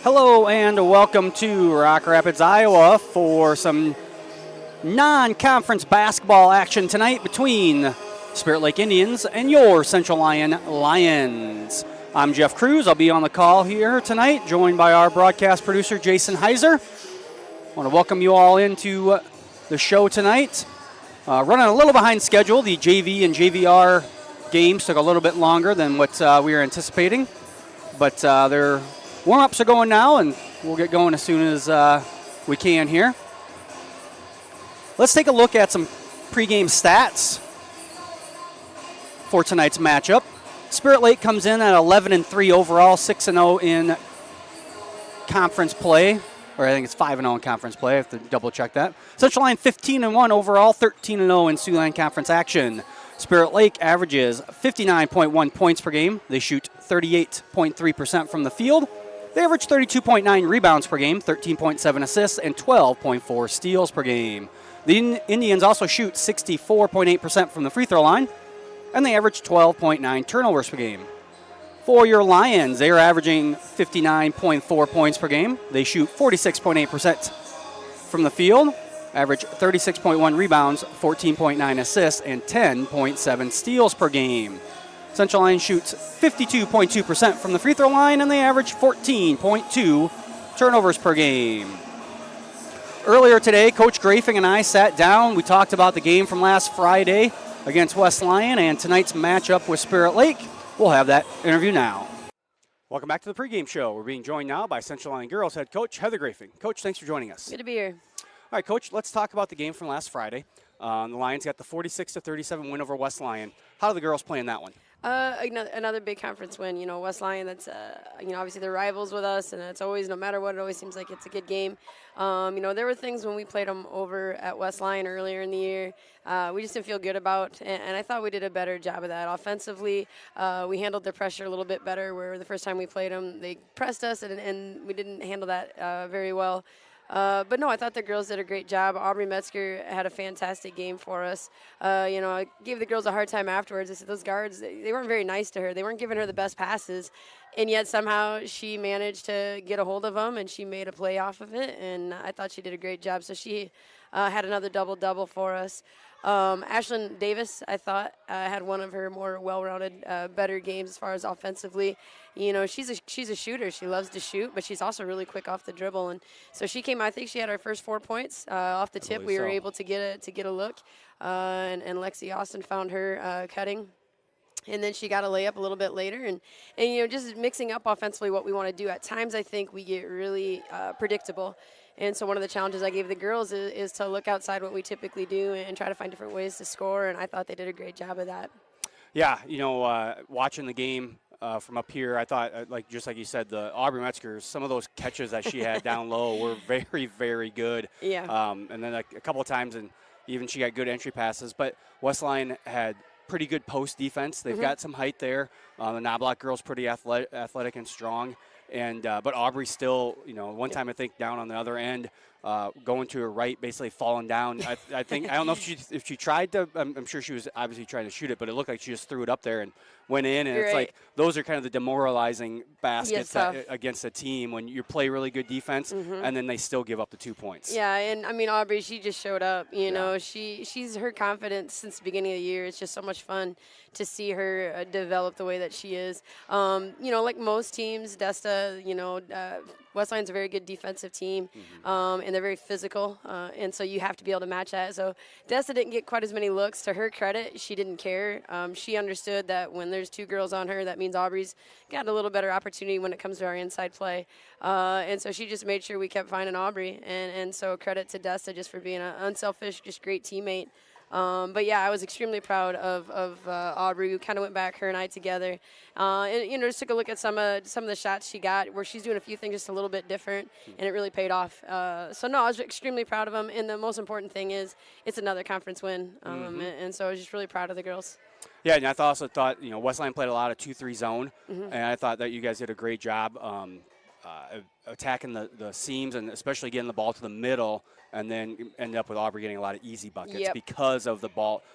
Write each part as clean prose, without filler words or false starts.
Hello and welcome to Rock Rapids, Iowa for some non-conference basketball action tonight between Spirit Lake Indians and your Central Lyon Lions. I'm Jeff Cruz. I'll be on the call here tonight, joined by our broadcast producer, Jason Heiser. I want to welcome you all into the show tonight. Running a little behind schedule. The JV and JVR games took a little bit longer than what we were anticipating, but they're warm-ups are going now, and we'll get going as soon as we can here. Let's take a look at some pregame stats for tonight's matchup. Spirit Lake comes in at 11-3 overall, 6-0 in conference play, or I think it's 5-0 in conference play. I have to double-check that. Central Lyon 15-1 overall, 13-0 in Sioux-Land Conference action. Spirit Lake averages 59.1 points per game. They shoot 38.3% from the field. They average 32.9 rebounds per game, 13.7 assists, and 12.4 steals per game. The Indians also shoot 64.8% from the free throw line, and they average 12.9 turnovers per game. For your Lions, they are averaging 59.4 points per game. They shoot 46.8% from the field, average 36.1 rebounds, 14.9 assists, and 10.7 steals per game. Central Lyon shoots 52.2% from the free throw line, and they average 14.2 turnovers per game. Earlier today, Coach Grafing and I sat down. We talked about the game from last Friday against West Lyon and tonight's matchup with Spirit Lake. We'll have that interview now. Welcome back to the pregame show. We're being joined now by Central Lyon Girls head coach Heather Grafing. Coach, thanks for joining us. Good to be here. All right, Coach, let's talk about the game from last Friday. The Lions got the 46-37 win over West Lyon. How do the girls play in that one? Another big conference win. You know, West Lyon, that's, obviously they're rivals with us, and it's always, no matter what, it always seems like it's a good game. There were things when we played them over at West Lyon earlier in the year we just didn't feel good about, and I thought we did a better job of that. Offensively, we handled their pressure a little bit better, where the first time we played them, they pressed us, and we didn't handle that very well. But no, I thought the girls did a great job. Aubrey Metzger had a fantastic game for us. I gave the girls a hard time afterwards. I said those guards, they weren't very nice to her. They weren't giving her the best passes, and yet somehow she managed to get a hold of them, and she made a play off of it, and I thought she did a great job. So she had another double-double for us. Ashlyn Davis, I thought, had one of her more well-rounded, better games as far as offensively. You know, she's a shooter. She loves to shoot, but she's also really quick off the dribble. And so she came. I think she had her first 4 points off the tip. We were able to get a look, and Lexi Austin found her cutting. And then she got a layup a little bit later, and just mixing up offensively what we want to do. At times, I think we get really predictable. And so one of the challenges I gave the girls is to look outside what we typically do and try to find different ways to score, and I thought they did a great job of that. Yeah, watching the game from up here, I thought, just like you said, the Aubrey Metzger, some of those catches that she had down low were very, very good. Yeah. And then a couple of times, and even she got good entry passes. But West Lyon had pretty good post defense. They've got some height there. The Knobloch girls pretty athletic and strong. And but Aubrey still, one time I think down on the other end, going to her right, basically falling down. I don't know if she tried to. I'm sure she was obviously trying to shoot it, but it looked like she just threw it up there and went in. And You're it's right. like those are kind of the demoralizing baskets Yes, against a team when you play really good defense and then they still give up the 2 points. Yeah, and I mean Aubrey, she just showed up. She's her confidence since the beginning of the year. It's just so much fun to see her develop the way that she is. Like most teams, Desta, West Lyon's a very good defensive team, and they're very physical, and so you have to be able to match that. So Desta didn't get quite as many looks. To her credit, she didn't care. She understood that when there's two girls on her, that means Aubrey's got a little better opportunity when it comes to our inside play. And so she just made sure we kept finding Aubrey, and so credit to Desta just for being an unselfish, just great teammate. But yeah, I was extremely proud of Aubrey. We kind of went back, her and I together, and just took a look at some of the shots she got, where she's doing a few things just a little bit different, and it really paid off. So no, I was extremely proud of them. And the most important thing is it's another conference win, and so I was just really proud of the girls. Yeah, and I also thought West Lyon played a lot of 2-3 zone, and I thought that you guys did a great job. attacking the seams and especially getting the ball to the middle, and then end up with Aubrey getting a lot of easy buckets because of the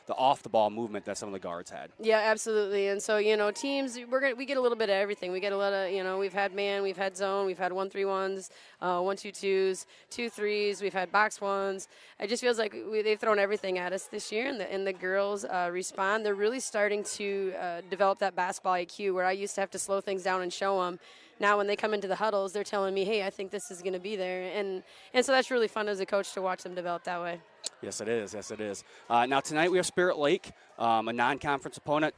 off the ball movement that some of the guards had. Yeah, absolutely. And so, teams, we get a little bit of everything. We get a lot of, we've had man, we've had zone, we've had 1-3-1s, 1-2-2s, 2-3s, we've had box ones. It just feels like they've thrown everything at us this year, and the girls respond. They're really starting to develop that basketball IQ where I used to have to slow things down and show them. Now when they come into the huddles, they're telling me, hey, I think this is going to be there. And so that's really fun as a coach to watch them develop that way. Yes, it is. Yes, it is. Now tonight we have Spirit Lake, a non-conference opponent.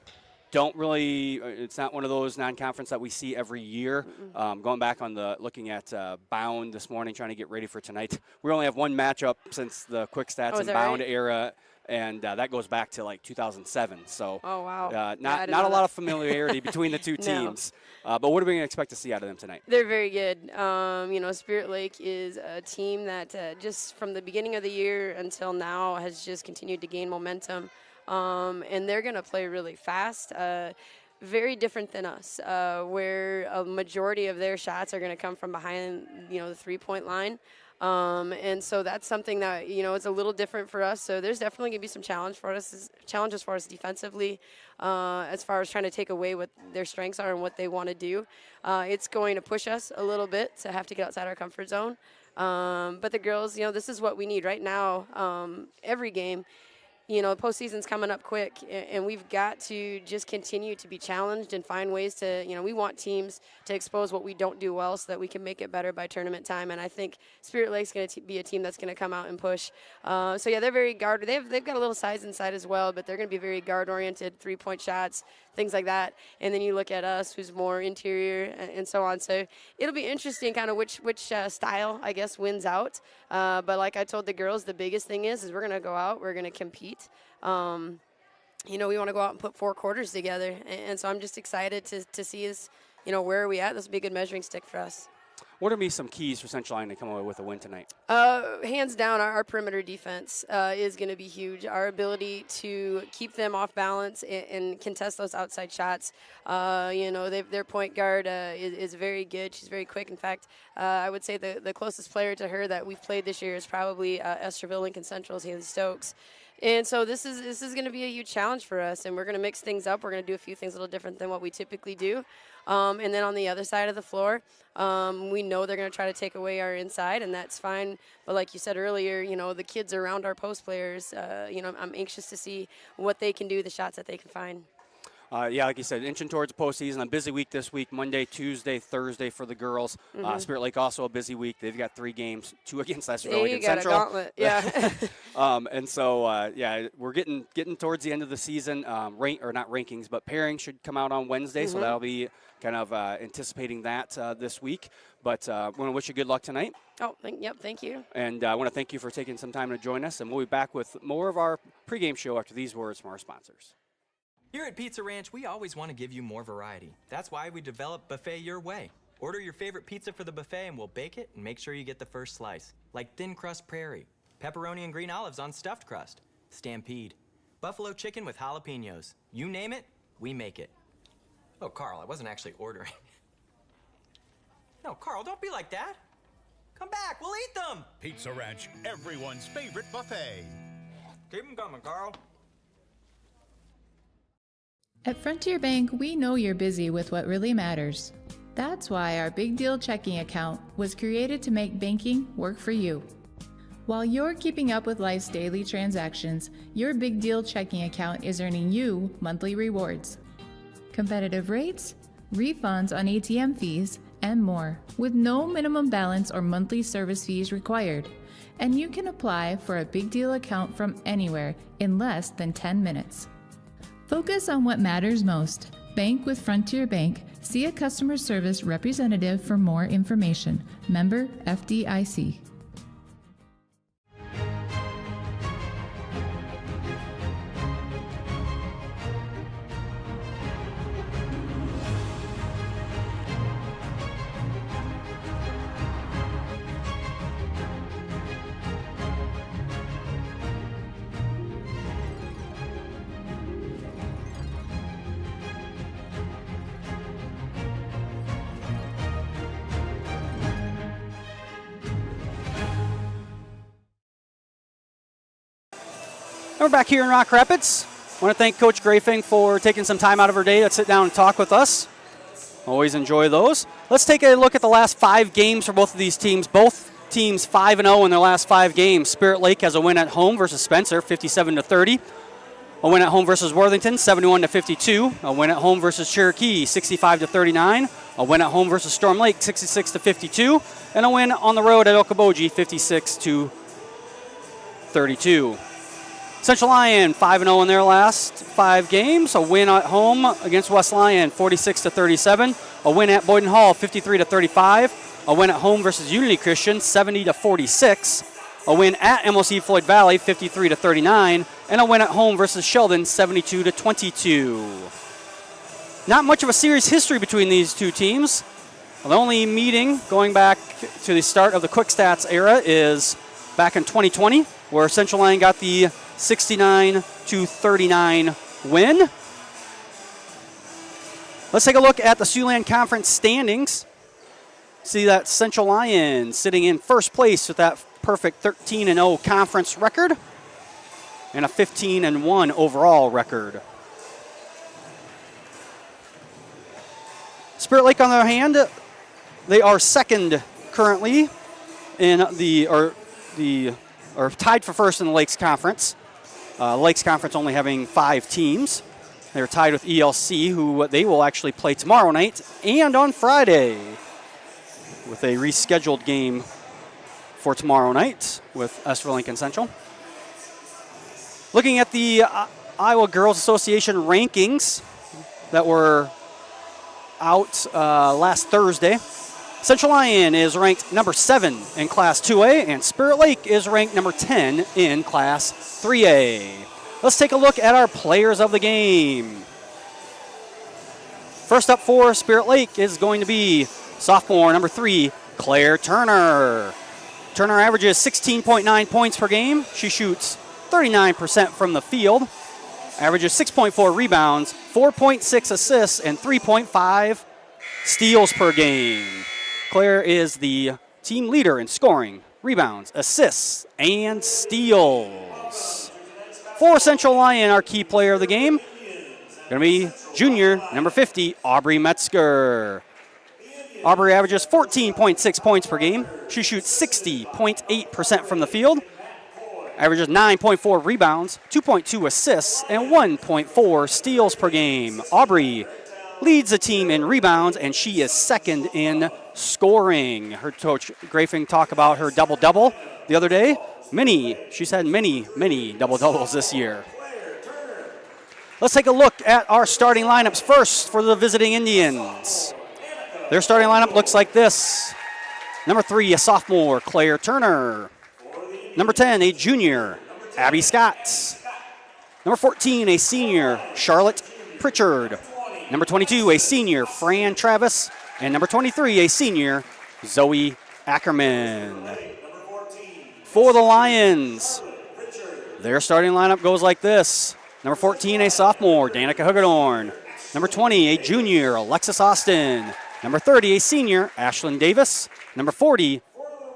It's not one of those non-conference that we see every year. Going back on looking at Bound this morning, trying to get ready for tonight. We only have one matchup since the Quick Stats and Bound era. And that goes back to like 2007. So, oh, wow. Not a lot of familiarity between the two teams. But what are we going to expect to see out of them tonight? They're very good. Spirit Lake is a team that just from the beginning of the year until now has just continued to gain momentum. And they're going to play really fast. Very different than us, where a majority of their shots are going to come from behind, the 3-point line. And so that's something that, it's a little different for us. So there's definitely going to be some challenges for us defensively, as far as trying to take away what their strengths are and what they want to do. It's going to push us a little bit to have to get outside our comfort zone. But the girls, this is what we need right now. Every game, postseason's coming up quick, and we've got to just continue to be challenged and find ways to, we want teams to expose what we don't do well so that we can make it better by tournament time. And I think Spirit Lake's going to be a team that's going to come out and push. They're very guard. They've got a little size inside as well, but they're going to be very guard-oriented, 3-point shots, things like that. And then you look at us, who's more interior and so on. So it'll be interesting kind of which style, I guess, wins out. But like I told the girls, the biggest thing is we're going to go out, we're going to compete. We want to go out and put 4 quarters together. And so I'm just excited to see us, where are we at? This will be a good measuring stick for us. What are be some keys for Central Lyon to come away with a win tonight? Hands down, our perimeter defense is going to be huge. Our ability to keep them off balance and contest those outside shots. Their point guard is very good. She's very quick. In fact, I would say the closest player to her that we've played this year is probably Esterville Lincoln Central's Haley Stokes. And so this is going to be a huge challenge for us, and we're going to mix things up. We're going to do a few things a little different than what we typically do. And then on the other side of the floor, we know they're going to try to take away our inside, and that's fine. But like you said earlier, the kids around our post players, I'm anxious to see what they can do, the shots that they can find. Like you said, inching towards the postseason. A busy week this week, Monday, Tuesday, Thursday for the girls. Spirit Lake also a busy week. They've got 3 games, 2 against Esterville Lincoln Central. A gauntlet, yeah. And so, we're getting towards the end of the season. Not rankings, but pairings should come out on Wednesday, so that'll be kind of anticipating that this week. But I want to wish you good luck tonight. Oh, thank you. And I want to thank you for taking some time to join us, and we'll be back with more of our pregame show after these words from our sponsors. Here at Pizza Ranch, we always want to give you more variety. That's why we developed Buffet Your Way. Order your favorite pizza for the buffet and we'll bake it and make sure you get the first slice. Like thin crust prairie, pepperoni and green olives on stuffed crust, stampede, buffalo chicken with jalapenos. You name it, we make it. Oh, Carl, I wasn't actually ordering. No, Carl, don't be like that. Come back, we'll eat them. Pizza Ranch, everyone's favorite buffet. Keep them coming, Carl. At Frontier Bank, we know you're busy with what really matters. That's why our Big Deal checking account was created to make banking work for you. While you're keeping up with life's daily transactions, your Big Deal checking account is earning you monthly rewards. Competitive rates, refunds on ATM fees, and more, with no minimum balance or monthly service fees required. And you can apply for a Big Deal account from anywhere in less than 10 minutes. Focus on what matters most. Bank with Frontier Bank. See a customer service representative for more information. Member FDIC. we're back here in Rock Rapids. I want to thank Coach Grafing for taking some time out of her day to sit down and talk with us. Always enjoy those. Let's take a look at the last 5 games for both of these teams. Both teams 5-0 in their last 5 games. Spirit Lake has a win at home versus Spencer, 57-30. A win at home versus Worthington, 71-52. A win at home versus Cherokee, 65-39. A win at home versus Storm Lake, 66-52. And a win on the road at Okoboji, 56-32. Central Lyon 5-0 in their last 5 games. A win at home against West Lyon, 46-37. A win at Boyden Hall, 53-35. A win at home versus Unity Christian, 70-46. A win at MOC Floyd Valley, 53-39. And a win at home versus Sheldon, 72-22. Not much of a series history between these two teams. The only meeting going back to the start of the Quick Stats era is back in 2020, where Central Lyon got the 69-39 win. Let's take a look at the Siouxland Conference standings. See that Central Lyon sitting in first place with that perfect 13-0 conference record and a 15-1 overall record. Spirit Lake, on the other hand, they are second currently in or tied for first in the Lakes Conference. Lakes Conference only having 5 teams. They're tied with ELC, who they will actually play tomorrow night and on Friday with a rescheduled game for tomorrow night with Esther Lincoln Central. Looking at the Iowa Girls Association rankings that were out last Thursday, Central Lyon is ranked number 7 in Class 2A, and Spirit Lake is ranked number 10 in Class 3A. Let's take a look at our players of the game. First up for Spirit Lake is going to be sophomore number 3, Claire Turner. Turner averages 16.9 points per game. She shoots 39% from the field, averages 6.4 rebounds, 4.6 assists, and 3.5 steals per game. Claire is the team leader in scoring, rebounds, assists, and steals. For Central Lyon, our key player of the game, going to be junior, number 50, Aubrey Metzger. Aubrey averages 14.6 points per game. She shoots 60.8% from the field, averages 9.4 rebounds, 2.2 assists, and 1.4 steals per game. Aubrey leads the team in rebounds, and she is second in scoring. Her coach Grafing talked about her double-double the other day. She's had many double-doubles this year. Let's take a look at our starting lineups first for the visiting Indians. Their starting lineup looks like this. Number 3, a sophomore, Claire Turner. Number 10, a junior, Abby Scott. Number 14, a senior, Charlotte Pritchard. Number 22, a senior, Fran Travis. And number 23, a senior, Zoe Ackerman. For the Lions, their starting lineup goes like this. Number 14, a sophomore, Danica Hugedorn. Number 20, a junior, Alexis Austin. Number 30, a senior, Ashlyn Davis. Number 40,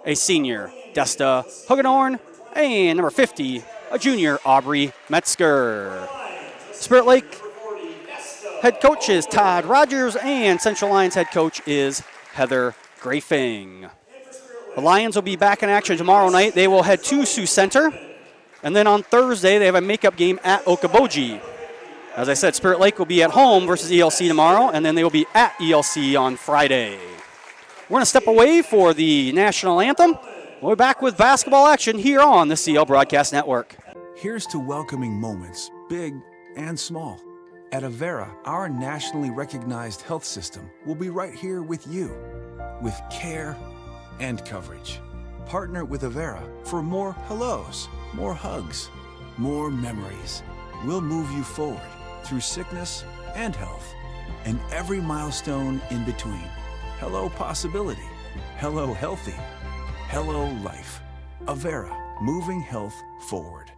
a senior, Desta Hugedorn. And number 50, a junior, Aubrey Metzger. Spirit Lake head coach is Todd Rogers, and Central Lyon's head coach is Heather Grafing. The Lions will be back in action tomorrow night. They will head to Sioux Center. And then on Thursday, they have a makeup game at Okoboji. As I said, Spirit Lake will be at home versus ELC tomorrow, and then they will be at ELC on Friday. We're going to step away for the national anthem. We'll be back with basketball action here on the CL Broadcast Network. Here's to welcoming moments, big and small. At Avera, our nationally recognized health system will be right here with you, with care and coverage. Partner with Avera for more hellos, more hugs, more memories. We'll move you forward through sickness and health, and every milestone in between. Hello possibility, hello healthy, hello life. Avera, moving health forward.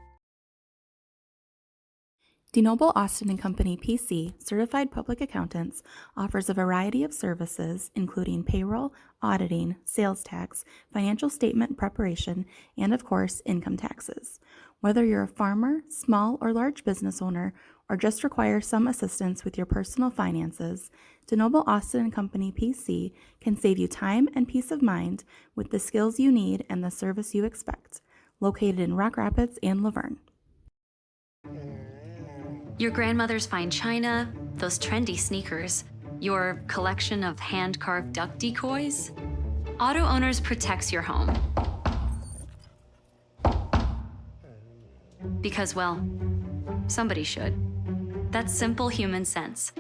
DeNoble Austin & Company PC, Certified Public Accountants, offers a variety of services including payroll, auditing, sales tax, financial statement preparation, and of course, income taxes. Whether you're a farmer, small or large business owner, or just require some assistance with your personal finances, DeNoble Austin & Company PC can save you time and peace of mind with the skills you need and the service you expect. Located in Rock Rapids and Laverne. Your grandmother's fine china, those trendy sneakers, your collection of hand-carved duck decoys. Auto Owners protects your home. Because, well, somebody should. That's simple human sense.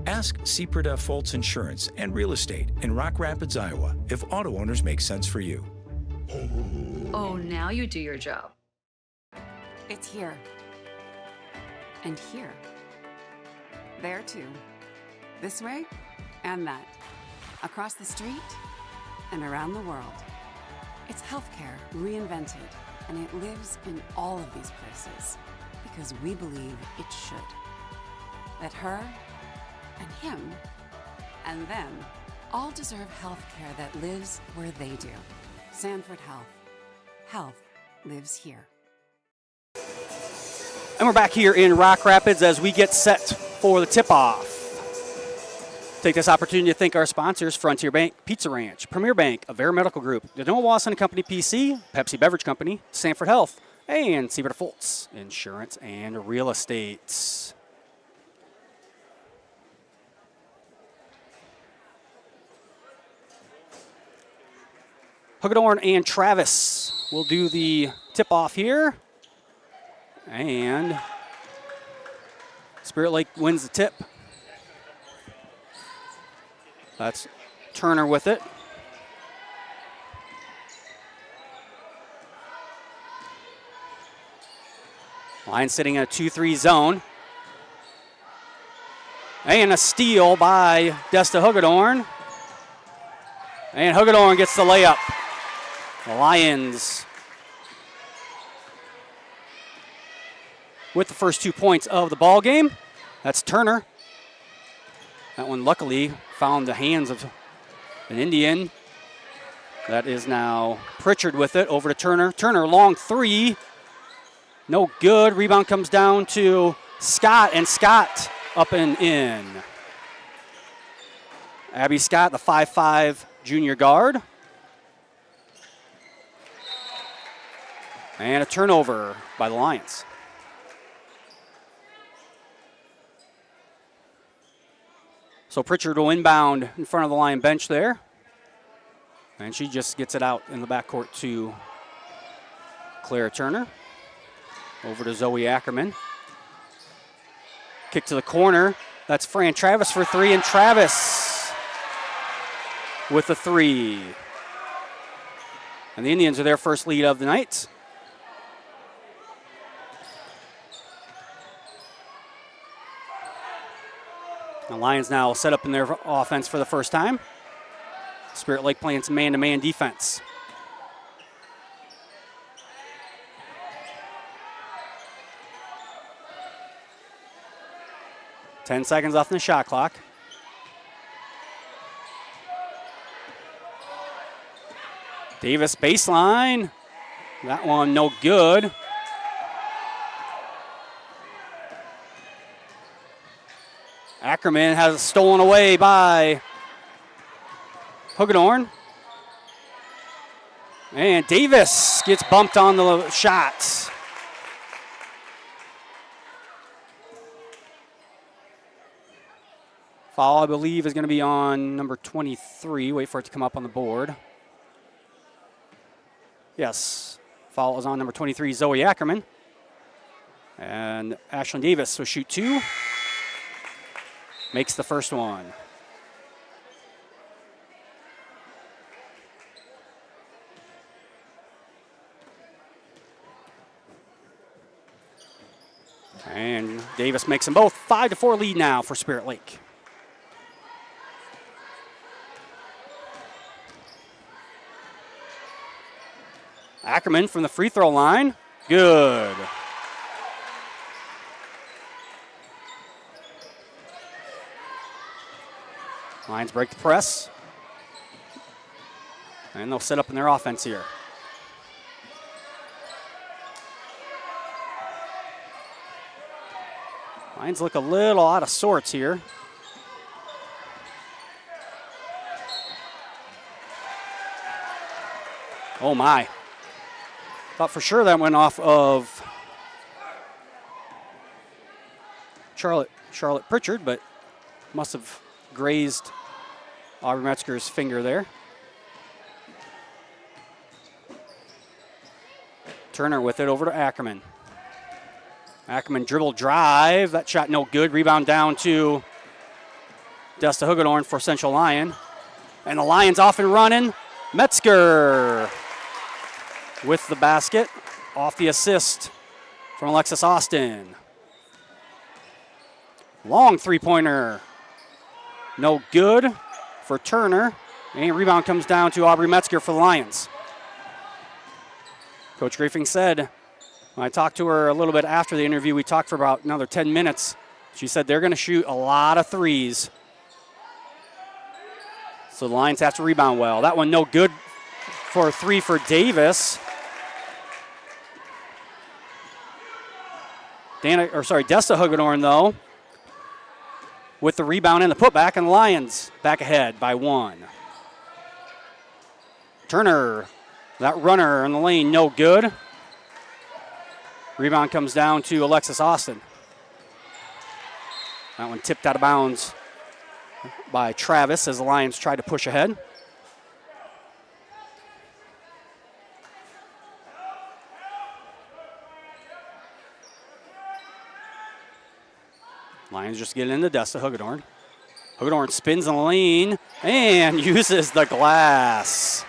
Ask Seaperda Foltz Insurance and Real Estate in Rock Rapids, Iowa, if Auto Owners make sense for you. Oh, now you do your job. It's here. And here. There too. This way and that. Across the street and around the world. It's healthcare reinvented, and it lives in all of these places because we believe it should. That her and him and them all deserve healthcare that lives where they do. Sanford Health. Health lives here. And we're back here in Rock Rapids as we get set for the tip-off. Take this opportunity to thank our sponsors, Frontier Bank, Pizza Ranch, Premier Bank, Avera Medical Group, DeNoble Austin & Company PC, Pepsi Beverage Company, Sanford Health, and Seaperda Foltz Insurance and Real Estate. Hagedorn and Travis will do the tip-off here. And Spirit Lake wins the tip. That's Turner with it. Lions sitting in a 2-3 zone. And a steal by Desta Hagedorn. And Hagedorn gets the layup. The Lions with the first 2 points of the ball game. That's Turner. That one luckily found the hands of an Indian. That is now Pritchard with it over to Turner. Turner, long three. No good. Rebound comes down to Scott, and Scott up and in. Abby Scott, the 5'5" junior guard. And a turnover by the Lions. So Pritchard will inbound in front of the Lion bench there. And she just gets it out in the backcourt to Clara Turner. Over to Zoe Ackerman. Kick to the corner. That's Fran Travis for three, and Travis with the three. And the Indians are their first lead of the night. The Lions now set up in their offense for the first time. Spirit Lake playing some man-to-man defense. Ten seconds left in the shot clock. Davis baseline. That one no good. Ackerman has it stolen away by Hagedorn. And Davis gets bumped on the shot. Foul, I believe, is going to be on number 23. Wait for it to come up on the board. Yes, foul is on number 23, Zoe Ackerman. And Ashlyn Davis will shoot two. Makes the first one. And Davis makes them both. 5-4 lead now for Spirit Lake. Ackerman from the free throw line. Good. Lions break the press. And they'll set up in their offense here. Lions look a little out of sorts here. Oh my. Thought for sure that went off of Charlotte Pritchard, but must have grazed Aubrey Metzger's finger there. Turner with it over to Ackerman. Ackerman dribble drive. That shot no good. Rebound down to Desta Hugedorn for Central Lyon. And the Lions off and running. Metzger with the basket. Off the assist from Alexis Austin. Long three-pointer. No good for Turner. And rebound comes down to Aubrey Metzger for the Lions. Coach Griefing said, when I talked to her a little bit after the interview, we talked for about another 10 minutes. She said they're going to shoot a lot of threes. So the Lions have to rebound well. That one no good for a three for Davis. Desta Hugedorn, though, with the rebound and the putback, and the Lions back ahead by 1. Turner, that runner in the lane, no good. Rebound comes down to Alexis Austin. That one tipped out of bounds by Travis as the Lions tried to push ahead. Lions just get into Desta Hugedorn. Hugedorn spins in the lane and uses the glass.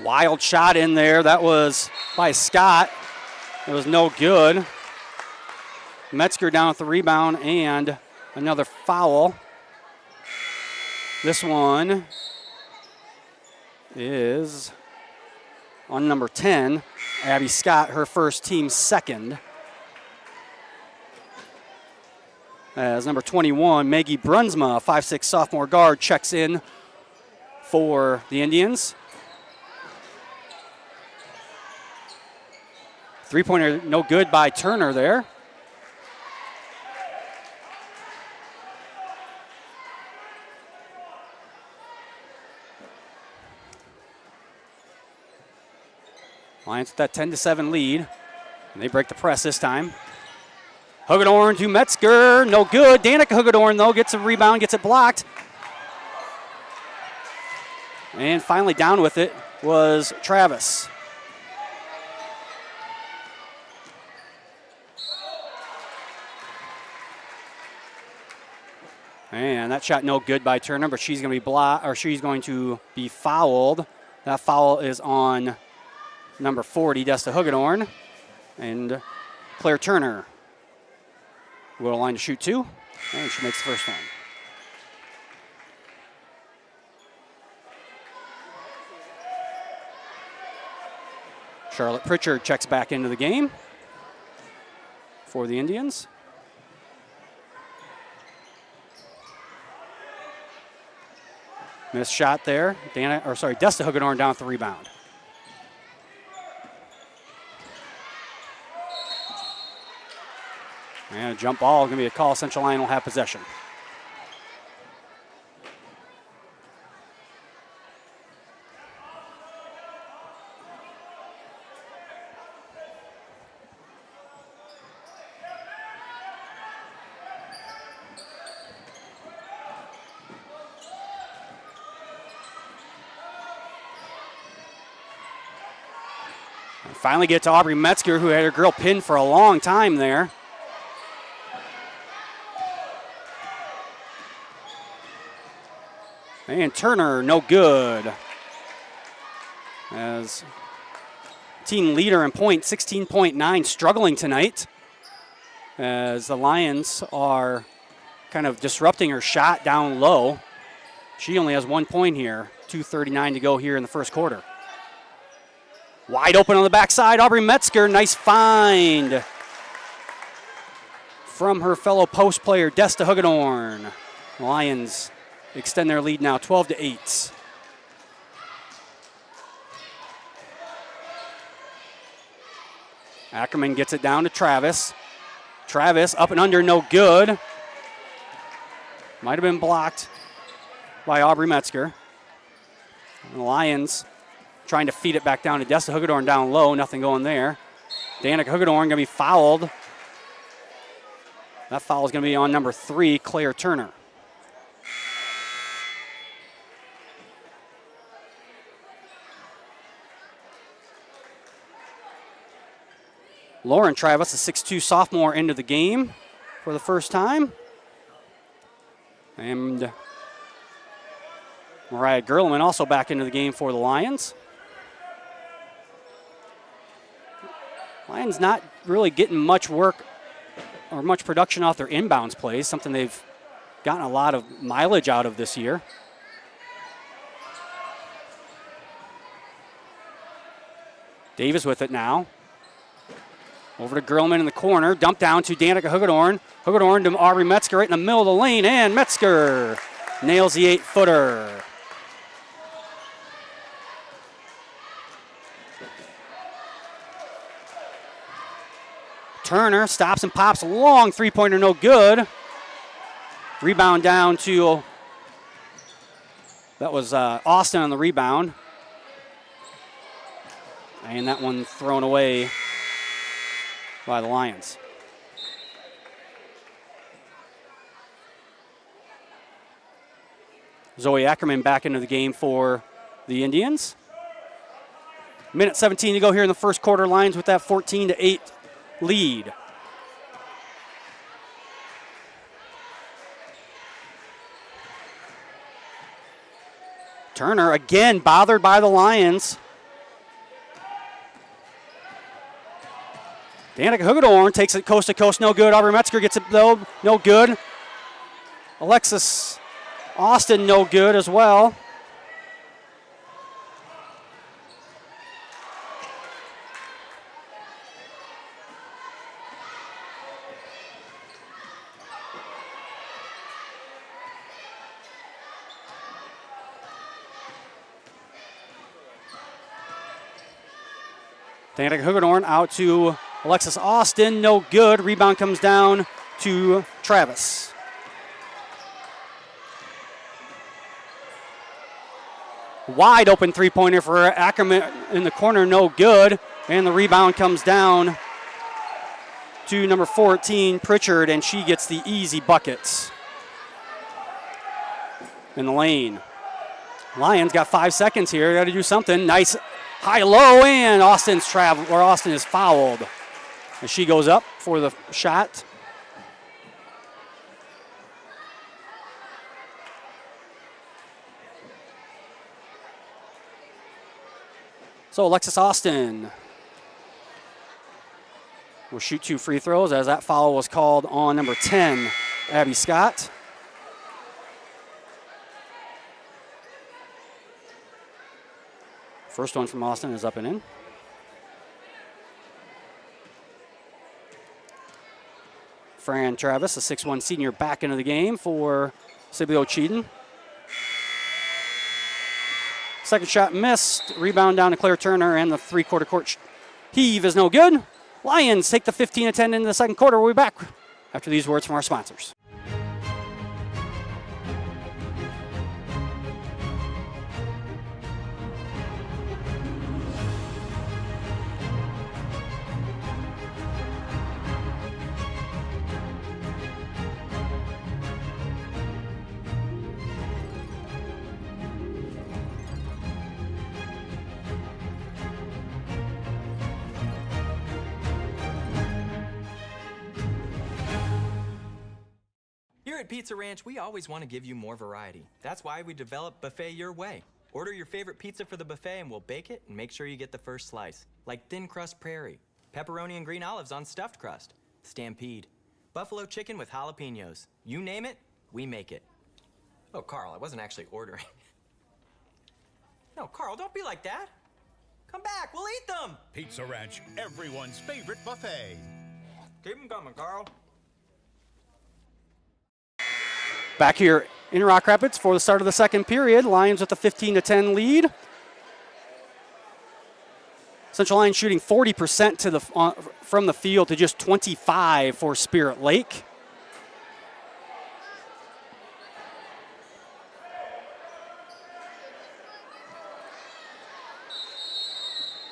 Wild shot in there. That was by Scott. It was no good. Metzger down with the rebound and another foul. This one is on number 10, Abby Scott, her first, team second. As number 21, Maggie Brunsma, a 5'6" sophomore guard, checks in for the Indians. Three-pointer no good by Turner there. Lions with that 10-7 lead. And they break the press this time. Hugedorn to Metzger, no good. Danica Hugedorn, though, gets a rebound, gets it blocked. And finally down with it was Travis. And that shot no good by Turner, but she's going to be fouled. That foul is on number 40, Desta Hugedorn, and Claire Turner will go to line to shoot 2, and she makes the first one. Charlotte Pritchard checks back into the game for the Indians. Missed shot there. Desta Hugedorn down with the rebound. And a jump ball, going to be a call. Central Lyon will have possession. Finally get to Aubrey Metzger, who had her girl pinned for a long time there. And Turner, no good. As team leader in points, 16.9, struggling tonight. As the Lions are kind of disrupting her shot down low. She only has 1 point here, 2:39 to go here in the first quarter. Wide open on the backside, Aubrey Metzger, nice find from her fellow post player, Desta Hugedorn. Lions extend their lead now 12-8. Ackerman gets it down to Travis. Travis up and under, no good. Might have been blocked by Aubrey Metzger. And the Lions trying to feed it back down to Desta Hugedorn down low, nothing going there. Danica Hugedorn going to be fouled. That foul is going to be on number 3, Claire Turner. Lauren Travis, a 6'2 sophomore, into the game for the first time. And Mariah Gerleman also back into the game for the Lions. Lions not really getting much work or much production off their inbounds plays, something they've gotten a lot of mileage out of this year. Davis with it now. Over to Gerleman in the corner. Dump down to Danica Hugedorn. Hugedorn to Aubrey Metzger right in the middle of the lane. And Metzger nails the 8-footer. Turner stops and pops. Long three-pointer, no good. Rebound down to, that was Austin on the rebound. And that one thrown away by the Lions. Zoe Ackerman back into the game for the Indians. Minute 17 to go here in the first quarter. Lions with that 14-8 lead. Turner again bothered by the Lions. Danica Hugedorn takes it coast to coast, no good. Aubrey Metzger gets it though, no good. Alexis Austin, no good as well. Danica Hugedorn out to Alexis Austin, no good. Rebound comes down to Travis. Wide open three-pointer for Ackerman in the corner, no good. And the rebound comes down to number 14, Pritchard, and she gets the easy buckets in the lane. Lions got 5 seconds here. Got to do something. Nice high-low, and Austin is fouled. And she goes up for the shot. So Alexis Austin will shoot 2 free throws as that foul was called on number 10, Abby Scott. First one from Austin is up and in. Fran Travis, a 6'1 senior, back into the game for Sibley Cheaton. Second shot missed. Rebound down to Claire Turner, and the three-quarter court heave is no good. Lions take the 15-10 into the second quarter. We'll be back after these words from our sponsors. Here at Pizza Ranch, we always want to give you more variety. That's why we developed Buffet Your Way. Order your favorite pizza for the buffet and we'll bake it and make sure you get the first slice. Like thin crust prairie, pepperoni and green olives on stuffed crust, stampede, buffalo chicken with jalapenos. You name it, we make it. Oh, Carl, I wasn't actually ordering. No, Carl, don't be like that. Come back, we'll eat them. Pizza Ranch, everyone's favorite buffet. Keep them coming, Carl. Back here in Rock Rapids for the start of the second period. Lions with a 15-10 lead. Central Lyon shooting 40% from the field to just 25 for Spirit Lake.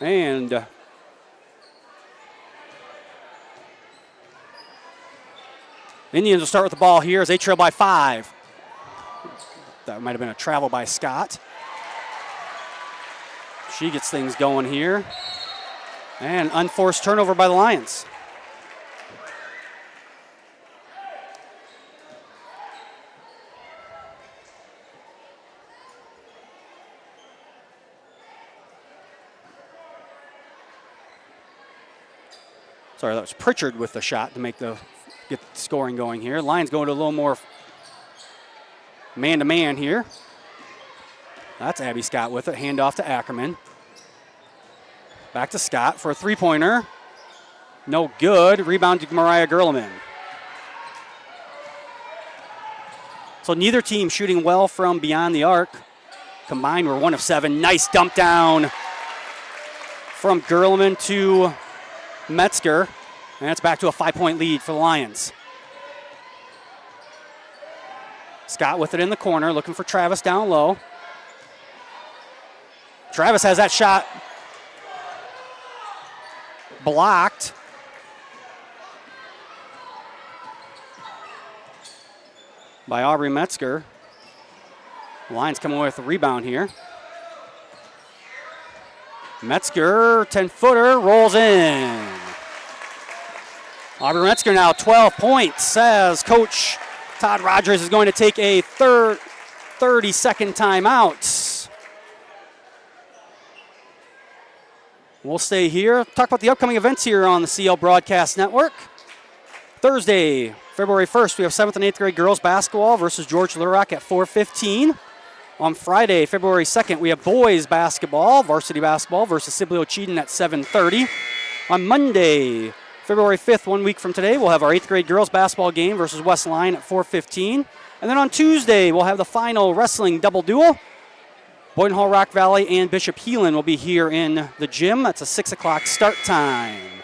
And Indians will start with the ball here as they trail by 5. That might have been a travel by Scott. She gets things going here. And unforced turnover by the Lions. Sorry, that was Pritchard with the shot to get the scoring going here. Lions going to a little more man-to-man here. That's Abby Scott with it. Hand off to Ackerman. Back to Scott for a three-pointer. No good. Rebound to Mariah Gerleman. So neither team shooting well from beyond the arc. Combined, we're 1 of 7. Nice dump down from Gerleman to Metzger. And it's back to a 5-point lead for the Lions. Scott with it in the corner, looking for Travis down low. Travis has that shot blocked. By Aubrey Metzger. The Lions coming away with the rebound here. Metzger, 10-footer, rolls in. Aubrey Metzger now 12 points as Coach Todd Rogers is going to take a 30-second timeout. We'll stay here. Talk about the upcoming events here on the CL Broadcast Network. Thursday, February 1st, we have 7th and 8th grade girls basketball versus George Little Rock at 4:15. On Friday, February 2nd, we have boys basketball, varsity basketball versus Sibley Cheaton at 7:30. On Monday, February 5th, 1 week from today, we'll have our 8th grade girls basketball game versus West Lyon at 4:15. And then on Tuesday, we'll have the final wrestling double duel. Boynton Hall, Rock Valley, and Bishop Heelan will be here in the gym. That's a 6 o'clock start time.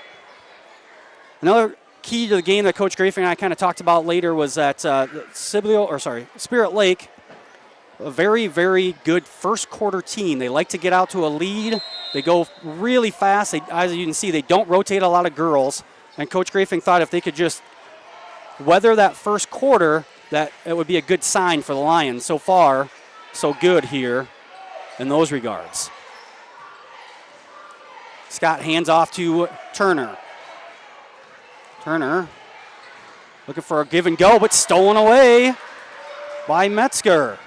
Another key to the game that Coach Grafing and I kind of talked about later was that Spirit Lake, a very, very good first quarter team. They like to get out to a lead. They go really fast. As you can see, they don't rotate a lot of girls. And Coach Grafing thought if they could just weather that first quarter, that it would be a good sign for the Lions. So far, so good here in those regards. Scott hands off to Turner. Turner looking for a give and go, but stolen away by Metzger.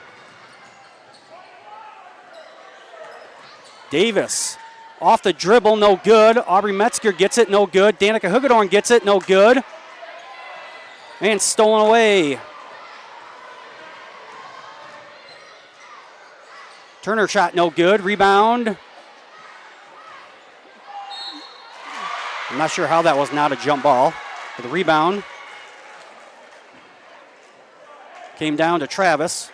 Davis off the dribble, no good. Aubrey Metzger gets it, no good. Danica Hugedorn gets it, no good. And stolen away. Turner shot, no good. Rebound. I'm not sure how that was not a jump ball. But the rebound came down to Travis.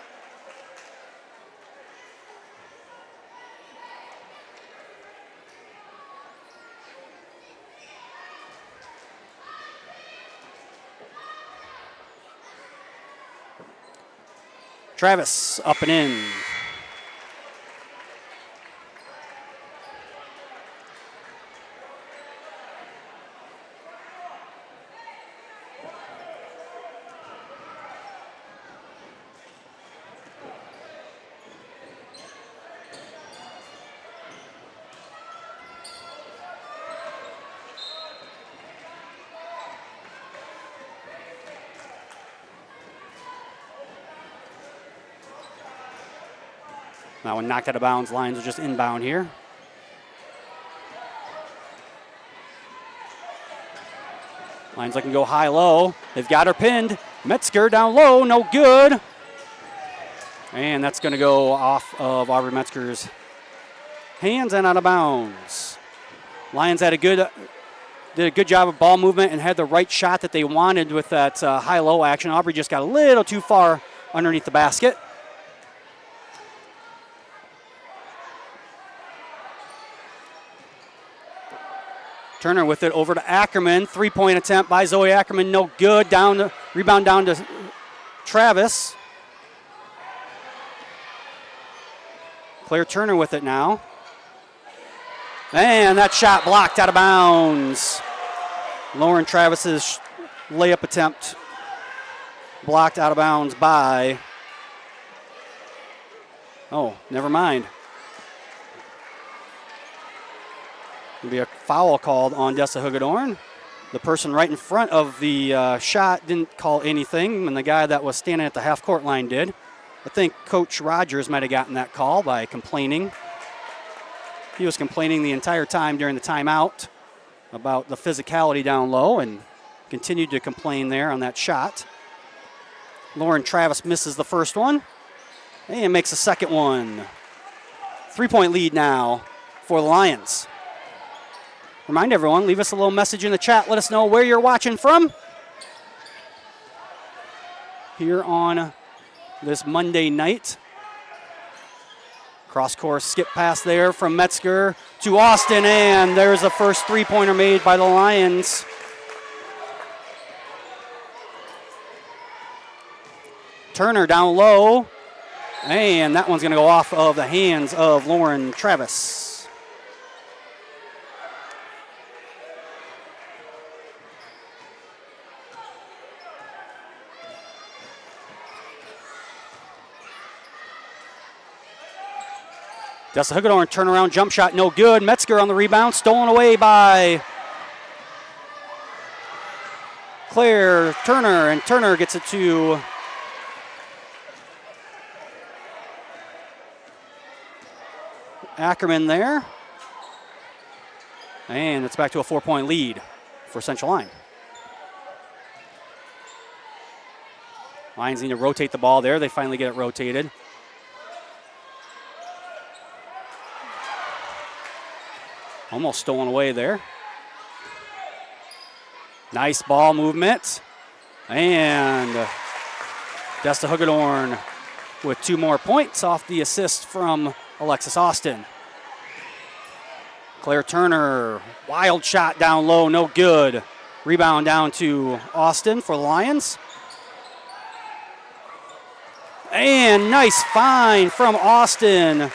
Travis up and in. That one knocked out of bounds. Lions are just inbound here. Lions looking to go high-low. They've got her pinned. Metzger down low, no good. And that's going to go off of Aubrey Metzger's hands and out of bounds. Lions did a good job of ball movement and had the right shot that they wanted with that high-low action. Aubrey just got a little too far underneath the basket. Turner with it over to Ackerman. 3-point attempt by Zoe Ackerman, no good. Rebound down to Travis. Claire Turner with it now. And that shot blocked out of bounds. Lauren Travis's layup attempt blocked out of bounds by, never mind. There'll be a foul called on Dessa Hugedorn. The person right in front of the shot didn't call anything, and the guy that was standing at the half-court line did. I think Coach Rogers might have gotten that call by complaining. He was complaining the entire time during the timeout about the physicality down low and continued to complain there on that shot. Lauren Travis misses the first one and makes the second one. 3-point lead now for the Lions. Remind everyone, leave us a little message in the chat. Let us know where you're watching from here on this Monday night. Cross-course skip pass there from Metzger to Austin, and there's the first three-pointer made by the Lions. Turner down low, and that one's going to go off of the hands of Lauren Travis. Dessa Hugedorn turnaround jump shot, no good. Metzger on the rebound, stolen away by Claire Turner, and Turner gets it to Ackerman there. And it's back to a 4-point lead for Central Lyon. Lions need to rotate the ball there. They finally get it rotated. Almost stolen away there. Nice ball movement. And Dessa Hugedorn with 2 more points off the assist from Alexis Austin. Claire Turner, wild shot down low, no good. Rebound down to Austin for the Lions. And nice find from Austin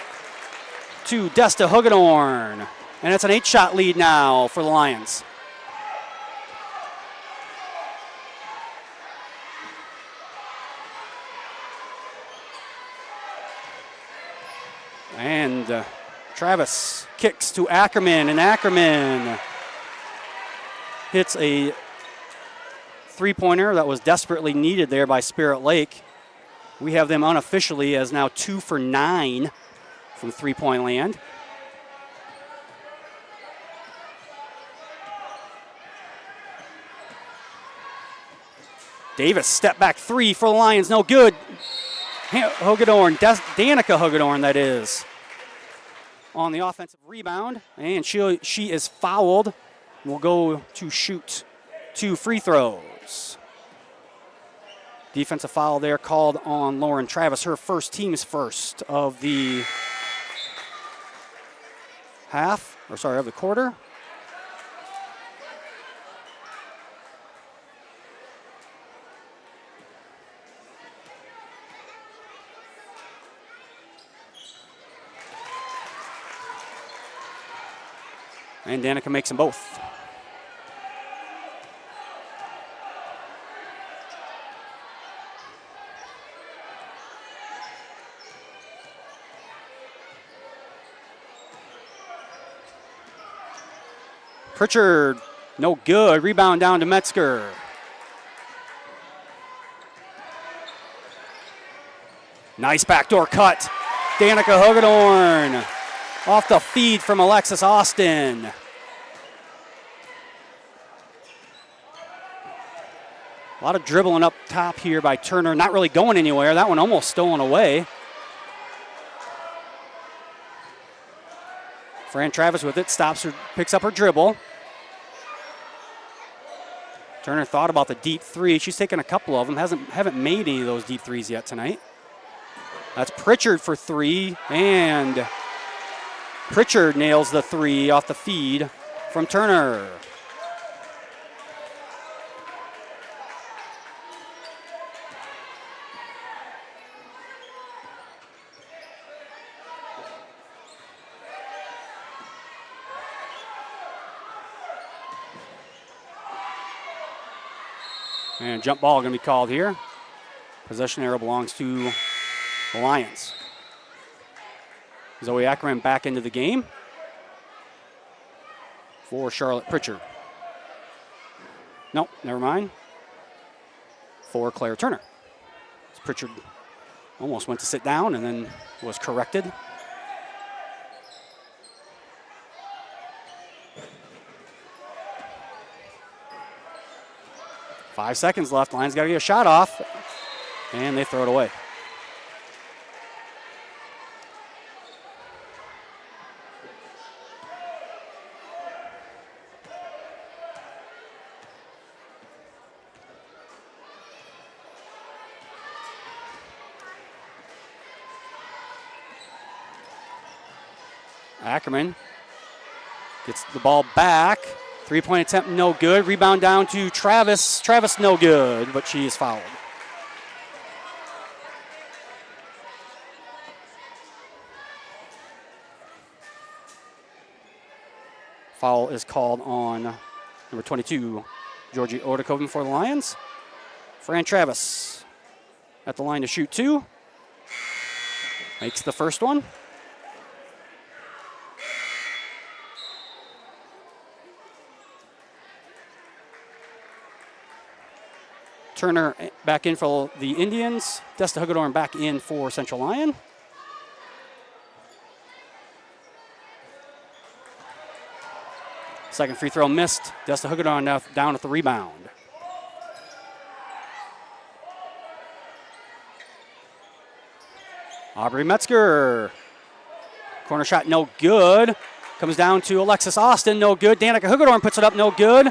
to Dessa Hugedorn. And it's an 8-shot lead now for the Lions. And Travis kicks to Ackerman, and Ackerman hits a three-pointer that was desperately needed there by Spirit Lake. We have them unofficially as now 2 for 9 from three-point land. Davis, step back 3 for the Lions, no good. Hugedorn, Danica Hugedorn, that is, on the offensive rebound, and she is fouled. Will go to shoot 2 free throws. Defensive foul there called on Lauren Travis, her team's first of the of the quarter. And Danica makes them both. Pritchard, no good. Rebound down to Metzger. Nice backdoor cut. Danica Hugedorn off the feed from Alexis Austin. A lot of dribbling up top here by Turner, not really going anywhere. That one almost stolen away. Fran Travis with it, stops her, picks up her dribble. Turner thought about the deep three. She's taken a couple of them. Haven't made any of those deep threes yet tonight. That's Pritchard for three, and Pritchard nails the three off the feed from Turner. And jump ball going to be called here. Possession arrow belongs to the Lions. Zoe Ackerman back into the game for Charlotte Pritchard. Nope, never mind. For Claire Turner. Pritchard almost went to sit down and then was corrected. Five seconds left. Lions got to get a shot off, and they throw it away. Ackerman gets the ball back. Three-point attempt, no good. Rebound down to Travis. Travis, no good, but she is fouled. Foul is called on number 22, Georgie Ortekoven for the Lions. Fran Travis at the line to shoot two. Makes the first one. Turner back in for the Indians. Desta Hugedorn back in for Central Lyon. Second free throw missed. Desta Hugedorn now down at the rebound. Aubrey Metzger. Corner shot no good. Comes down to Alexis Austin, no good. Danica Hugedorn puts it up, no good.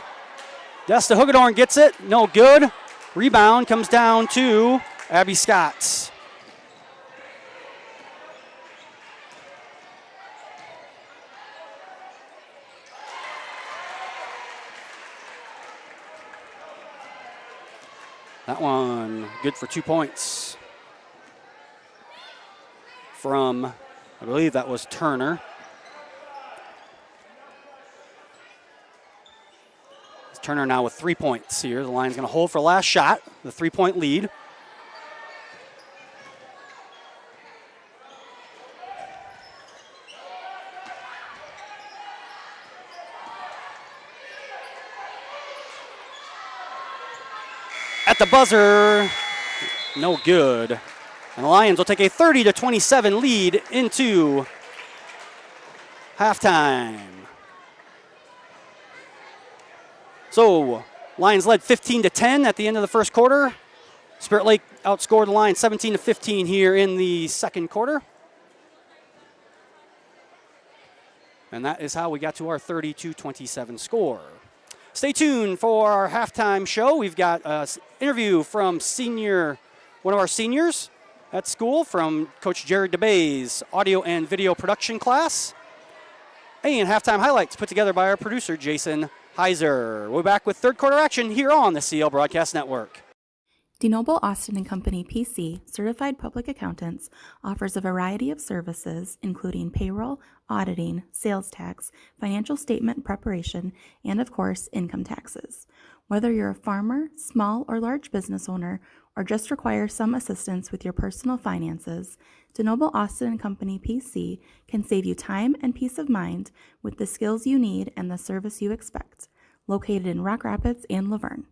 Desta Hugedorn gets it, no good. Rebound comes down to Abby Scott. That one good for 2 points from, I believe that was Turner. Turner now with 3 points here. The Lions going to hold for last shot, the 3-point lead. At the buzzer, no good. And the Lions will take a 30-27 lead into halftime. So, Lions led 15-10 at the end of the first quarter. Spirit Lake outscored the Lions 17-15 here in the second quarter. And that is how we got to our 30-27 score. Stay tuned for our halftime show. We've got an interview from one of our seniors at school, from Coach Jared DeBay's audio and video production class. And halftime highlights put together by our producer, Jason Heiser. We're back with third quarter action here on the CL Broadcast Network. DeNoble Austin & Company PC, certified public accountants, offers a variety of services including payroll, auditing, sales tax, financial statement preparation, and of course, income taxes. Whether you're a farmer, small or large business owner, or just require some assistance with your personal finances, DeNoble Austin & Company PC can save you time and peace of mind with the skills you need and the service you expect. Located in Rock Rapids and Laverne.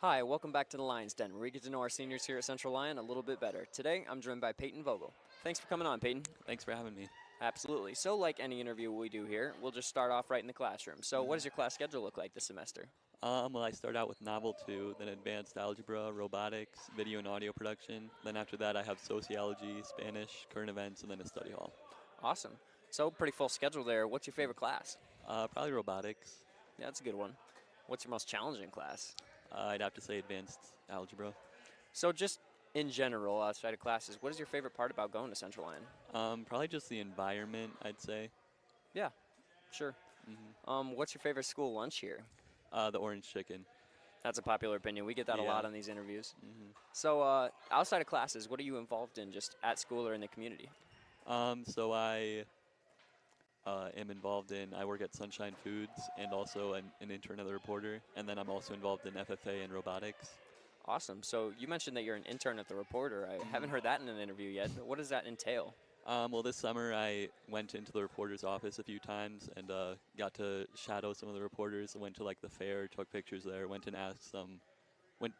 Hi, welcome back to the Lions Den, where we get to know our seniors here at Central Lyon a little bit better. Today, I'm joined by Peyton Vogel. Thanks for coming on, Peyton. Thanks for having me. Absolutely. So like any interview we do here, we'll just start off right in the classroom. So what does your class schedule look like this semester? Well, I start out with Novel 2, then Advanced Algebra, Robotics, Video and Audio Production. Then after that, I have Sociology, Spanish, Current Events, and then a Study Hall. Awesome. So pretty full schedule there. What's your favorite class? Probably Robotics. Yeah, that's a good one. What's your most challenging class? I'd have to say Advanced Algebra. So just in general, outside of classes, what is your favorite part about going to Central Lyon? Probably just the environment, I'd say. Yeah, sure. What's your favorite school lunch here? The orange chicken. That's a popular opinion. We get that a Yeah. lot on these interviews. So outside of classes, what are you involved in just at school or in the community? So I am involved in, I work at Sunshine Foods and also an intern at The Reporter. And then I'm also involved in FFA and robotics. Awesome. So you mentioned that you're an intern at The Reporter. I haven't heard that in an interview yet. What does that entail? Well, this summer I went into the reporter's office a few times and got to shadow some of the reporters. I went to like the fair, took pictures there, went and asked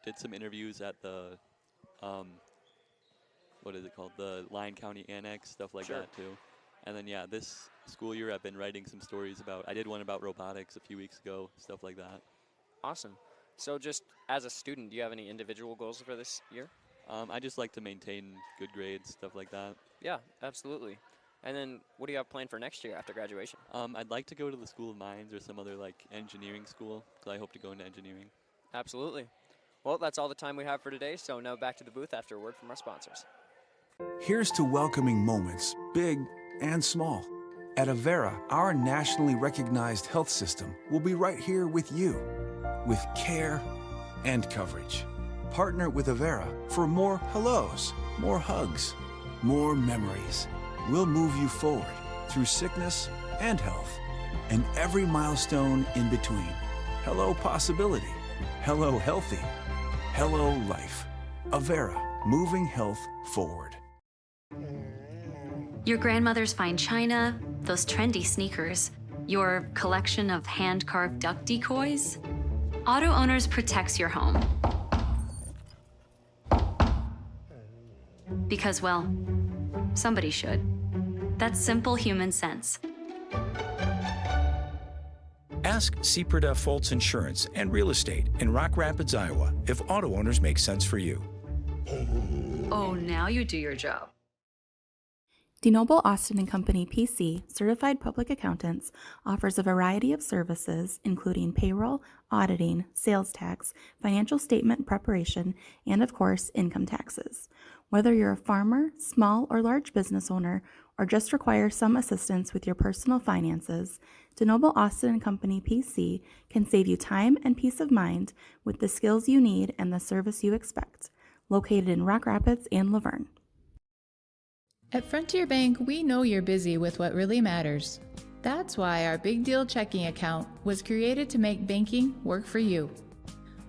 did some interviews at the, what is it called? The Lyon County Annex, stuff like that too. And then yeah, this school year I've been writing some stories about, I did one about robotics a few weeks ago, stuff like that. Awesome. So just as a student, do you have any individual goals for this year? I just like to maintain good grades, stuff like that. Yeah, absolutely. And then what do you have planned for next year after graduation? I'd like to go to the School of Mines or some other like engineering school, because I hope to go into engineering. Absolutely. Well, that's all the time we have for today, so now back to the booth after a word from our sponsors. Here's to welcoming moments, big and small. At Avera, our nationally recognized health system will be right here with you, with care and coverage. Partner with Avera for more hellos, more hugs, more memories. We'll move you forward through sickness and health, and every milestone in between. Hello possibility, hello healthy, hello life. Avera, moving health forward. Your grandmother's fine china, those trendy sneakers, your collection of hand-carved duck decoys. Auto Owners protects your home. Because, well, somebody should. That's simple human sense. Ask Seaperda Foltz Insurance and Real Estate in Rock Rapids, Iowa, if auto owners make sense for you. Oh, now you do your job. DeNoble Austin & Company PC, certified public accountants, offers a variety of services including payroll, auditing, sales tax, financial statement preparation, and of course, income taxes. Whether you're a farmer, small or large business owner, or just require some assistance with your personal finances, DeNoble Austin & Company PC can save you time and peace of mind with the skills you need and the service you expect. Located in Rock Rapids and Laverne. At Frontier Bank, we know you're busy with what really matters. That's why our Big Deal checking account was created to make banking work for you.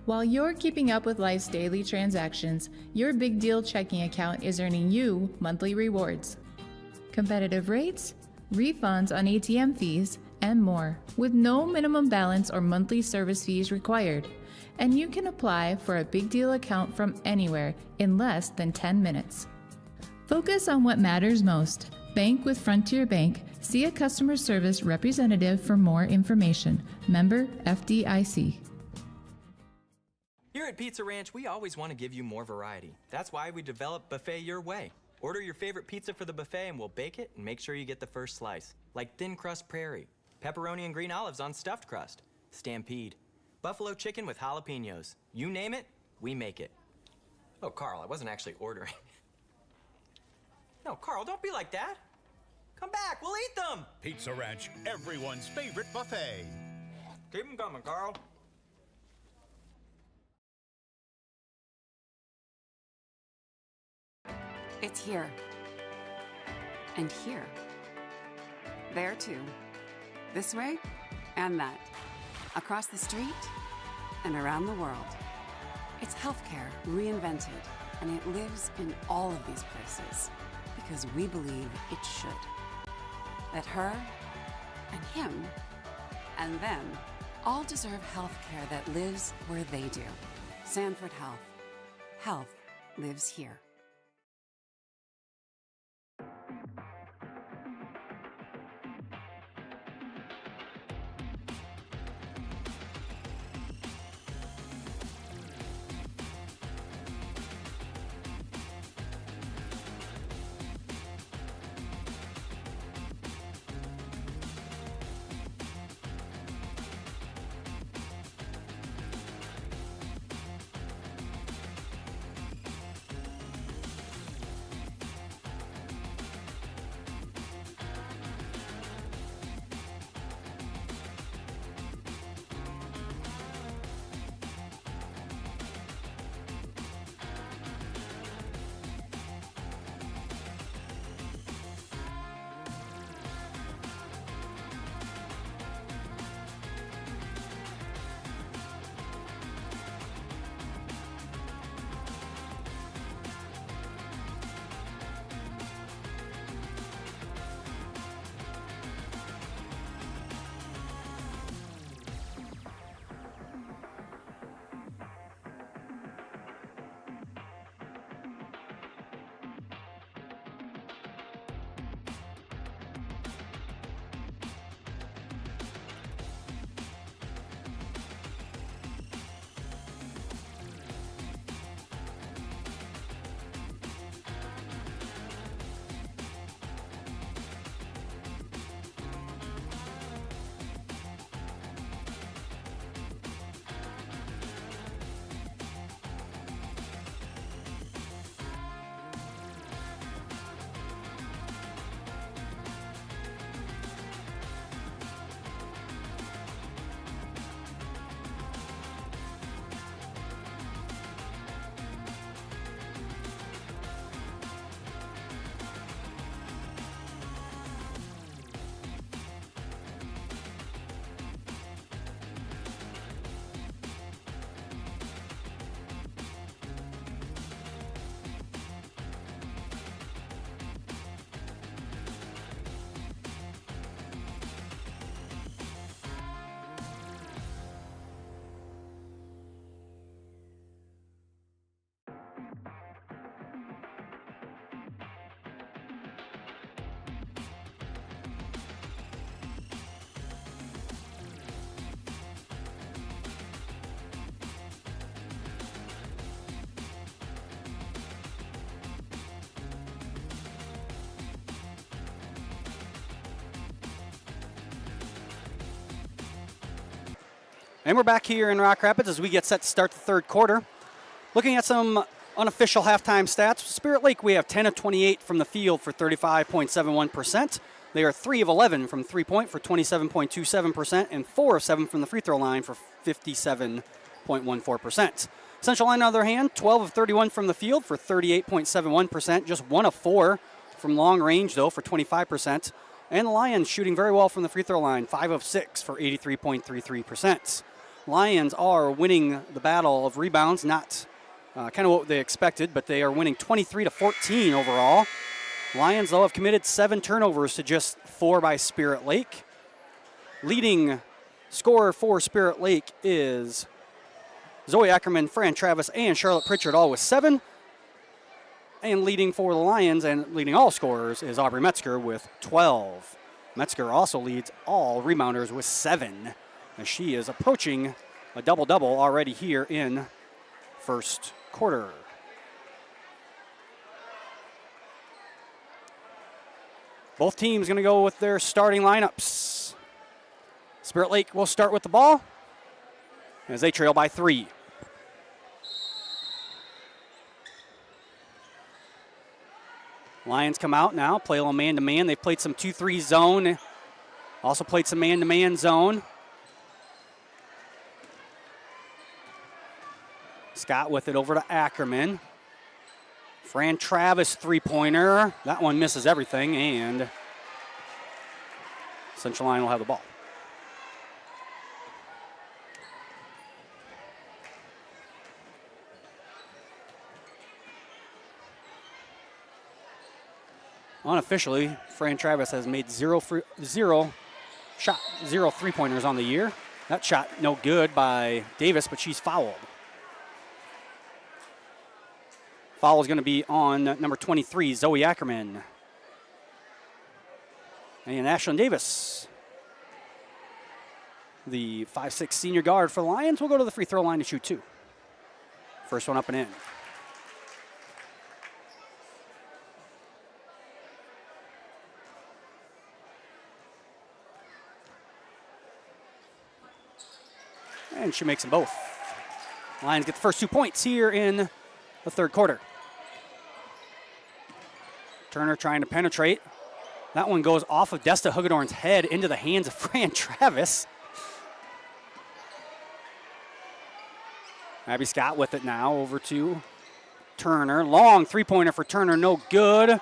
While you're keeping up with life's daily transactions, your Big Deal checking account is earning you monthly rewards. Competitive rates, refunds on ATM fees, and more, with no minimum balance or monthly service fees required. And you can apply for a Big Deal account from anywhere in less than 10 minutes. Focus on what matters most. Bank with Frontier Bank. See a customer service representative for more information. Member FDIC. Here at Pizza Ranch, we always want to give you more variety. That's why we developed Buffet Your Way. Order your favorite pizza for the buffet and we'll bake it and make sure you get the first slice. Like thin crust prairie, pepperoni and green olives on stuffed crust, stampede, buffalo chicken with jalapenos. You name it, we make it. Oh, Carl, I wasn't actually ordering. No, Carl, don't be like that. Come back, we'll eat them. Pizza Ranch, everyone's favorite buffet. Keep them coming, Carl. It's here. And here. There too. This way and that. Across the street and around the world. It's healthcare reinvented, and it lives in all of these places because we believe it should. That her and him and them all deserve healthcare that lives where they do. Sanford Health. Health lives here. And we're back here in Rock Rapids as we get set to start the third quarter. Looking at some unofficial halftime stats, Spirit Lake, we have 10 of 28 from the field for 35.71%. They are 3 of 11 from three-point for 27.27%, and 4 of 7 from the free throw line for 57.14%. Central Line, on the other hand, 12 of 31 from the field for 38.71%, just 1 of 4 from long range, though, for 25%. And the Lions shooting very well from the free throw line, 5 of 6 for 83.33%. Lions are winning the battle of rebounds, not kind of what they expected, but they are winning 23-14 overall. Lions, though, have committed 7 turnovers to just 4 by Spirit Lake. Leading scorer for Spirit Lake is Zoe Ackerman, Fran Travis, and Charlotte Pritchard, all with 7. And leading for the Lions and leading all scorers is Aubrey Metzger with 12. Metzger also leads all rebounders with 7, as she is approaching a double-double already here in first quarter. Both teams going to go with their starting lineups. Spirit Lake will start with the ball as they trail by 3. Lions come out now, play a little man-to-man. They've played some 2-3 zone, also played some man-to-man zone. Scott with it over to Ackerman. Fran Travis three-pointer. That one misses everything, and Central Line will have the ball. Unofficially, Fran Travis has made zero three-pointers on the year. That shot no good by Davis, but she's fouled. Foul is going to be on number 23, Zoe Ackerman. And Ashlyn Davis, the 5'6" senior guard for the Lions, will go to the free throw line to shoot 2. First one up and in. And she makes them both. Lions get the first 2 points here in the third quarter. Turner trying to penetrate. That one goes off of Desta Hugedorn's head into the hands of Fran Travis. Abby Scott with it now over to Turner. Long three-pointer for Turner, no good.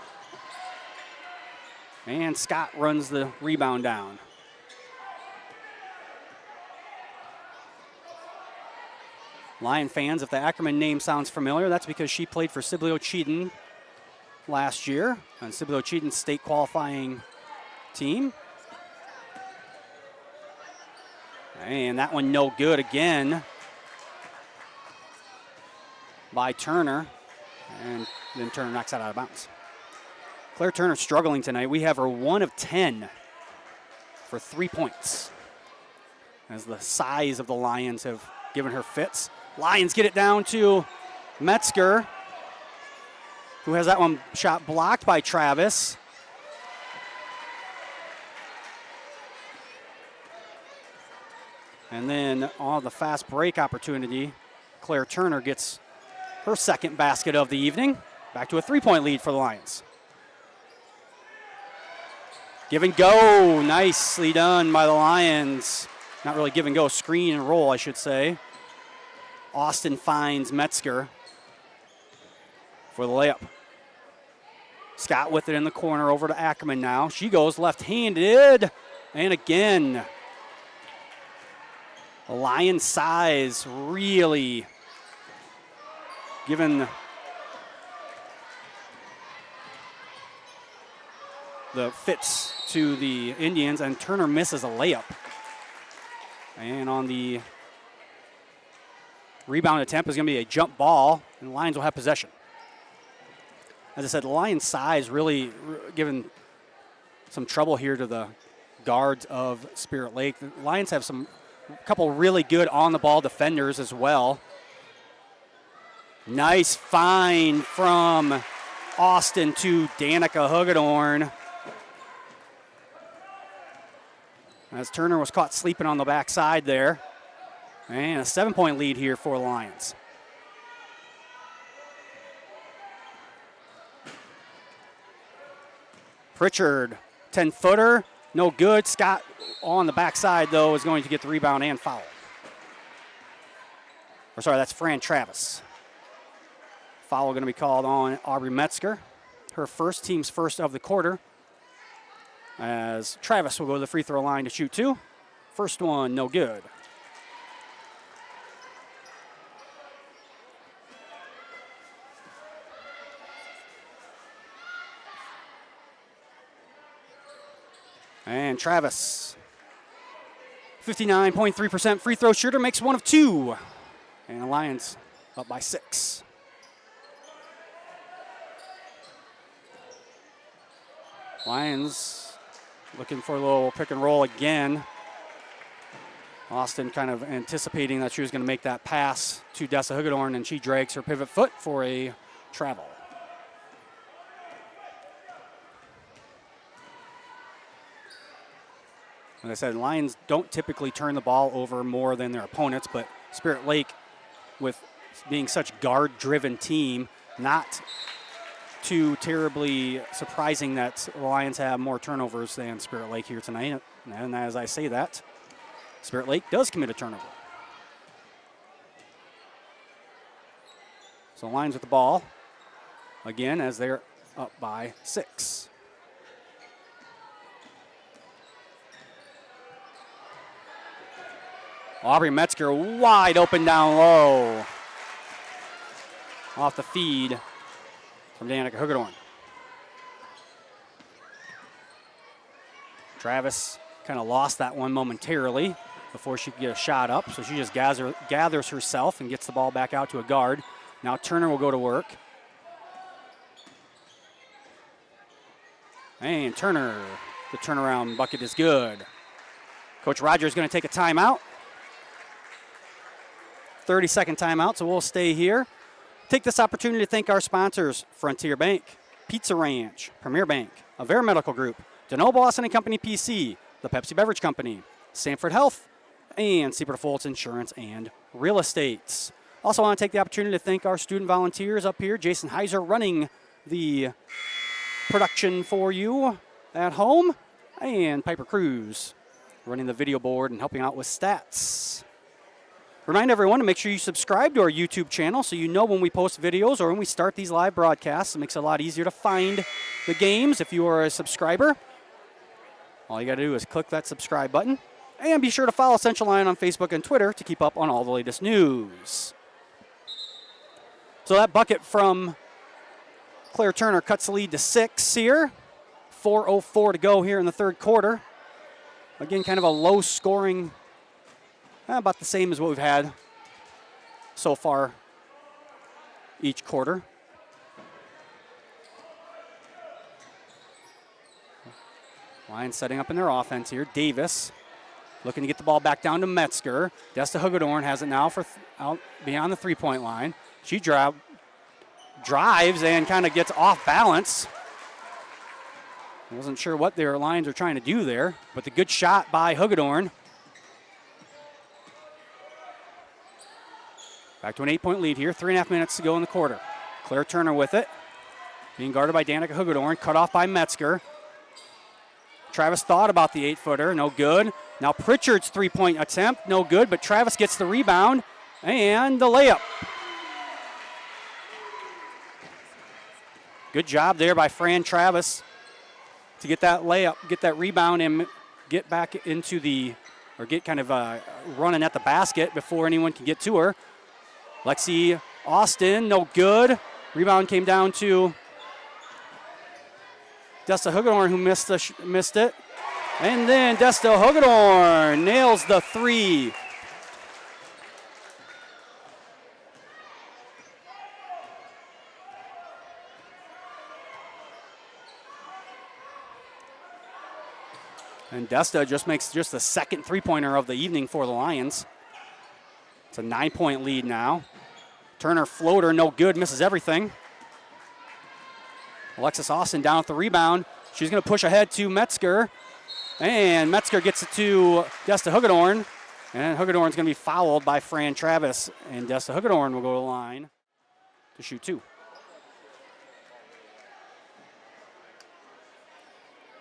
And Scott runs the rebound down. Lion fans, if the Ackerman name sounds familiar, that's because she played for Sibley Cheaton last year on Sibley Cheaton's state qualifying team. And that one no good again by Turner. And then Turner knocks that out of bounds. Claire Turner struggling tonight. We have her 1 of 10 for 3 points, as the size of the Lions have given her fits. Lions get it down to Metzger, who has that one shot blocked by Travis. And then on the fast break opportunity, Claire Turner gets her second basket of the evening. Back to a 3-point lead for the Lions. Give and go, nicely done by the Lions. Not really give and go, screen and roll, I should say. Austin finds Metzger for the layup. Scott with it in the corner over to Ackerman now. She goes left-handed, and again, Lion size really given the fits to the Indians, and Turner misses a layup. And on the rebound attempt is going to be a jump ball, and the Lions will have possession. As I said, the Lions' size really given some trouble here to the guards of Spirit Lake. The Lions have a couple really good on-the-ball defenders as well. Nice find from Austin to Danica Hugedorn, as Turner was caught sleeping on the backside there. And a 7-point lead here for the Lions. Pritchard, 10-footer, no good. Scott on the backside, though, is going to get the rebound and foul. Or sorry, that's Fran Travis. Foul going to be called on Aubrey Metzger. Her first, team's first of the quarter, as Travis will go to the free throw line to shoot 2. First one, no good. And Travis, 59.3% free throw shooter, makes 1 of 2. And the Lions up by 6. Lions looking for a little pick and roll again. Austin kind of anticipating that she was going to make that pass to Dessa Hugedorn, and she drags her pivot foot for a travel. As I said, Lions don't typically turn the ball over more than their opponents, but Spirit Lake, with being such guard-driven team, not too terribly surprising that the Lions have more turnovers than Spirit Lake here tonight. And as I say that, Spirit Lake does commit a turnover. So Lions with the ball again as they're up by 6. Aubrey Metzger wide open down low. Off the feed from Danica Hugedorn. Travis kind of lost that one momentarily before she could get a shot up, so she just gathers herself and gets the ball back out to a guard. Now Turner will go to work. And Turner, the turnaround bucket is good. Coach Rogers is going to take a timeout. 30-second timeout, so we'll stay here. Take this opportunity to thank our sponsors, Frontier Bank, Pizza Ranch, Premier Bank, Avera Medical Group, DeNoble Austin & Company PC, the Pepsi Beverage Company, Sanford Health, and Seaport Fultz Insurance and Real Estates. Also want to take the opportunity to thank our student volunteers up here. Jason Heiser running the production for you at home, and Piper Cruz running the video board and helping out with stats. Remind everyone to make sure you subscribe to our YouTube channel so you know when we post videos or when we start these live broadcasts. It makes it a lot easier to find the games if you are a subscriber. All you got to do is click that subscribe button. And be sure to follow Central Lyon on Facebook and Twitter to keep up on all the latest news. So that bucket from Claire Turner cuts the lead to 6 here. 4:04 to go here in the third quarter. Again, kind of a low scoring, about the same as what we've had so far each quarter. Lions setting up in their offense here. Davis looking to get the ball back down to Metzger. Desta Hugedorn has it now for out beyond the three-point line. She drives and kind of gets off balance. I wasn't sure what their Lions are trying to do there, but the good shot by Hugedorn. Back to an 8-point lead here. 3.5 minutes to go in the quarter. Claire Turner with it. Being guarded by Danica Hugedorn. Cut off by Metzger. Travis thought about the 8-footer. No good. Now Pritchard's three-point attempt. No good, but Travis gets the rebound and the layup. Good job there by Fran Travis to get that layup, get that rebound, and get back into get kind of running at the basket before anyone can get to her. Lexi Austin, no good. Rebound came down to Desta Hugedorn, who missed it. And then Desta Hugedorn nails the three. And Desta just makes the second three-pointer of the evening for the Lions. It's a 9-point lead now. Turner floater, no good, misses everything. Alexis Austin down at the rebound. She's going to push ahead to Metzger. And Metzger gets it to Desta Hugedorn. And Hugedorn's going to be fouled by Fran Travis. And Desta Hugedorn will go to the line to shoot 2.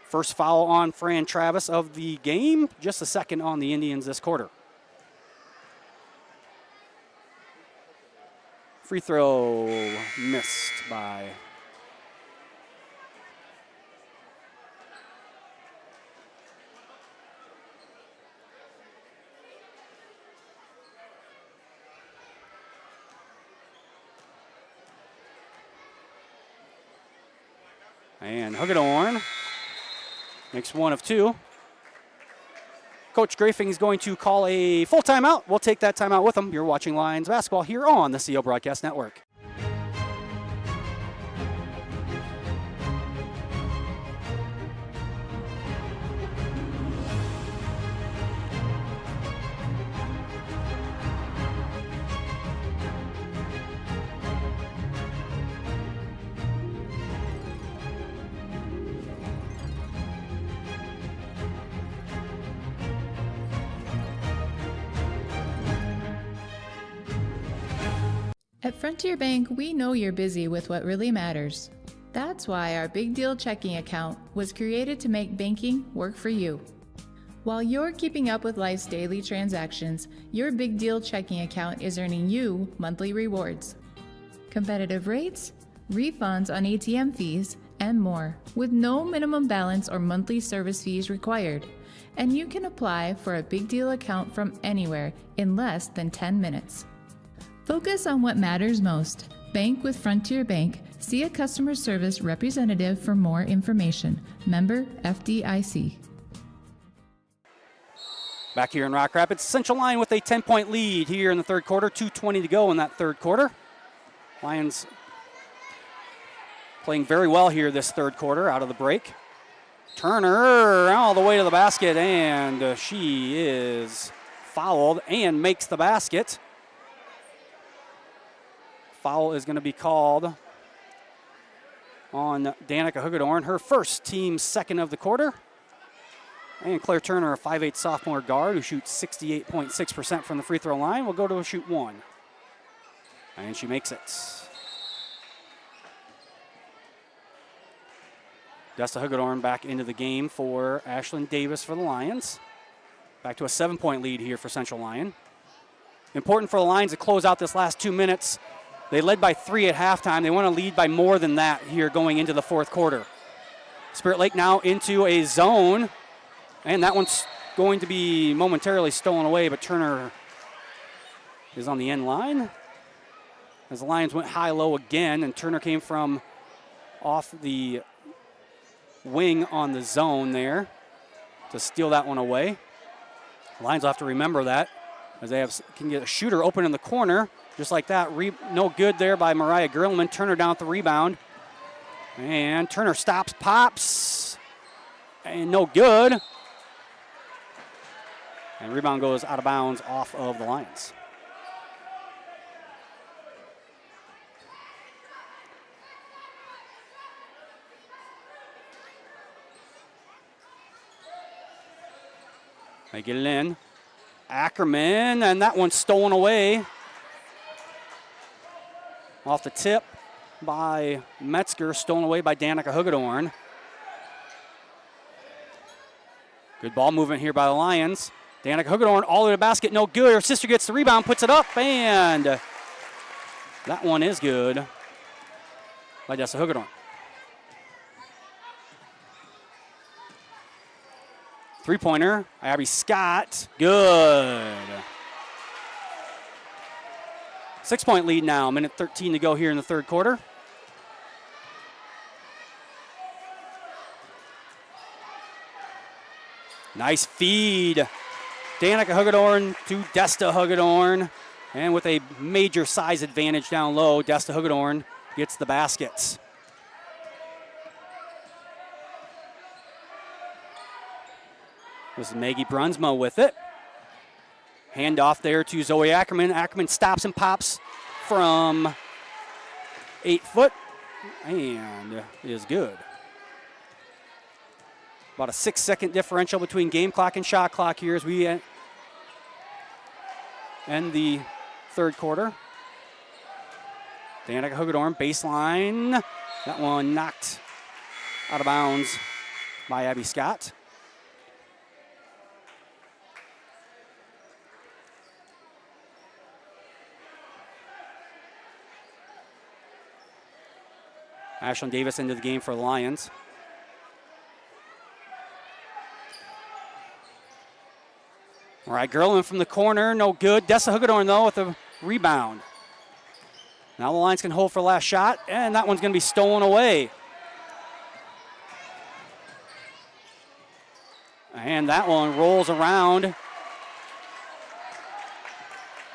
First foul on Fran Travis of the game. Just a second on the Indians this quarter. Free throw missed by and Hugedorn makes one of 2. Coach Grafing is going to call a full timeout. We'll take that timeout with him. You're watching Lions basketball here on the CO Broadcast Network. At Frontier Bank, we know you're busy with what really matters. That's why our Big Deal checking account was created to make banking work for you. While you're keeping up with life's daily transactions, your Big Deal checking account is earning you monthly rewards. Competitive rates, refunds on ATM fees, and more, with no minimum balance or monthly service fees required. And you can apply for a Big Deal account from anywhere in less than 10 minutes. Focus on what matters most. Bank with Frontier Bank. See a customer service representative for more information. Member FDIC. Back here in Rock Rapids, Central Lyon with a 10-point lead here in the third quarter. 2:20 to go in that third quarter. Lions playing very well here this third quarter out of the break. Turner all the way to the basket, and she is fouled and makes the basket. Foul is going to be called on Danica Hugedorn, her first, team second of the quarter. And Claire Turner, a 5'8" sophomore guard who shoots 68.6% from the free throw line, will go to a shoot one. And she makes it. Desta Hugedorn back into the game for Ashlyn Davis for the Lions. Back to a 7-point lead here for Central Lyon. Important for the Lions to close out this last 2 minutes. They led by 3 at halftime. They want to lead by more than that here going into the fourth quarter. Spirit Lake now into a zone. And that one's going to be momentarily stolen away, but Turner is on the end line. As the Lions went high-low again, and Turner came from off the wing on the zone there to steal that one away. Lions will have to remember that, as they can get a shooter open in the corner, just like that. No good there by Mariah Gerlman. Turner down with the rebound. And Turner stops, pops, and no good. And rebound goes out of bounds off of the Lions. They get it in. Ackerman, and that one's stolen away. Off the tip by Metzger, stolen away by Danica Hugedorn. Good ball movement here by the Lions. Danica Hugedorn all the way to the basket, no good. Her sister gets the rebound, puts it up, and that one is good by Desta Hugedorn. Three-pointer, Abby Scott, good. 6-point lead now, minute 13 to go here in the third quarter. Nice feed. Danica Hugedorn to Desta Hugedorn. And with a major size advantage down low, Desta Hugedorn gets the baskets. This is Maggie Brunsma with it. Handoff there to Zoe Ackerman. Ackerman stops and pops from 8 foot and is good. About a 6-second differential between game clock and shot clock here as we end the third quarter. Danica Hugedorn, baseline. That one knocked out of bounds by Abby Scott. Ashlyn Davis into the game for the Lions. All right, Gerlin from the corner, no good. Desta Hugedorn, though, with a rebound. Now the Lions can hold for the last shot, and that one's going to be stolen away. And that one rolls around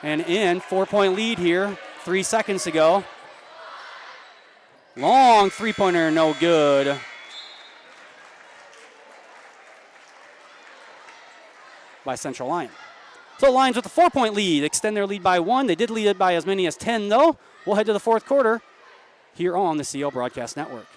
and in. 4-point lead here, 3 seconds to go. Long three-pointer, no good. By Central Lyon. So the Lions with a 4-point lead, extend their lead by 1. They did lead it by as many as 10, though. We'll head to the fourth quarter here on the CO Broadcast Network.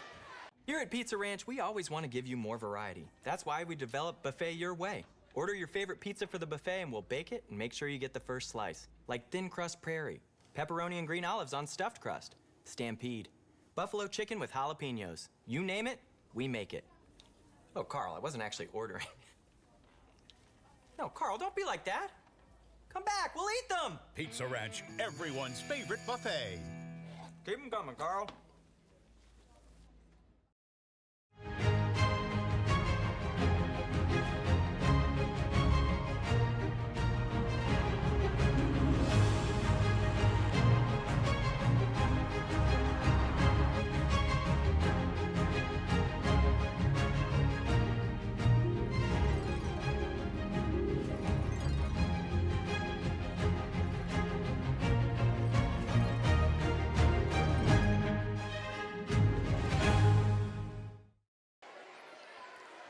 Here at Pizza Ranch, we always want to give you more variety. That's why we developed Buffet Your Way. Order your favorite pizza for the buffet and we'll bake it and make sure you get the first slice. Like thin crust prairie, pepperoni and green olives on stuffed crust, stampede, buffalo chicken with jalapenos. You name it, we make it. Oh, Carl, I wasn't actually ordering. No, Carl, don't be like that. Come back, we'll eat them. Pizza Ranch, everyone's favorite buffet. Keep them coming, Carl.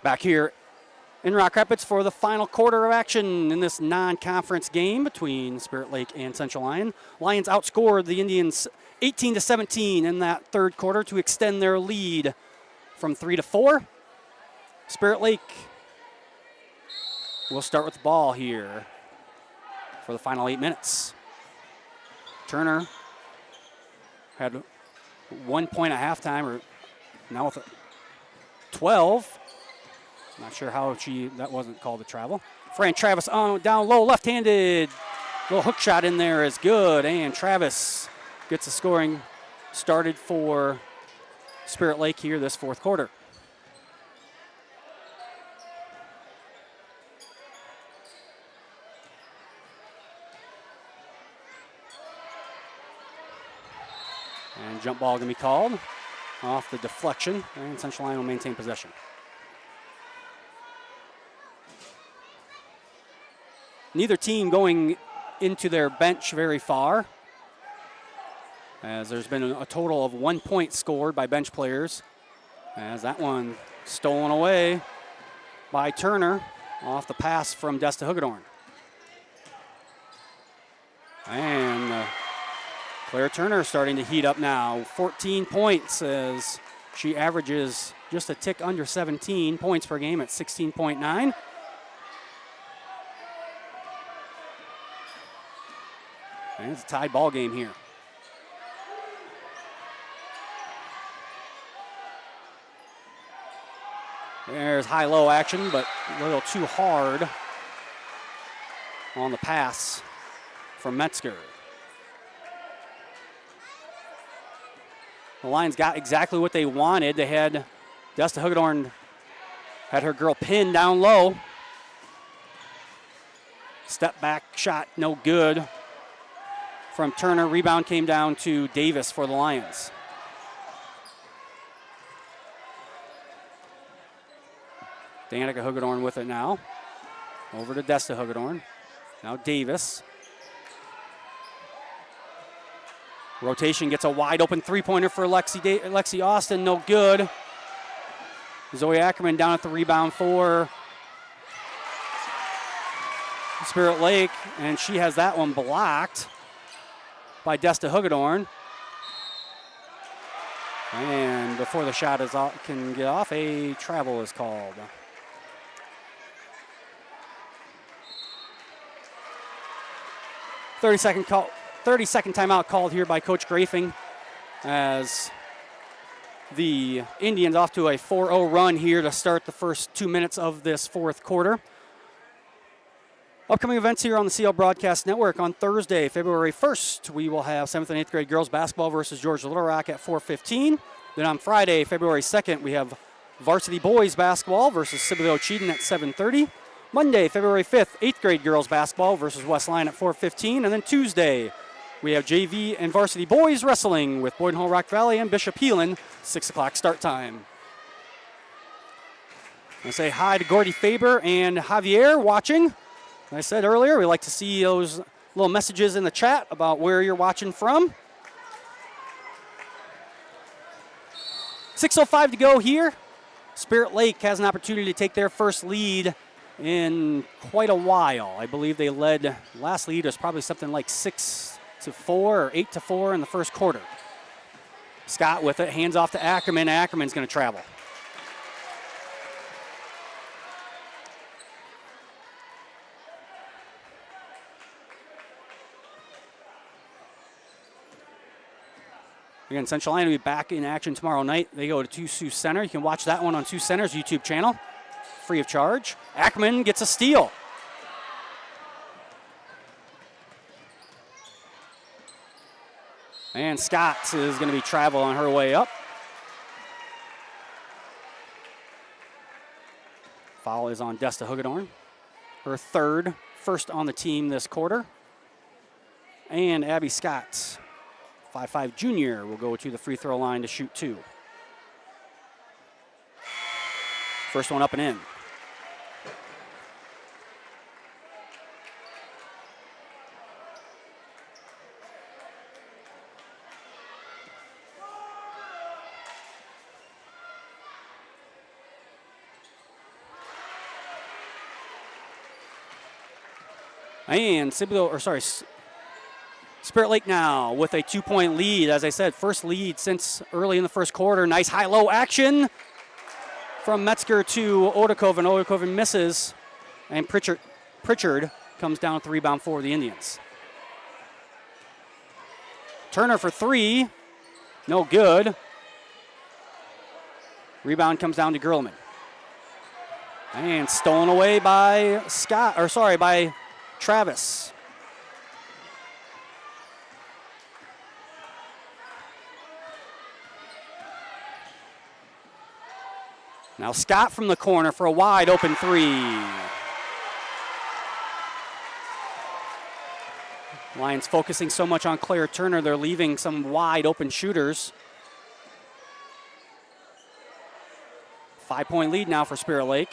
Back here in Rock Rapids for the final quarter of action in this non-conference game between Spirit Lake and Central Lyon. Lions outscored the Indians 18-17 in that third quarter to extend their lead from 3-4. Spirit Lake will start with the ball here for the final 8 minutes. Turner had 1 point at halftime, or now with 12. Not sure how that wasn't called a travel. Fran Travis down low, left-handed. Little hook shot in there is good, and Travis gets the scoring started for Spirit Lake here this fourth quarter. And jump ball going to be called off the deflection, and Central Lyon will maintain possession. Neither team going into their bench very far, as there's been a total of 1 point scored by bench players, as that one stolen away by Turner off the pass from Desta Hugedorn. And Claire Turner starting to heat up now. 14 points as she averages just a tick under 17 points per game at 16.9. And it's a tied ball game here. There's high-low action, but a little too hard on the pass from Metzger. The Lions got exactly what they wanted. They had Desta Hugedorn had her girl pinned down low. Step back shot, no good from Turner. Rebound came down to Davis for the Lions. Danica Hugedorn with it now. Over to Desta Hugedorn. Now Davis. Rotation gets a wide open three-pointer for Lexi Austin, no good. Zoe Ackerman down at the rebound for Spirit Lake, and she has that one blocked by Desta Hugedorn. And before the shot can get off, a travel is called. Thirty-second timeout called here by Coach Grafing, as the Indians off to a 4-0 run here to start the first 2 minutes of this fourth quarter. Upcoming events here on the CL Broadcast Network. On Thursday, February 1st, we will have 7th and 8th grade girls basketball versus Georgia Little Rock at 4:15. Then on Friday, February 2nd, we have varsity boys basketball versus Sibleyville Cheaton at 7:30. Monday, February 5th, 8th grade girls basketball versus West Lyon at 4:15. And then Tuesday, we have JV and varsity boys wrestling with Boyden Hull Rock Valley and Bishop Heelan, 6 o'clock start time. I say hi to Gordy Faber and Javier watching. Like I said earlier, we like to see those little messages in the chat about where you're watching from. 6:05 to go here. Spirit Lake has an opportunity to take their first lead in quite a while. I believe they led, last lead was probably something like 6-4 or 8-4 in the first quarter. Scott with it, hands off to Ackerman. Ackerman's going to travel. Again, Central Lyon will be back in action tomorrow night. They go to 2 Sioux Center. You can watch that one on 2 Center's YouTube channel, free of charge. Ackerman gets a steal. And Scott is going to be travel on her way up. Foul is on Desta Hugedorn. Her first on the team this quarter. And Abby Scott, 5'5" junior, will go to the free throw line to shoot 2. First one up and in. And Spirit Lake now with a 2-point lead. As I said, first lead since early in the first quarter. Nice high-low action from Metzger to Odekoven. Odekoven misses, and Pritchard comes down with the rebound for the Indians. Turner for 3, no good. Rebound comes down to Gerlman. And stolen away by by Travis. Now Scott from the corner for a wide open 3. Lions focusing so much on Claire Turner, they're leaving some wide open shooters. 5-point lead now for Spirit Lake.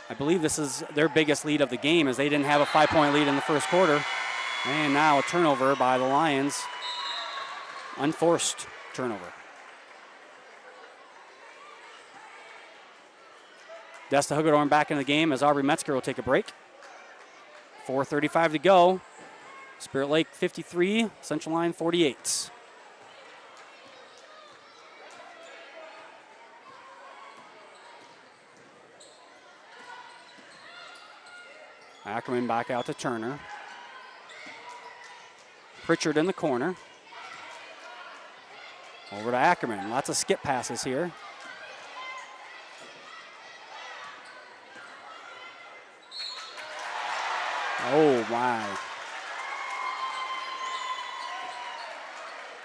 I believe this is their biggest lead of the game, as they didn't have a 5-point lead in the first quarter. And now a turnover by the Lions. Unforced turnover. Desta Hugedorn back in the game as Aubrey Metzger will take a break. 4:35 to go. Spirit Lake 53, Central Lyon 48. Ackerman back out to Turner. Pritchard in the corner. Over to Ackerman. Lots of skip passes here. Oh, my.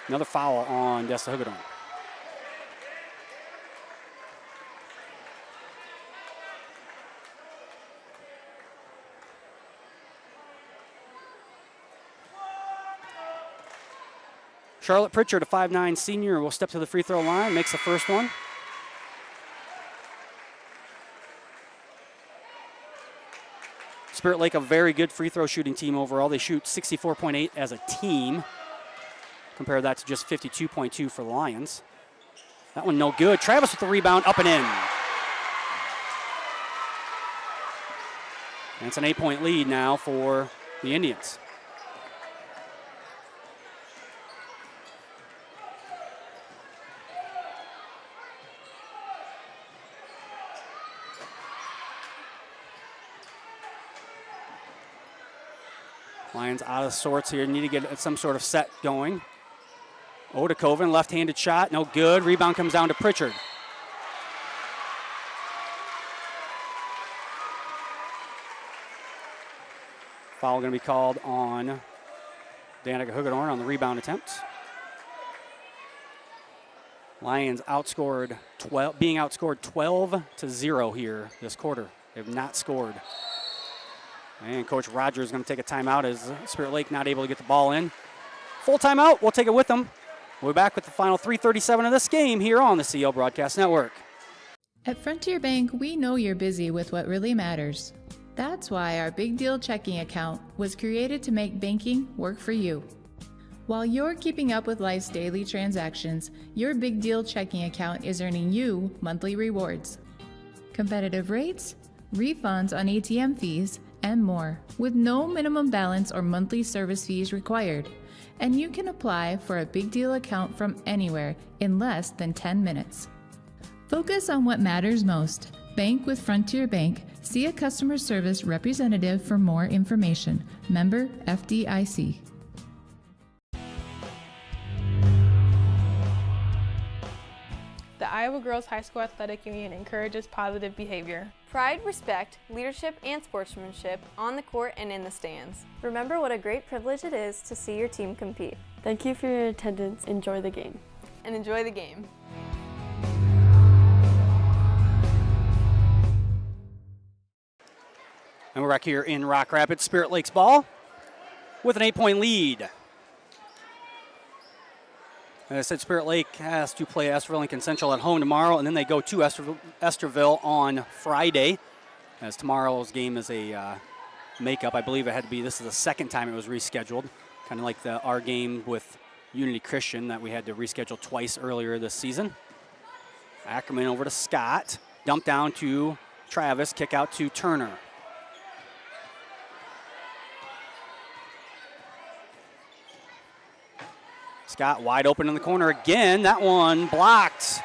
Another foul on Desta Hugedorn. Charlotte Pritchard, a 5'9" senior, will step to the free throw line, makes the first one. Spirit Lake, a very good free throw shooting team overall. They shoot 64.8 as a team. Compare that to just 52.2 for the Lions. That one no good. Travis with the rebound, up and in. And it's an 8-point lead now for the Indians. Lions out of sorts here. Need to get some sort of set going. Odekoven, left-handed shot, no good. Rebound comes down to Pritchard. Foul going to be called on Danica Hugedorn on the rebound attempt. Lions being outscored 12-0 here this quarter. They have not scored. And Coach Rogers is going to take a timeout as Spirit Lake not able to get the ball in. Full timeout, we'll take it with them. We'll be back with the final 3:37 of this game here on the CL Broadcast Network. At Frontier Bank, we know you're busy with what really matters. That's why our Big Deal checking account was created to make banking work for you. While you're keeping up with life's daily transactions, your Big Deal checking account is earning you monthly rewards. Competitive rates, refunds on ATM fees, and more, with no minimum balance or monthly service fees required. And you can apply for a Big Deal account from anywhere in less than 10 minutes. Focus on what matters most. Bank with Frontier Bank. See a customer service representative for more information. Member FDIC. The Iowa Girls High School Athletic Union encourages positive behavior. Pride, respect, leadership, and sportsmanship on the court and in the stands. Remember what a great privilege it is to see your team compete. Thank you for your attendance. Enjoy the game. And enjoy the game. And we're back here in Rock Rapids. Spirit Lake's ball with an 8-point lead. As I said, Spirit Lake has to play Estherville Lincoln Central at home tomorrow, and then they go to Estherville on Friday, as tomorrow's game is a makeup. I believe this is the second time it was rescheduled, kind of like our game with Unity Christian that we had to reschedule twice earlier this season. Ackerman over to Scott, dump down to Travis, kick out to Turner. Scott wide open in the corner again. That one blocked.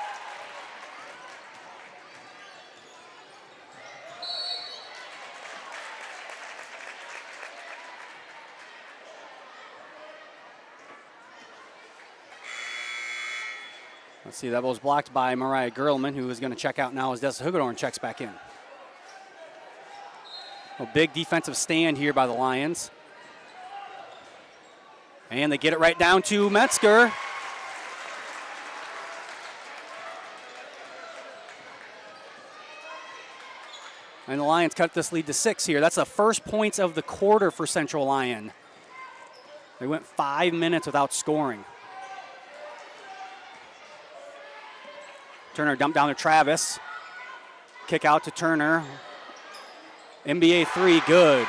Let's see, that was blocked by Mariah Gerlman, who is going to check out now as Dessa Hugedorn checks back in. A big defensive stand here by the Lions. And they get it right down to Metzger. And the Lions cut this lead to 6 here. That's the first points of the quarter for Central Lyon. They went 5 minutes without scoring. Turner dumped down to Travis. Kick out to Turner. NBA 3, good.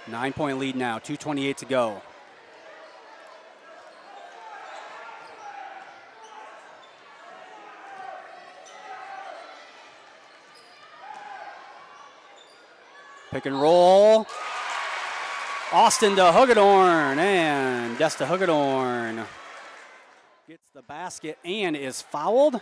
Nine-point lead now, 2:28 to go. Pick and roll. Austin to Hugedorn, and Desta Hugedorn gets the basket and is fouled.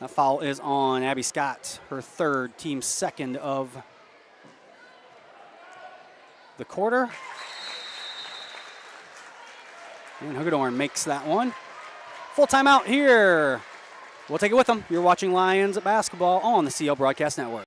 That foul is on Abby Scott, her third, team second of the quarter. And Hugedorn makes that one. Full timeout here. We'll take it with them. You're watching Lions basketball on the CL Broadcast Network.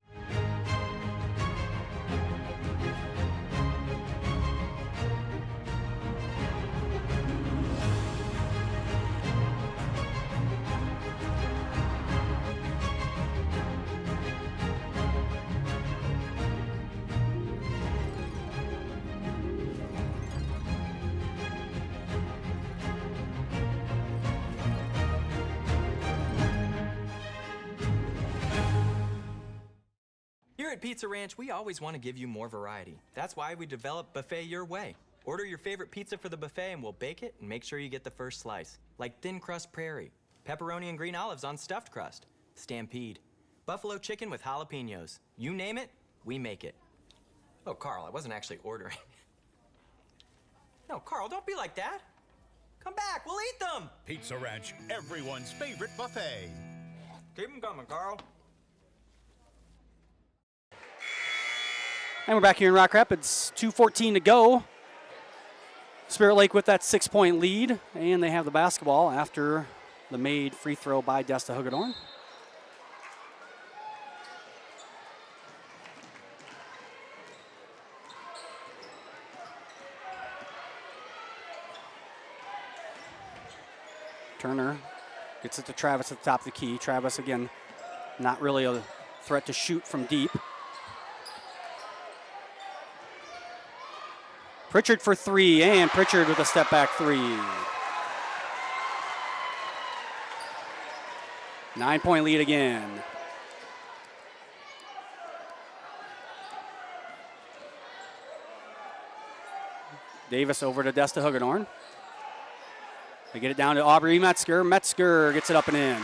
Here at Pizza Ranch, we always want to give you more variety. That's why we developed Buffet Your Way. Order your favorite pizza for the buffet and we'll bake it and make sure you get the first slice. Like thin crust prairie, pepperoni and green olives on stuffed crust, stampede, buffalo chicken with jalapenos. You name it, we make it. Oh, Carl, I wasn't actually ordering. No, Carl, don't be like that. Come back, we'll eat them. Pizza Ranch, everyone's favorite buffet. Keep them coming, Carl. And we're back here in Rock Rapids, 2:14 to go. Spirit Lake with that 6-point lead, and they have the basketball after the made free throw by Desta Hugedorn. Turner gets it to Travis at the top of the key. Travis, again, not really a threat to shoot from deep. Pritchard for 3, and Pritchard with a step back 3. 9-point lead again. Davis over to Desta Hugedorn. They get it down to Aubrey Metzger. Metzger gets it up and in.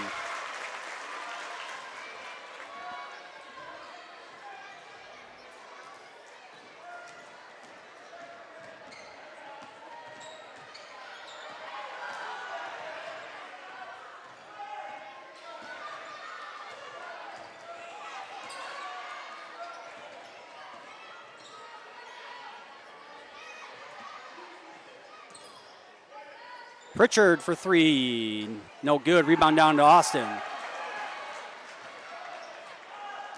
Pritchard for 3, no good. Rebound down to Austin.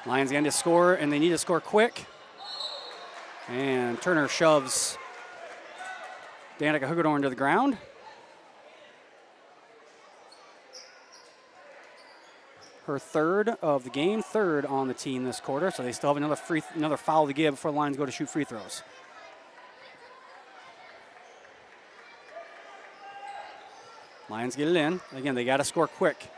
Lions getting to score, and they need to score quick. And Turner shoves Danica Hugedorn to the ground. Her third of the game, third on the team this quarter, so they still have another foul to give before the Lions go to shoot free throws. Lions get it in. Again, they got to score quick.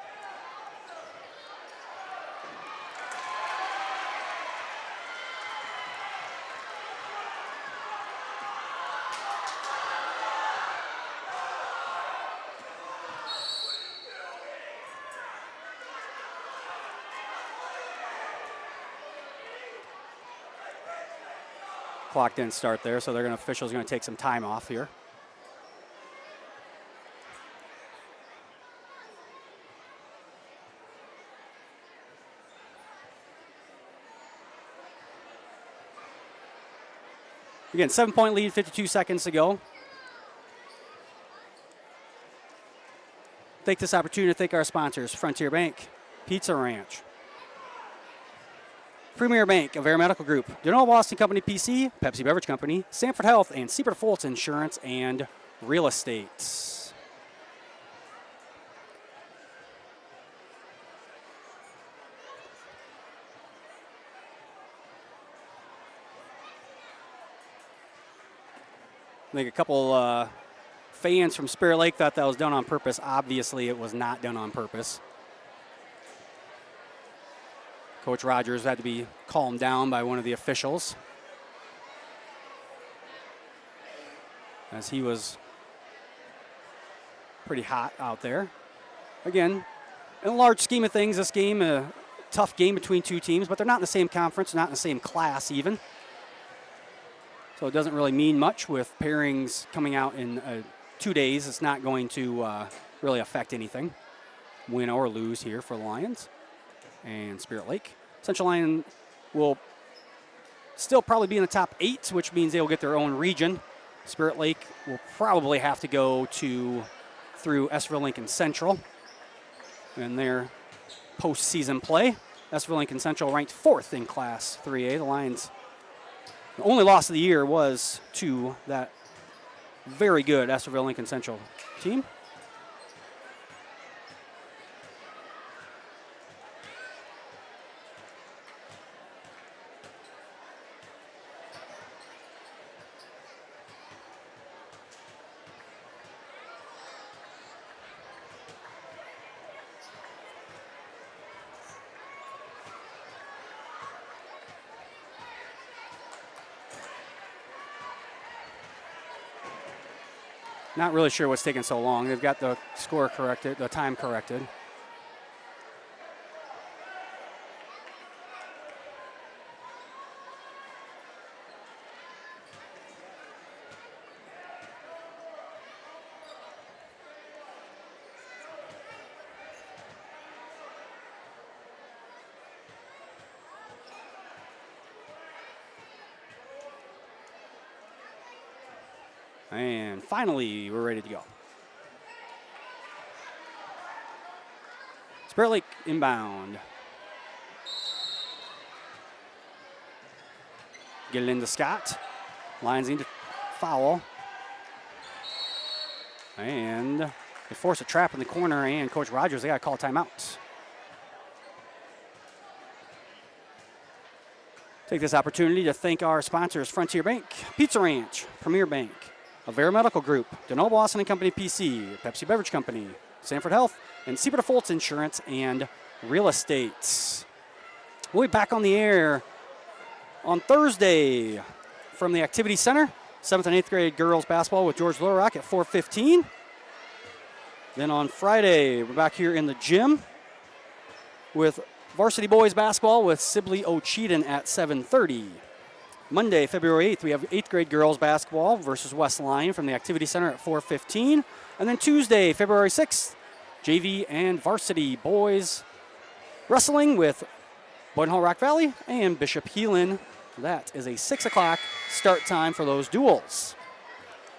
Clock didn't start there, so officials are going to take some time off here. Again, 7-point lead, 52 seconds to go. Take this opportunity to thank our sponsors, Frontier Bank, Pizza Ranch, Premier Bank, Avera Medical Group, DeNoble Boston Company PC, Pepsi Beverage Company, Sanford Health, and Seabird Fultz Insurance and Real Estate. I think a couple fans from Spirit Lake thought that was done on purpose. Obviously, it was not done on purpose. Coach Rogers had to be calmed down by one of the officials, as he was pretty hot out there. Again, in a large scheme of things, this game, a tough game between two teams, but they're not in the same conference, not in the same class even. So it doesn't really mean much with pairings coming out in 2 days. It's not going to really affect anything, win or lose here for the Lions and Spirit Lake. Central Lyon will still probably be in the top 8, which means they will get their own region. Spirit Lake will probably have to go through Estherville Lincoln Central in their postseason play. Estherville Lincoln Central ranked 4th in Class 3A. The Lions' the only loss of the year was to that very good Estherville Lincoln Central team. Not really sure what's taking so long. They've got the score corrected, the time corrected. And finally, we're ready to go. Spirit Lake inbound. Get it into Scott. Lions need to foul. And they force a trap in the corner, and Coach Rogers, they got to call timeout. Take this opportunity to thank our sponsors, Frontier Bank, Pizza Ranch, Premier Bank, Avera Medical Group, DeNoble Boston Company PC, Pepsi Beverage Company, Sanford Health, and Seabird Fultz Insurance and Real Estate. We'll be back on the air on Thursday from the Activity Center. 7th and 8th grade girls basketball with George Little Rock at 4:15. Then on Friday, we're back here in the gym with varsity boys basketball with Sibley Ocheyedan at 7:30. Monday, February 8th, we have 8th grade girls basketball versus West Lyon from the Activity Center at 4:15. And then Tuesday, February 6th, JV and varsity boys wrestling with Boyden Hall Rock Valley and Bishop Heelan. That is a 6 o'clock start time for those duels.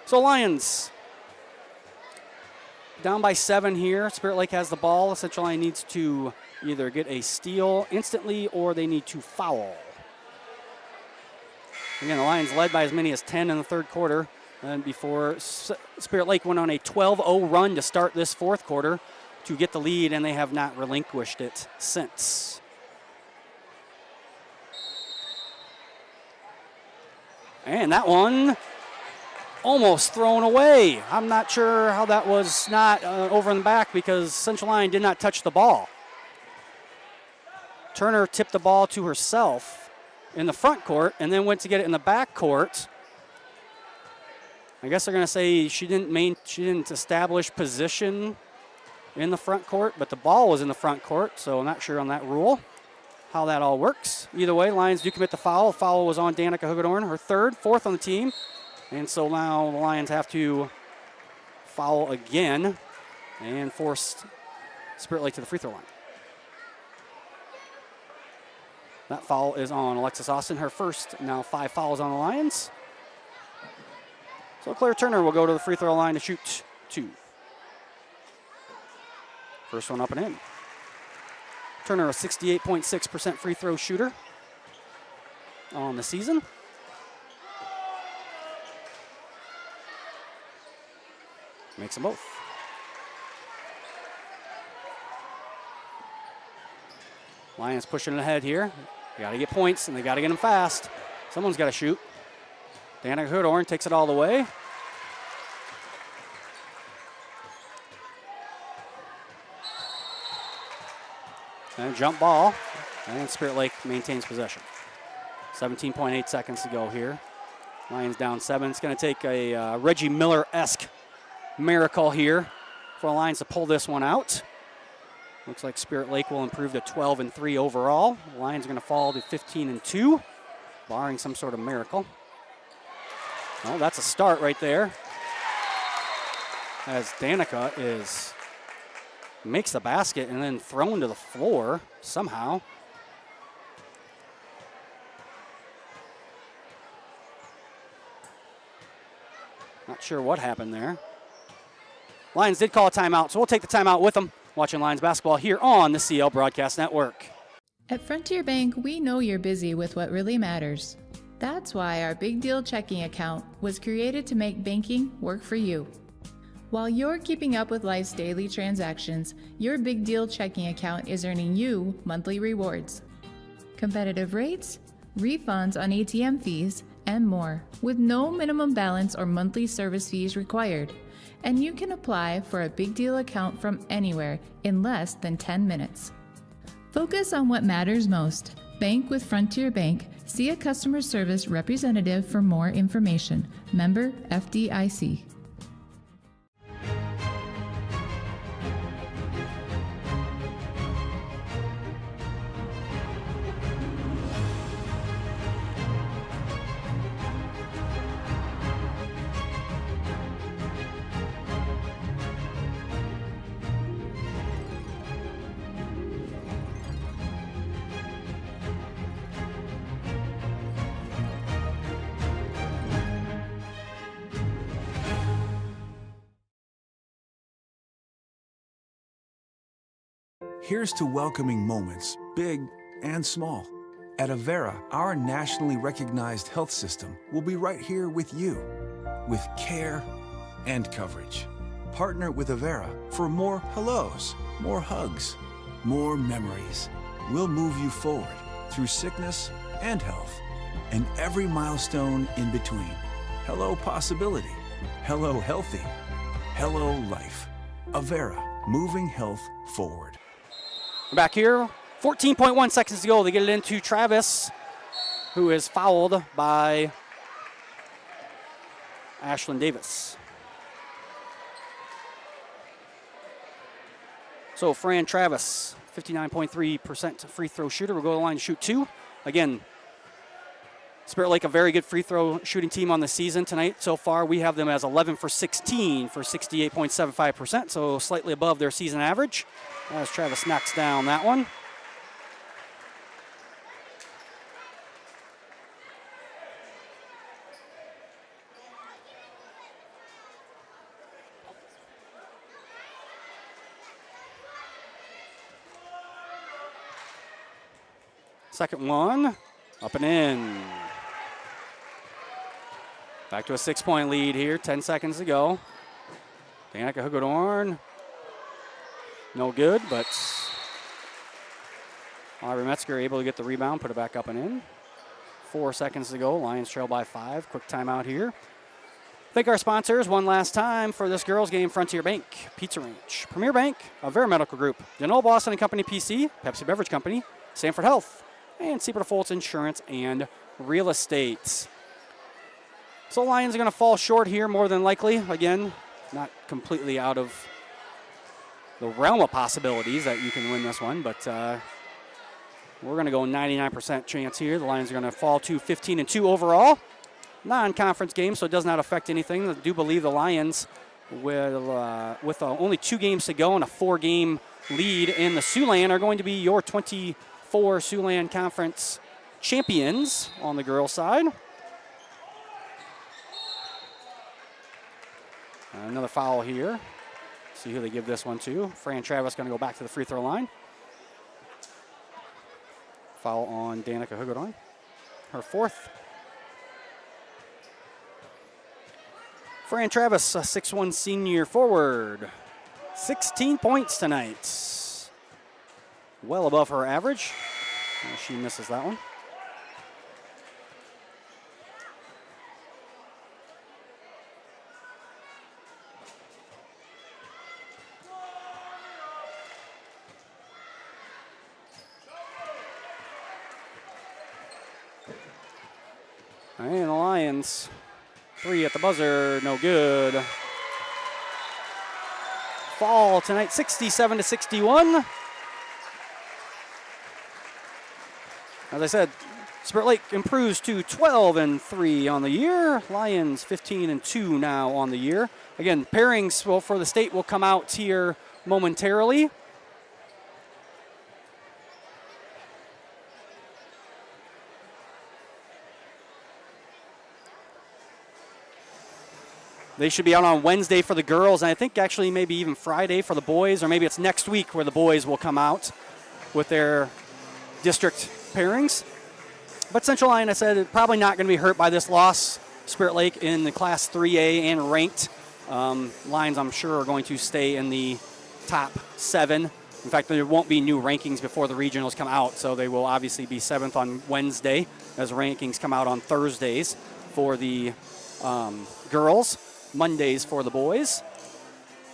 So Lions down by 7 here. Spirit Lake has the ball. Central Lyon needs to either get a steal instantly or they need to foul. Again, the Lions led by as many as 10 in the third quarter. And before Spirit Lake went on a 12-0 run to start this fourth quarter to get the lead, and they have not relinquished it since. And that one almost thrown away. I'm not sure how that was not over in the back because Central Lyon did not touch the ball. Turner tipped the ball to herself in the front court and then went to get it in the back court. I guess they're going to say she didn't establish position in the front court, but the ball was in the front court, so I'm not sure on that rule. how that all works. Either way, Lions do commit the foul. Foul was on Danica Hugedorn, her fourth on the team. And so now the Lions have to foul again and force Spirit Lake to the free throw line. That foul is on Alexis Austin, her first. Now 5 fouls on the Lions. So Claire Turner will go to the free throw line to shoot 2. First one up and in. Turner, a 68.6% free throw shooter on the season. Makes them both. Lions pushing it ahead here. They got to get points, and they got to get them fast. Someone's got to shoot. Danica Hugedorn takes it all the way. And a jump ball, and Spirit Lake maintains possession. 17.8 seconds to go here. Lions down 7. It's going to take a Reggie Miller-esque miracle here for the Lions to pull this one out. Looks like Spirit Lake will improve to 12-3 overall. The Lions are going to fall to 15-2, barring some sort of miracle. Well, that's a start right there, as Danica makes the basket and then thrown to the floor somehow. Not sure what happened there. Lions did call a timeout, so we'll take the timeout with them. Watching Lions basketball here on the CL Broadcast Network. At Frontier Bank, we know you're busy with what really matters. That's why our Big Deal checking account was created to make banking work for you. While you're keeping up with life's daily transactions, your Big Deal checking account is earning you monthly rewards. Competitive rates, refunds on ATM fees, and more, with no minimum balance or monthly service fees required. And you can apply for a Big Deal account from anywhere in less than 10 minutes. Focus on what matters most. Bank with Frontier Bank. See a customer service representative for more information. Member FDIC. Here's to welcoming moments, big and small. At Avera, our nationally recognized health system will be right here with you, with care and coverage. Partner with Avera for more hellos, more hugs, more memories. We'll move you forward through sickness and health, and every milestone in between. Hello possibility, hello healthy, hello life. Avera, moving health forward. We're back here, 14.1 seconds to go. They get it into Travis, who is fouled by Ashlyn Davis. So Fran Travis, 59.3% free throw shooter, will go to the line to shoot 2. Again, Spirit Lake, a very good free throw shooting team on the season tonight. So far, we have them as 11 for 16 for 68.75%, so slightly above their season average. As Travis knocks down that one. Second one, up and in. Back to a 6-point lead here, 10 seconds to go. Danica Hugedorn. No good, but Aubrey Metzger able to get the rebound, put it back up and in. 4 seconds to go. Lions trail by 5. Quick timeout here. Thank our sponsors one last time for this girls' game: Frontier Bank, Pizza Ranch, Premier Bank, Avera Medical Group, Denol Boston and Company PC, Pepsi Beverage Company, Sanford Health, and Seabird Foltz Insurance and Real Estate. So Lions are going to fall short here more than likely. Again, not completely out of the realm of possibilities that you can win this one, but We're going to go 99% chance here. The Lions are going to fall to 15-2 overall. Non-conference game, so it does not affect anything. I do believe the Lions, with only 2 games to go and a 4-game lead in the Siouxland, are going to be your 24 Siouxland Conference champions on the girls' side. Another foul here. See who they give this one to. Fran Travis going to go back to the free throw line. Foul on Danica Hugadorn, her 4th. Fran Travis, a 6'1" senior forward. 16 points tonight. Well above her average. She misses that one. And the Lions, 3 at the buzzer, no good. Fall tonight, 67-61. As I said, Spirit Lake improves to 12-3 on the year. Lions 15-2 now on the year. Again, pairings for the state will come out here momentarily. They should be out on Wednesday for the girls, and I think actually maybe even Friday for the boys, or maybe it's next week where the boys will come out with their district pairings. But Central Lyon, I said, probably not going to be hurt by this loss. Spirit Lake in the Class 3A and ranked. Lions, I'm sure, are going to stay in the top 7. In fact, there won't be new rankings before the regionals come out, so they will obviously be 7th on Wednesday as rankings come out on Thursdays for the girls. Mondays for the boys.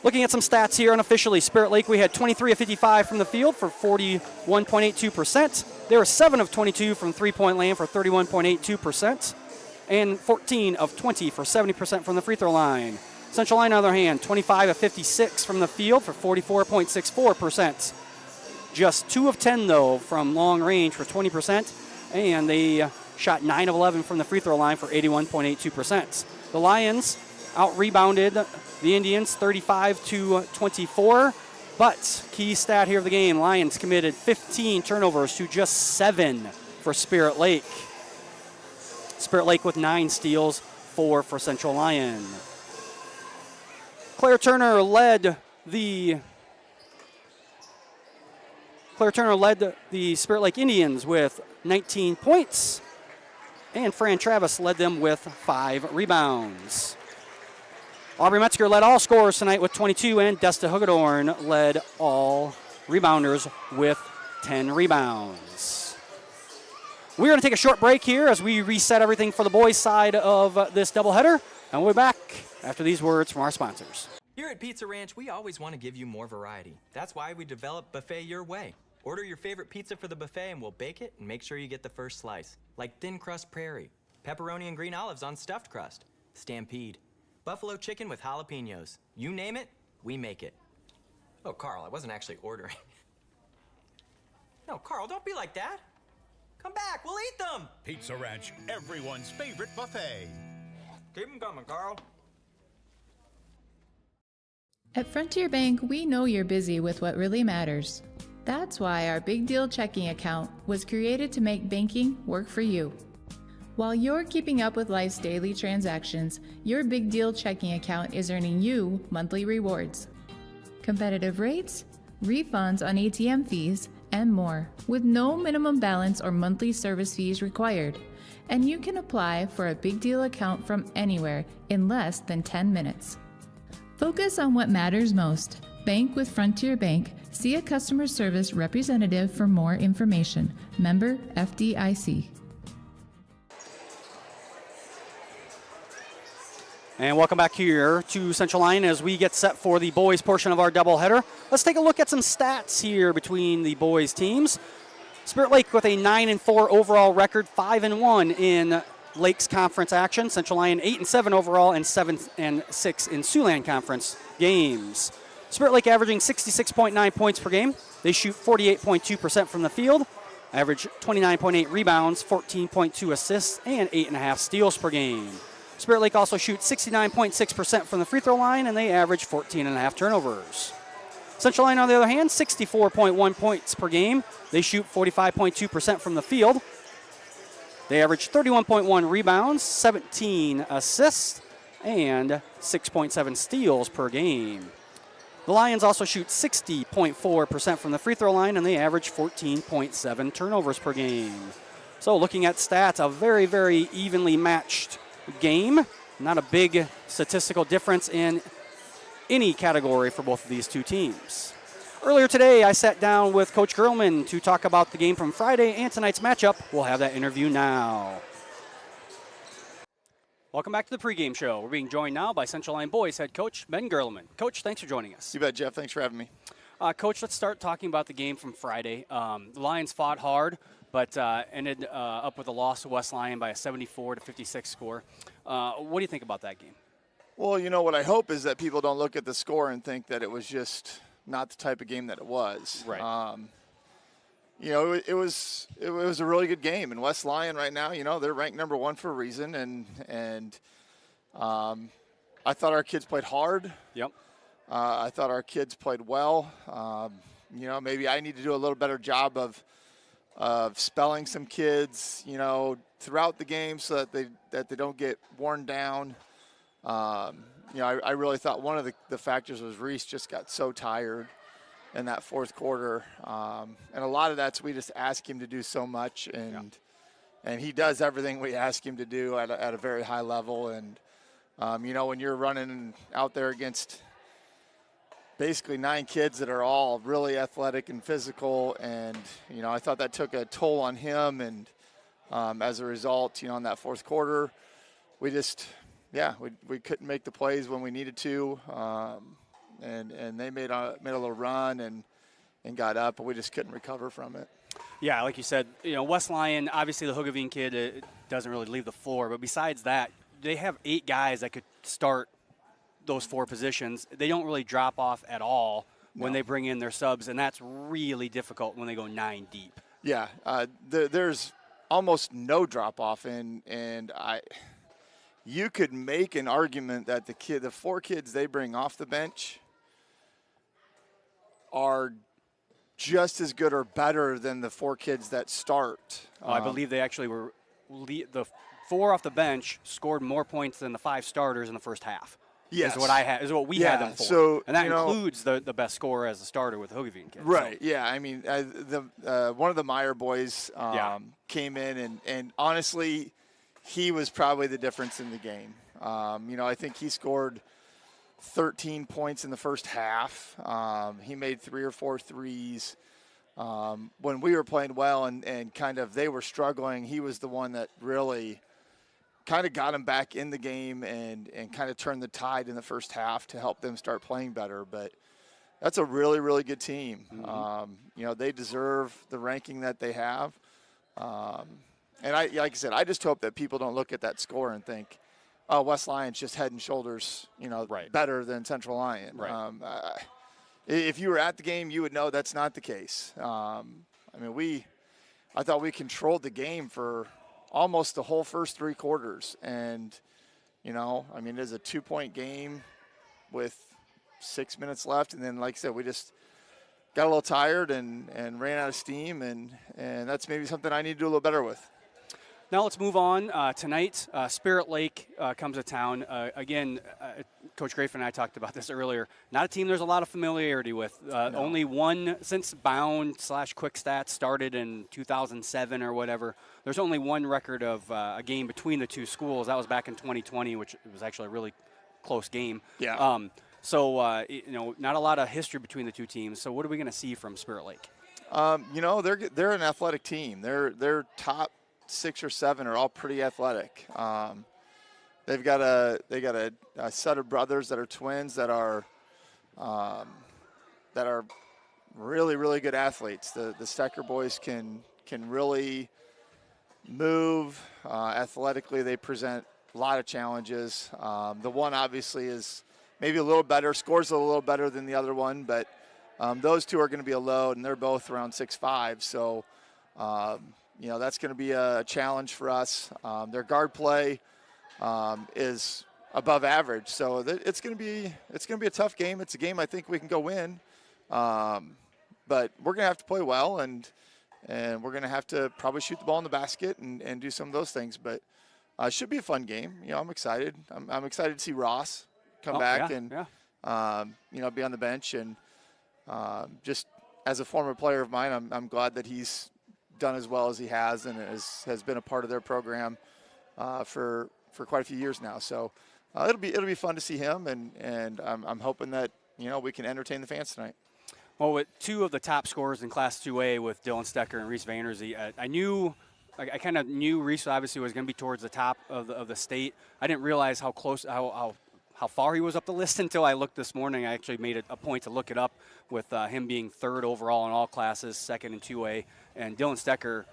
Looking at some stats here unofficially, Spirit Lake, we had 23 of 55 from the field for 41.82%. They were 7 of 22 from three-point land for 31.82%, and 14 of 20 for 70% from the free throw line. Central Lyon, on the other hand, 25 of 56 from the field for 44.64%. Just 2 of 10, though, from long range for 20%, and they shot 9 of 11 from the free throw line for 81.82%. The Lions out-rebounded the Indians 35-24, but key stat here of the game, Lions committed 15 turnovers to just 7 for Spirit Lake. Spirit Lake with 9 steals, 4 for Central Lyon. Claire Turner led the Spirit Lake Indians with 19 points, and Fran Travis led them with 5 rebounds. Aubrey Metzger led all scorers tonight with 22, and Desta Hugadorn led all rebounders with 10 rebounds. We're going to take a short break here as we reset everything for the boys' side of this doubleheader, and we'll be back after these words from our sponsors. Here at Pizza Ranch, we always want to give you more variety. That's why we developed Buffet Your Way. Order your favorite pizza for the buffet and we'll bake it and make sure you get the first slice. Like thin crust prairie, pepperoni and green olives on stuffed crust, stampede, buffalo chicken with jalapenos. You name it, we make it. Oh, Carl, I wasn't actually ordering. No, Carl, don't be like that. Come back, we'll eat them. Pizza Ranch, everyone's favorite buffet. Keep them coming, Carl. At Frontier Bank, we know you're busy with what really matters. That's why our Big Deal checking account was created to make banking work for you. While you're keeping up with life's daily transactions, your Big Deal checking account is earning you monthly rewards. Competitive rates, refunds on ATM fees, and more, with no minimum balance or monthly service fees required. And you can apply for a Big Deal account from anywhere in less than 10 minutes. Focus on what matters most. Bank with Frontier Bank. See a customer service representative for more information. Member FDIC. And welcome back here to Central Lyon as we get set for the boys portion of our doubleheader. Let's take a look at some stats here between the boys teams. Spirit Lake with a 9-4 overall record, 5-1 in Lakes Conference action. Central Lyon 8-7 overall and 7-6 in Siouxland Conference games. Spirit Lake averaging 66.9 points per game. They shoot 48.2% from the field. Average 29.8 rebounds, 14.2 assists, and 8.5 steals per game. Spirit Lake also shoots 69.6% from the free throw line, and they average 14.5 turnovers. Central Lyon, on the other hand, 64.1 points per game. They shoot 45.2% from the field. They average 31.1 rebounds, 17 assists, and 6.7 steals per game. The Lions also shoot 60.4% from the free throw line, and they average 14.7 turnovers per game. So looking at stats, a very, very evenly matched game. Not a big statistical difference in any category for both of these two teams. Earlier today, I sat down with Coach Gerlman to talk about the game from Friday and tonight's matchup. We'll have that interview now. Welcome back to the pregame show. We're being joined now by Central Lyon Boys head coach Ben Gerlman. Coach, thanks for joining us. You bet, Jeff. Thanks for having me. Coach, let's start talking about the game from Friday. The Lions fought hard, but ended up with a loss to West Lyon by a 74-56 score. What do you think about that game? Well, you know, what I hope is that people don't look at the score and think that it was just not the type of game that it was. Right. You know, it was a really good game. And West Lyon right now, you know, they're ranked number 1 for a reason. And I thought our kids played hard. Yep. I thought our kids played well. You know, maybe I need to do a little better job of spelling some kids, you know, throughout the game so that they don't get worn down. You know, I really thought one of the factors was Reese just got so tired in that fourth quarter. And a lot of that's we just ask him to do so much, and he does everything we ask him to do at a very high level. And, you know, when you're running out there against basically 9 kids that are all really athletic and physical, and, you know, I thought that took a toll on him. And as a result, you know, in that fourth quarter, we just – we couldn't make the plays when we needed to, and they made a little run and got up, but we just couldn't recover from it. Yeah, like you said, you know, West Lyon, obviously the Hoogeveen kid doesn't really leave the floor, but besides that, they have 8 guys that could start those 4 positions. They don't really drop off at all when they bring in their subs, and that's really difficult when they go 9 deep. Yeah, there's almost no drop off, and you could make an argument that the 4 kids they bring off the bench are just as good or better than the 4 kids that start. I believe they actually were the 4 off the bench scored more points than the 5 starters in the first half. Yes, is what we had them for. So, and that includes the best scorer as a starter with the Hoogeveen kids. Right. So. Yeah. I mean, one of the Meyer boys came in, and honestly, he was probably the difference in the game. You know, I think he scored 13 points in the first half. He made 3 or 4 threes. When we were playing well and kind of they were struggling, he was the one that really kind of got them back in the game and kind of turned the tide in the first half to help them start playing better. But that's a really, really good team. Mm-hmm. You know, they deserve the ranking that they have. And like I said, I just hope that people don't look at that score and think, oh, West Lyon's just head and shoulders, you know, better than Central Lyon. Right. If you were at the game, you would know that's not the case. I mean, I thought we controlled the game for almost the whole first 3 quarters. And, you know, I mean, it is a 2-point game with 6 minutes left. And then, like I said, we just got a little tired and ran out of steam. And that's maybe something I need to do a little better with. Now let's move on. Tonight, Spirit Lake comes to town. Again, Coach Grafen and I talked about this earlier. Not a team there's a lot of familiarity with. No. Only one, since Bound/Quick Stats started in 2007 or whatever, there's only one record of a game between the two schools. That was back in 2020, which was actually a really close game. Yeah. So, you know, not a lot of history between the two teams. So what are we going to see from Spirit Lake? You know, they're an athletic team. They're top 6 or 7 are all pretty athletic. They've got a set of brothers that are twins that are really, really good athletes. The Stecker boys can really move athletically. They present a lot of challenges. The one obviously is maybe a little better, scores a little better than the other one, but those two are going to be a load, and they're both around 6'5". So That's going to be a challenge for us. Their guard play is above average, so it's going to be a tough game. It's a game I think we can go win, but we're going to have to play well, and we're going to have to probably shoot the ball in the basket and do some of those things. But it should be a fun game. I'm excited. I'm excited to see Ross come back and be on the bench. And just as a former player of mine, I'm glad that he's done as well as he has and has been a part of their program for quite a few years now. So it'll be fun to see him, and I'm hoping that we can entertain the fans tonight. Well, with two of the top scorers in Class 2A with Dylan Stecker and Reese Vandersee, I kind of knew Reese obviously was going to be towards the top of the state. I didn't realize how close, how far he was up the list until I looked this morning. I actually made it a point to look it up with him being third overall in all classes, second in 2A, and Dylan Stecker,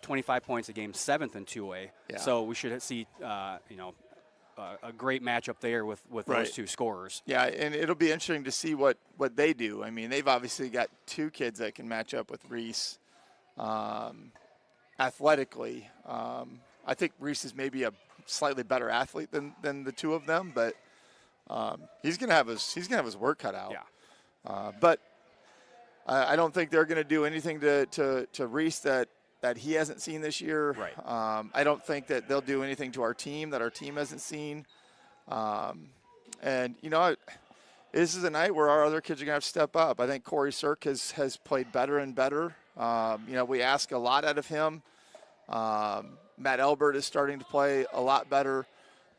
25 points a game, seventh in 2A. Yeah. So we should see, a great matchup there with those two scorers. Yeah, and it'll be interesting to see what they do. I mean, they've obviously got two kids that can match up with Reese athletically. I think Reese is maybe a slightly better athlete than the two of them, but he's gonna have his work cut out. Yeah. But I don't think they're gonna do anything to Reese that he hasn't seen this year. Right. I don't think that they'll do anything to our team that our team hasn't seen. And this is a night where our other kids are gonna have to step up. I think Corey Sirk has played better and better. We ask a lot out of him. Matt Elbert is starting to play a lot better.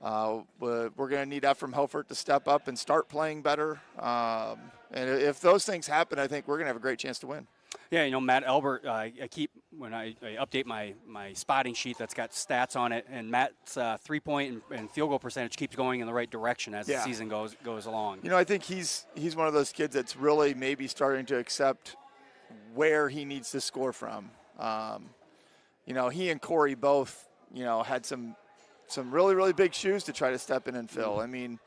We're going to need Ephraim Hofert to step up and start playing better. And if those things happen, I think we're going to have a great chance to win. Yeah, Matt Elbert, when I update my spotting sheet that's got stats on it, and Matt's 3-point and field goal percentage keeps going in the right direction as the season goes along. I think he's one of those kids that's really maybe starting to accept where he needs to score from. He and Corey both, had some really, really big shoes to try to step in and fill. I mean,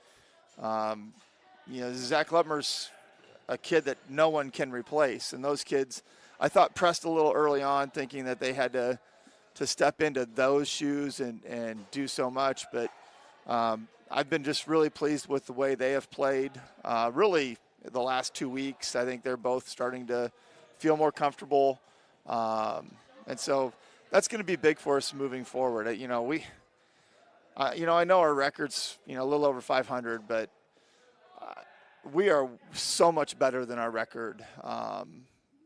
Zach Lutmer's a kid that no one can replace. And those kids, I thought, pressed a little early on, thinking that they had to step into those shoes and do so much. But I've been just really pleased with the way they have played. Really, the last 2 weeks, I think they're both starting to feel more comfortable. And so that's going to be big for us moving forward. I know our record's, a little over 500, but we are so much better than our record.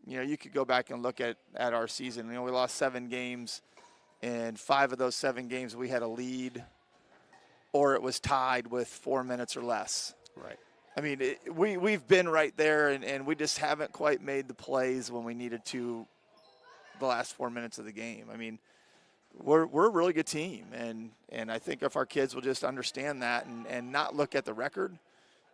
You could go back and look at our season. We lost 7 games, and 5 of those 7 games we had a lead, or it was tied with 4 minutes or less. Right. I mean, we've been right there, and we just haven't quite made the plays when we needed to the last 4 minutes of the game. I mean, we're a really good team, and I think if our kids will just understand that and not look at the record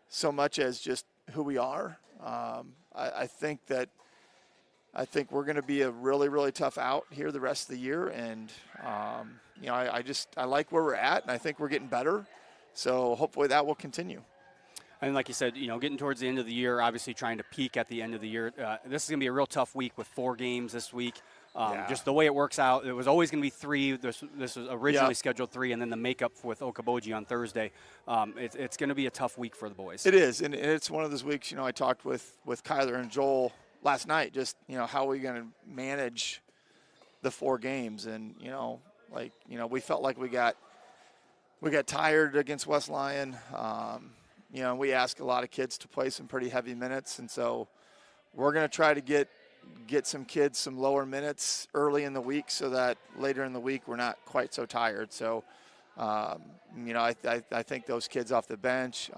so much as just who we are, I think we're going to be a really, really tough out here the rest of the year. And I like where we're at, and I think we're getting better. So hopefully that will continue. And like you said, getting towards the end of the year, obviously trying to peak at the end of the year. This is going to be a real tough week with 4 games this week. Just the way it works out, it was always going to be 3. This was originally scheduled 3, and then the makeup with Okoboji on Thursday. It's going to be a tough week for the boys. It is, and it's one of those weeks. I talked with Kyler and Joel last night. Just how are we going to manage the 4 games? And we felt like we got tired against West Lyon. We ask a lot of kids to play some pretty heavy minutes, and so we're going to try to get some kids some lower minutes early in the week so that later in the week we're not quite so tired. So, I think those kids off the bench,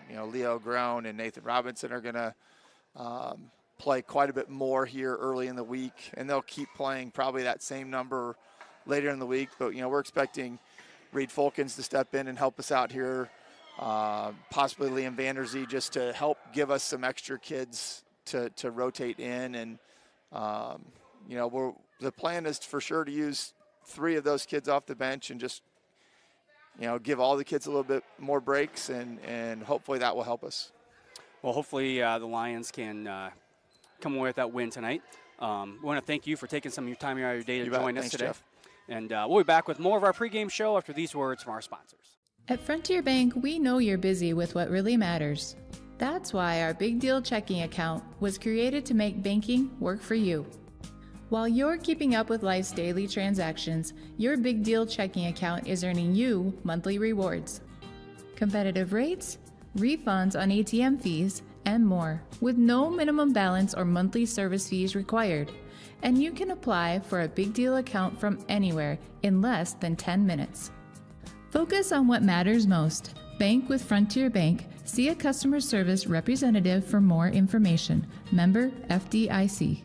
Leo Grown and Nathan Robinson are going to play quite a bit more here early in the week, and they'll keep playing probably that same number later in the week. But, we're expecting Reed Fulkins to step in and help us out here, possibly Liam Vandersee, just to help give us some extra kids to rotate in. And, the plan is for sure to use 3 of those kids off the bench and just, give all the kids a little bit more breaks, and hopefully that will help us. Well, hopefully the Lions can come away with that win tonight. We want to thank you for taking some of your time out of your day to You bet. join us Thanks, today. Jeff. And we'll be back with more of our pregame show after these words from our sponsors. At Frontier Bank, we know you're busy with what really matters. That's why our Big Deal checking account was created to make banking work for you. While you're keeping up with life's daily transactions, your Big Deal checking account is earning you monthly rewards. Competitive rates, refunds on ATM fees, and more, with no minimum balance or monthly service fees required. And you can apply for a Big Deal account from anywhere in less than 10 minutes. Focus on what matters most. Bank with Frontier Bank. See a customer service representative for more information. Member FDIC.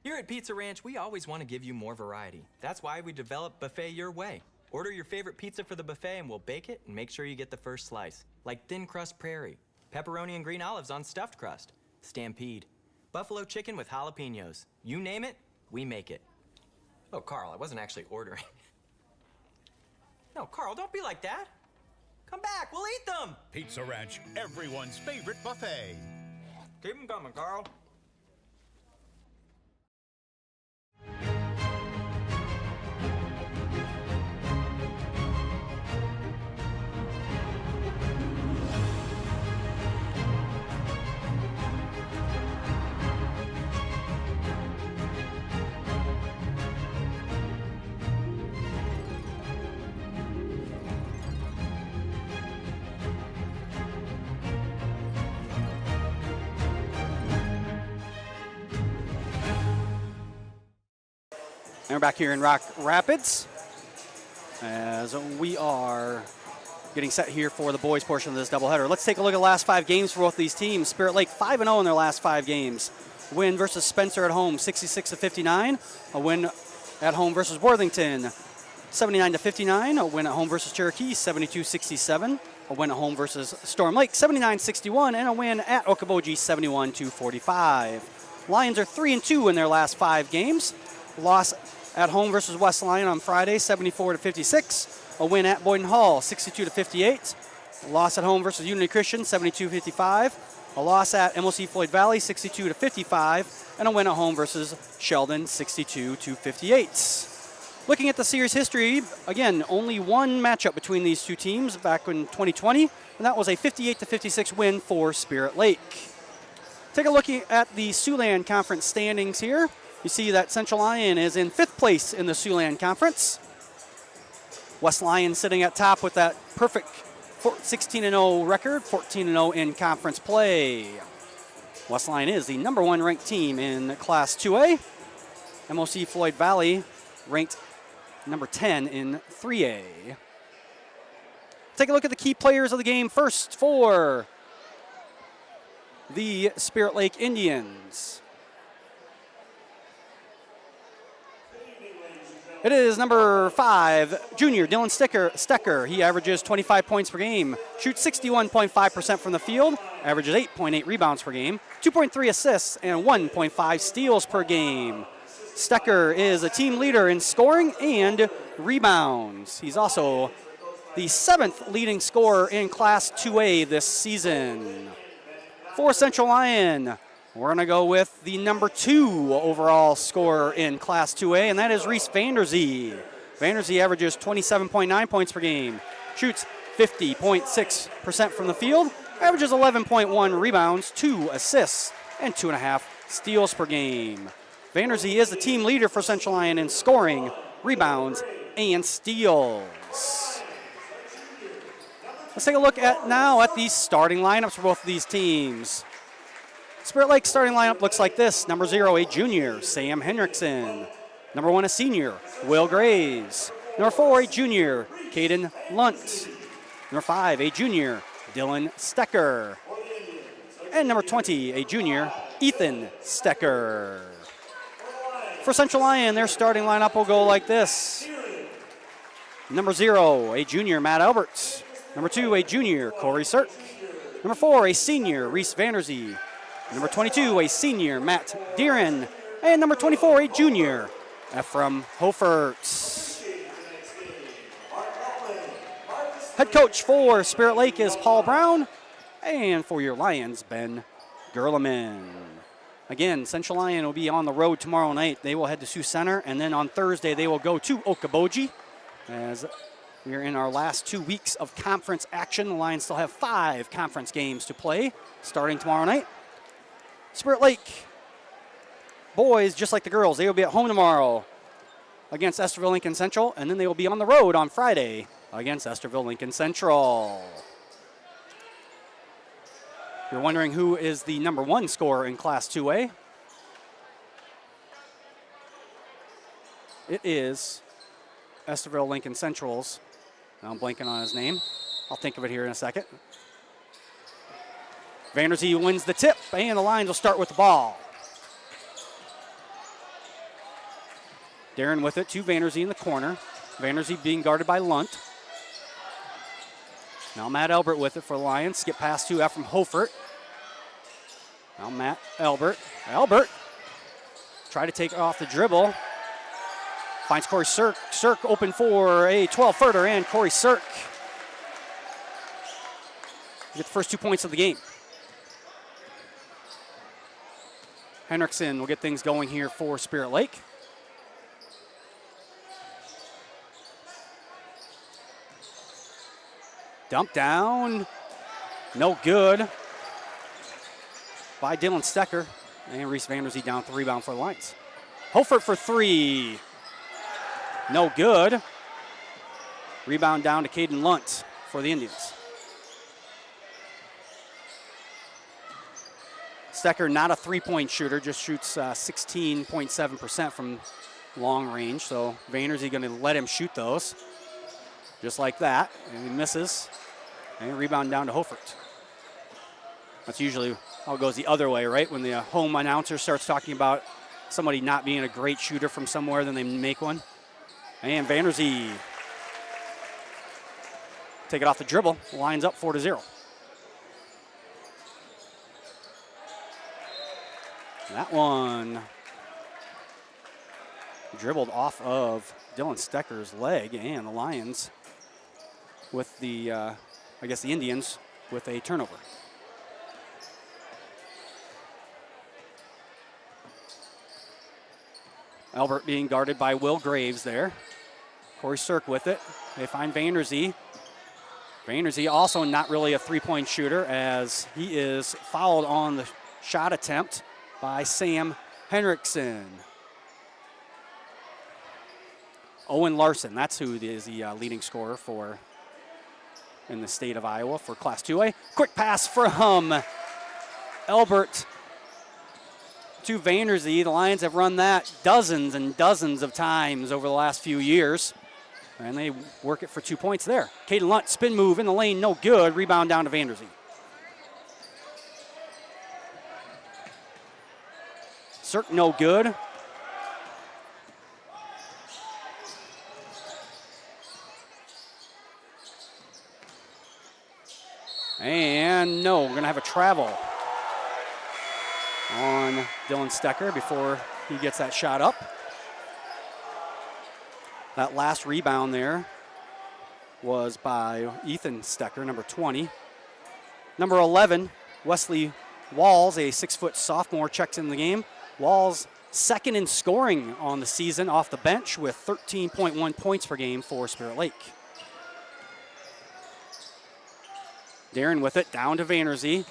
Here at Pizza Ranch, we always want to give you more variety. That's why we developed Buffet Your Way. Order your favorite pizza for the buffet and we'll bake it and make sure you get the first slice. Like thin crust prairie, pepperoni and green olives on stuffed crust, stampede, buffalo chicken with jalapenos. You name it, we make it. Oh, Carl, I wasn't actually ordering. No, Carl, don't be like that. Come back, we'll eat them. Pizza Ranch, everyone's favorite buffet. Keep them coming, Carl. And we're back here in Rock Rapids as we are getting set here for the boys portion of this doubleheader. Let's take a look at the last 5 games for both these teams. Spirit Lake 5-0 in their last 5 games. Win versus Spencer at home, 66-59. A win at home versus Worthington, 79-59. A win at home versus Cherokee, 72-67. A win at home versus Storm Lake, 79-61. And a win at Okoboji, 71-45. Lions are 3-2 in their last 5 games. Loss at home versus West Lyon on Friday, 74-56. A win at Boyden Hall, 62-58. A loss at home versus Unity Christian, 72-55. A loss at MOC Floyd Valley, 62-55. And a win at home versus Sheldon, 62-58. Looking at the series history, again, only one matchup between these two teams back in 2020, and that was a 58-56 win for Spirit Lake. Take a look at the Siouxland Conference standings here. You see that Central Lyon is in 5th place in the Siouxland Conference. West Lyon sitting at top with that perfect 16-0 record, 14-0 in conference play. West Lyon is the number 1 ranked team in Class 2A. MOC Floyd Valley ranked number 10 in 3A. Take a look at the key players of the game first for the Spirit Lake Indians. It is number 5, junior Dylan Stecker. He averages 25 points per game, shoots 61.5% from the field, averages 8.8 rebounds per game, 2.3 assists, and 1.5 steals per game. Stecker is a team leader in scoring and rebounds. He's also the 7th leading scorer in Class 2A this season. For Central Lyon, we're going to go with the number 2 overall scorer in Class 2A, and that is Reese Vanderzee. Vanderzee averages 27.9 points per game, shoots 50.6% from the field, averages 11.1 rebounds, 2 assists, and 2.5 steals per game. Vanderzee is the team leader for Central Lyon in scoring, rebounds, and steals. Let's take a look at the starting lineups for both of these teams. Spirit Lake's starting lineup looks like this. Number 0, a junior, Sam Henriksen. Number 1, a senior, Will Graves. Number 4, a junior, Caden Lunt. Number 5, a junior, Dylan Stecker. And number 20, a junior, Ethan Stecker. For Central Lyon, their starting lineup will go like this. Number 0, a junior, Matt Alberts. Number 2, a junior, Corey Sirk. Number 4, a senior, Reese Vanderzee. Number 22, a senior, Matt Deeren. And number 24, a junior, Ephraim Hofertz. Head coach for Spirit Lake is Paul Brown. And for your Lions, Ben Gerleman. Again, Central Lyon will be on the road tomorrow night. They will head to Sioux Center, and then on Thursday they will go to Okoboji. As we are in our last 2 weeks of conference action, the Lions still have 5 conference games to play starting tomorrow night. Spirit Lake boys, just like the girls, they will be at home tomorrow against Esterville Lincoln Central, and then they will be on the road on Friday against Esterville Lincoln Central. If you're wondering who is the number 1 scorer in Class 2A, it is Esterville Lincoln Central's. I'm blanking on his name. I'll think of it here in a second. Vanderzee wins the tip, and the Lions will start with the ball. Darren with it to Vanderzee in the corner. Vanderzee being guarded by Lunt. Now Matt Elbert with it for the Lions. Skip pass to Ephraim Hofert. Now Matt Elbert. Elbert try to take it off the dribble. Finds Corey Sirk. Sirk open for a 12-footer, and Corey Sirk get the first 2 points of the game. Henriksen will get things going here for Spirit Lake. Dump down, no good by Dylan Stecker. And Reese Vanderzee down with the rebound for the Lions. Hofert for 3, no good. Rebound down to Caden Lunt for the Indians. Stecker not a three-point shooter, just shoots 16.7% from long range. So Vanderzee going to let him shoot those. Just like that, and he misses. And rebound down to Hofert. That's usually how it goes the other way, right? When the home announcer starts talking about somebody not being a great shooter from somewhere, then they make one. And Vanderzee take it off the dribble, lines up 4-0. That one dribbled off of Dylan Stecker's leg, and the Lions with the, the Indians with a turnover. Albert being guarded by Will Graves there. Corey Sirk with it. They find Vanderzee. Vanderzee also not really a three-point shooter, as he is fouled on the shot attempt by Sam Henriksen. Owen Larson, that's who is the leading scorer for in the state of Iowa for Class 2A. Quick pass from Albert to Vanderzee. The Lions have run that dozens and dozens of times over the last few years, and they work it for 2 points there. Caden Lunt, spin move in the lane, no good. Rebound down to Vanderzee. Sirk, no good. And no, we're going to have a travel on Dylan Stecker before he gets that shot up. That last rebound there was by Ethan Stecker, number 20. Number 11, Wesley Walls, a 6-foot sophomore, checks in the game. Walls second in scoring on the season off the bench with 13.1 points per game for Spirit Lake. Darren with it, down to Vanderzee.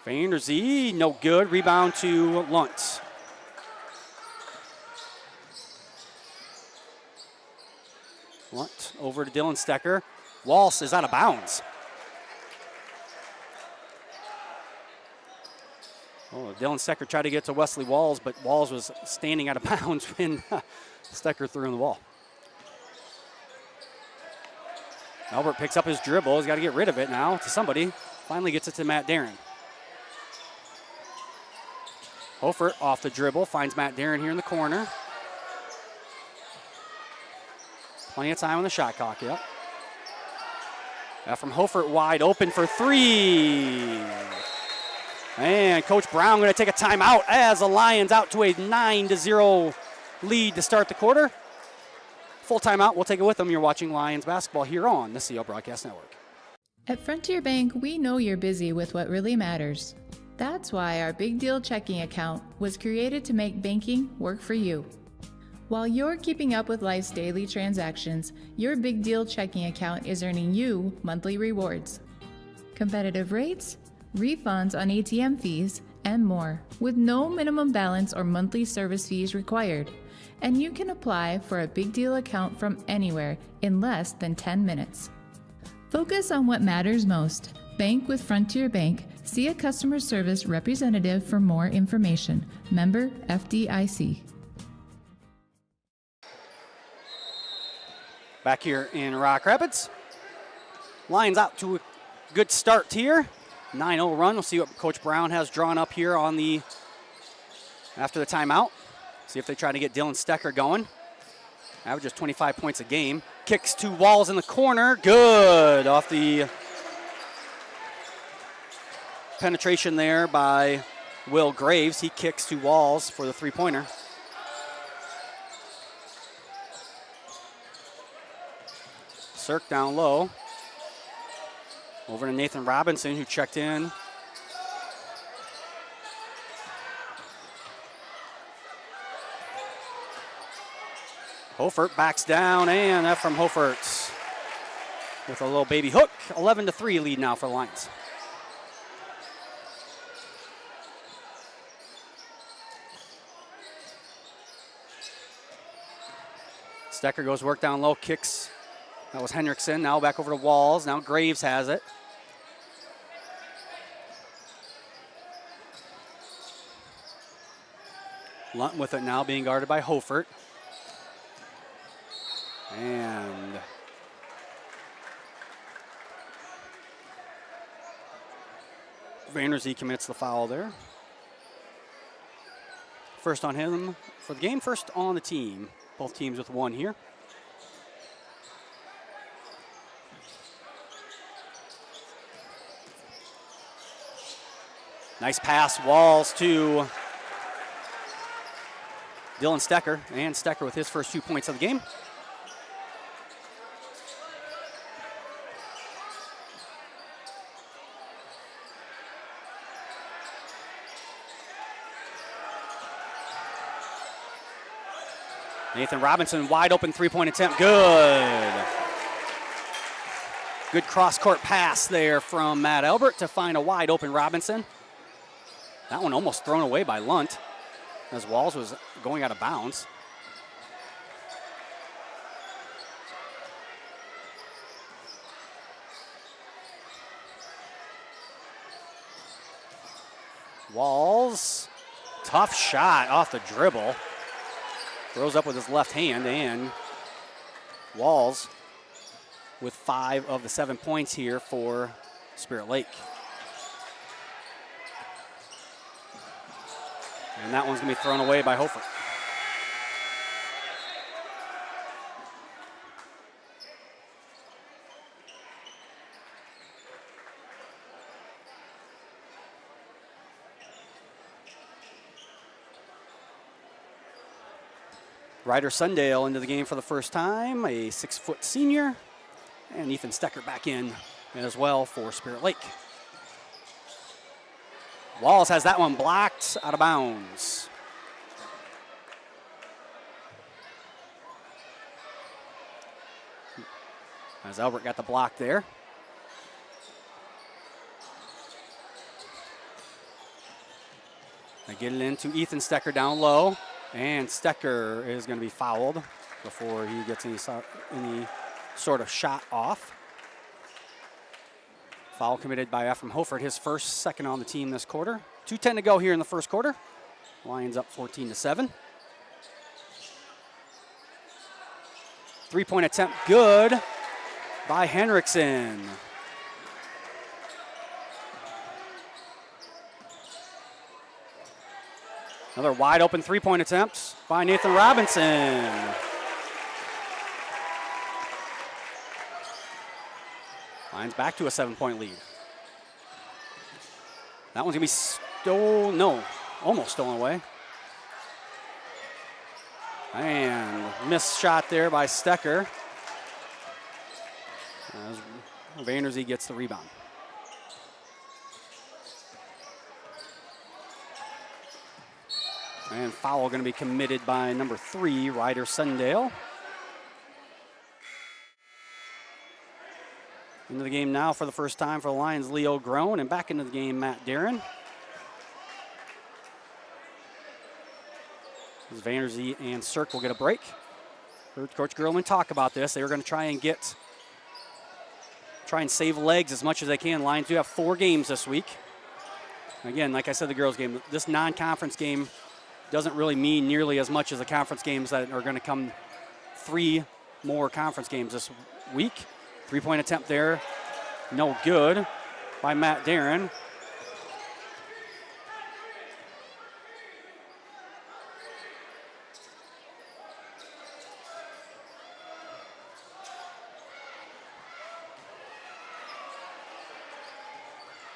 Vanderzee, no good. Rebound to Lunt. Lunt over to Dylan Stecker. Walsh is out of bounds. Oh, Dylan Stecker tried to get to Wesley Walls, but Walls was standing out of bounds when Stecker threw in the ball. Albert picks up his dribble. He's got to get rid of it now to somebody. Finally gets it to Matt Darren. Hofert off the dribble. Finds Matt Darren here in the corner. Plenty of time on the shot clock, yep. From Hofert wide open for 3. And Coach Brown going to take a timeout as the Lions out to a 9-0 lead to start the quarter. Full timeout. We'll take it with them. You're watching Lions basketball here on the CO Broadcast Network. At Frontier Bank, we know you're busy with what really matters. That's why our Big Deal checking account was created to make banking work for you. While you're keeping up with life's daily transactions, your Big Deal checking account is earning you monthly rewards. Competitive rates, refunds on ATM fees, and more, with no minimum balance or monthly service fees required. And you can apply for a Big Deal account from anywhere in less than 10 minutes. Focus on what matters most. Bank with Frontier Bank. See a customer service representative for more information. Member FDIC. Back here in Rock Rapids. Lions out to a good start here. 9-0 run. We'll see what Coach Brown has drawn up here on the after the timeout. See if they try to get Dylan Stecker going. Averages 25 points a game. Kicks to Walls in the corner. Good off the penetration there by Will Graves. He kicks to Walls for the three-pointer. Cirk down low. Over to Nathan Robinson, who checked in. Hofert backs down, and that from Hofert with a little baby hook. 11-3 lead now for the Lions. Stecker goes work down low, kicks. That was Henriksen. Now back over to Walls. Now Graves has it. Lunt with it now, being guarded by Hofert. And Vanderzee commits the foul there. First on him for the game, first on the team. Both teams with one here. Nice pass, Walls to Dylan Stecker, and Stecker with his first 2 points of the game. Nathan Robinson, wide open three-point attempt, good. Good cross-court pass there from Matt Albert to find a wide open Robinson. That one almost thrown away by Lunt as Walls was going out of bounds. Walls, tough shot off the dribble. Throws up with his left hand, and Walls with 5 of the 7 points here for Spirit Lake. And that one's going to be thrown away by Hofer. Ryder Sundale into the game for the first time, a 6-foot senior. And Ethan Stecker back in as well for Spirit Lake. Walls has that one blocked out of bounds. As Albert got the block there. They get it into Ethan Stecker down low, and Stecker is going to be fouled before he gets any sort of shot off. Foul committed by Ephraim Hofert, his second on the team this quarter. 2:10 to go here in the first quarter. Lions up 14-7. Three-point attempt, good by Henriksen. Another wide open three-point attempt by Nathan Robinson. Lions back to a 7-point lead. That one's gonna be almost stolen away. And missed shot there by Stecker. As Vanderzee gets the rebound. And foul going to be committed by number 3, Ryder Sundale. Into the game now for the first time for the Lions, Leo Groen, and back into the game, Matt Darren. As Vanderzee and Cirque will get a break. Heard Coach Gerlman talk about this. They were going to try and save legs as much as they can. Lions do have 4 games this week. Again, like I said, the girls' game, this non-conference game doesn't really mean nearly as much as the conference games that are going to come. 3 more conference games this week. 3-point attempt there, no good by Matt Darren.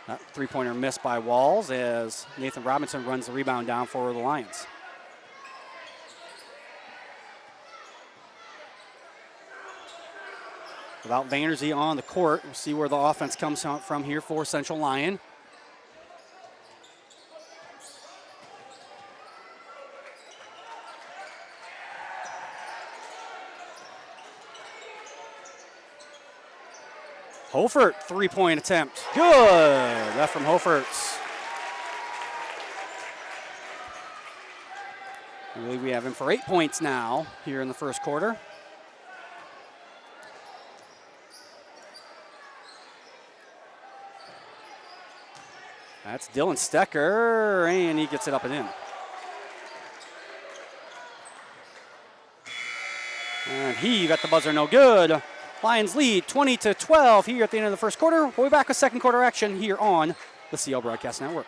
That 3-pointer missed by Walls as Nathan Robinson runs the rebound down for the Lions. Without Vanderzee on the court, we'll see where the offense comes from here for Central Lyon. Hofert, 3-point attempt. Good. That from Hofert's. I believe we have him for 8 points now here in the first quarter. That's Dylan Stecker, and he gets it up and in. And he got the buzzer, no good. Lions lead 20-12 here at the end of the first quarter. We'll be back with second quarter action here on the CL Broadcast Network.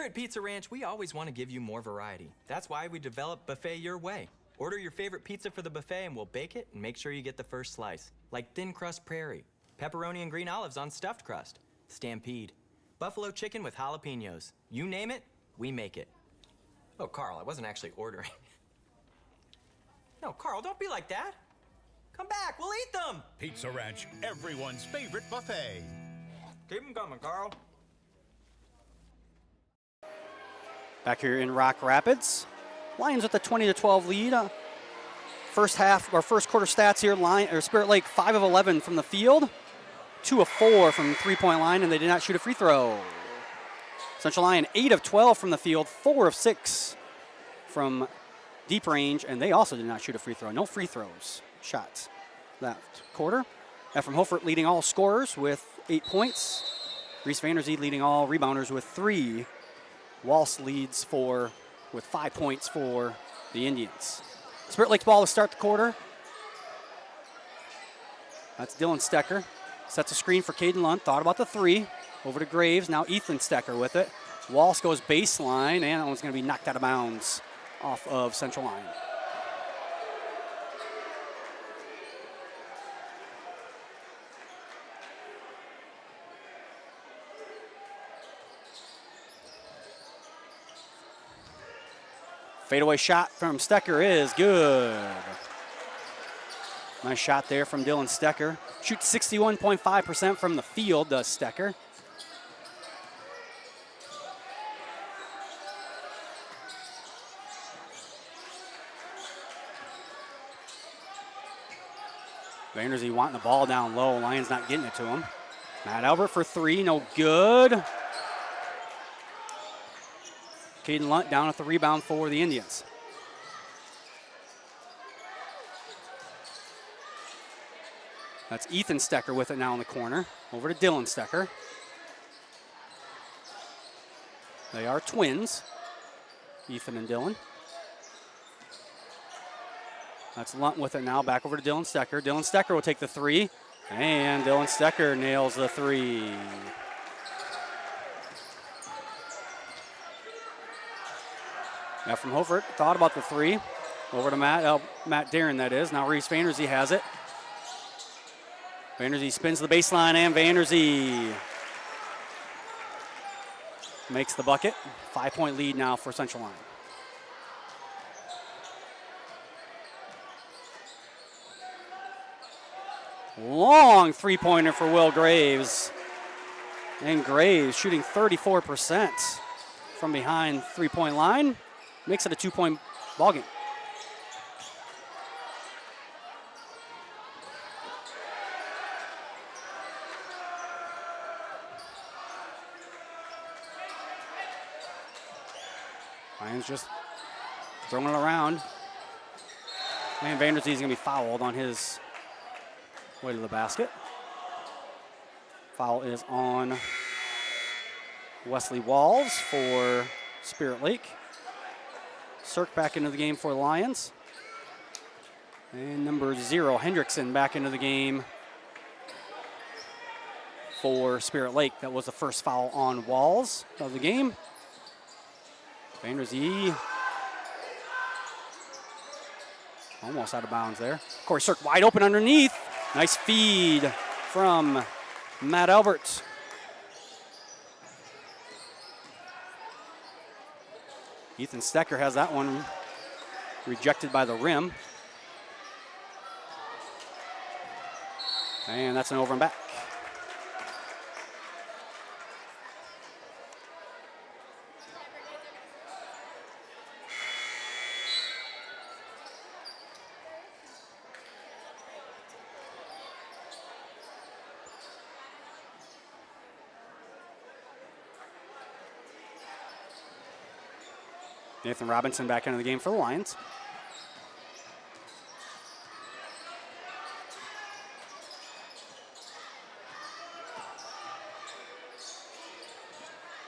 At Pizza Ranch, we always want to give you more variety. That's why we developed Buffet Your Way. Order your favorite pizza for the buffet and we'll bake it and make sure you get the first slice. Like thin crust prairie, pepperoni and green olives on stuffed crust, stampede, buffalo chicken with jalapenos. You name it, we make it. Oh, Carl, I wasn't actually ordering. No, Carl, don't be like that. Come back, we'll eat them. Pizza Ranch, everyone's favorite buffet. Keep them coming, Carl. Back here in Rock Rapids, Lions with a 20-12 lead. First quarter stats here: Spirit Lake 5 of 11 from the field, 2 of 4 from the 3-point line, and they did not shoot a free throw. Central Lyon 8 of 12 from the field, 4 of 6 from deep range, and they also did not shoot a free throw. No free throws shots that quarter. Ephraim Hofert leading all scorers with 8 points. Reese Vanderzee leading all rebounders with 3. Walsh leads with 5 points for the Indians. Spirit Lake's ball to start the quarter. That's Dylan Stecker. Sets a screen for Caden Lunt. Thought about the 3. Over to Graves. Now Ethan Stecker with it. Walsh goes baseline, and that one's going to be knocked out of bounds off of Central Lyon. Fadeaway shot from Stecker is good. Nice shot there from Dylan Stecker. Shoots 61.5% from the field, does Stecker. Vanderzee wanting the ball down low. Lions not getting it to him. Matt Albert for 3, no good. Caden Lunt down at the rebound for the Indians. That's Ethan Stecker with it now in the corner. Over to Dylan Stecker. They are twins, Ethan and Dylan. That's Lunt with it now, back over to Dylan Stecker. Dylan Stecker will take the 3, and Dylan Stecker nails the 3. Now from Hofert, thought about the three. Over to Matt Darren, that is. Now Reese Vanderzee has it. Vanderzee spins the baseline, and Vanderzee makes the bucket. 5-point lead now for Central Lyon. Long three-pointer for Will Graves. And Graves shooting 34% from behind three-point line. Makes it a 2-point ball game. Lions just throwing it around. And Vanderzee is going to be fouled on his way to the basket. Foul is on Wesley Walls for Spirit Lake. Cirque back into the game for the Lions. And number 0, Hendrickson, back into the game for Spirit Lake. That was the first foul on Walls of the game. Vanderzee almost out of bounds there. Corey Cirque wide open underneath. Nice feed from Matt Alberts. Ethan Stecker has that one rejected by the rim. And that's an over and back. Nathan Robinson back into the game for the Lions.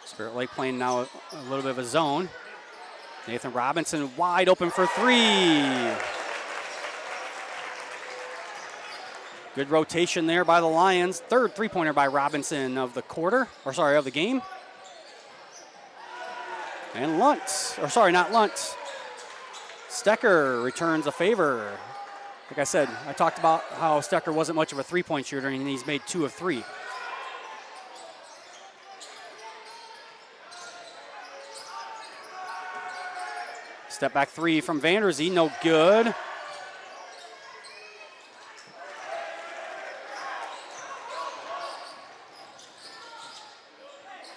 Spirit Lake playing now a little bit of a zone. Nathan Robinson wide open for three. Good rotation there by the Lions. Third three-pointer by Robinson of the quarter, or sorry, of the game. And Luntz, or sorry, not Luntz. Stecker returns a favor. Like I said, I talked about how Stecker wasn't much of a three-point shooter, and he's made 2 of 3. Step back three from Vanderzee, no good.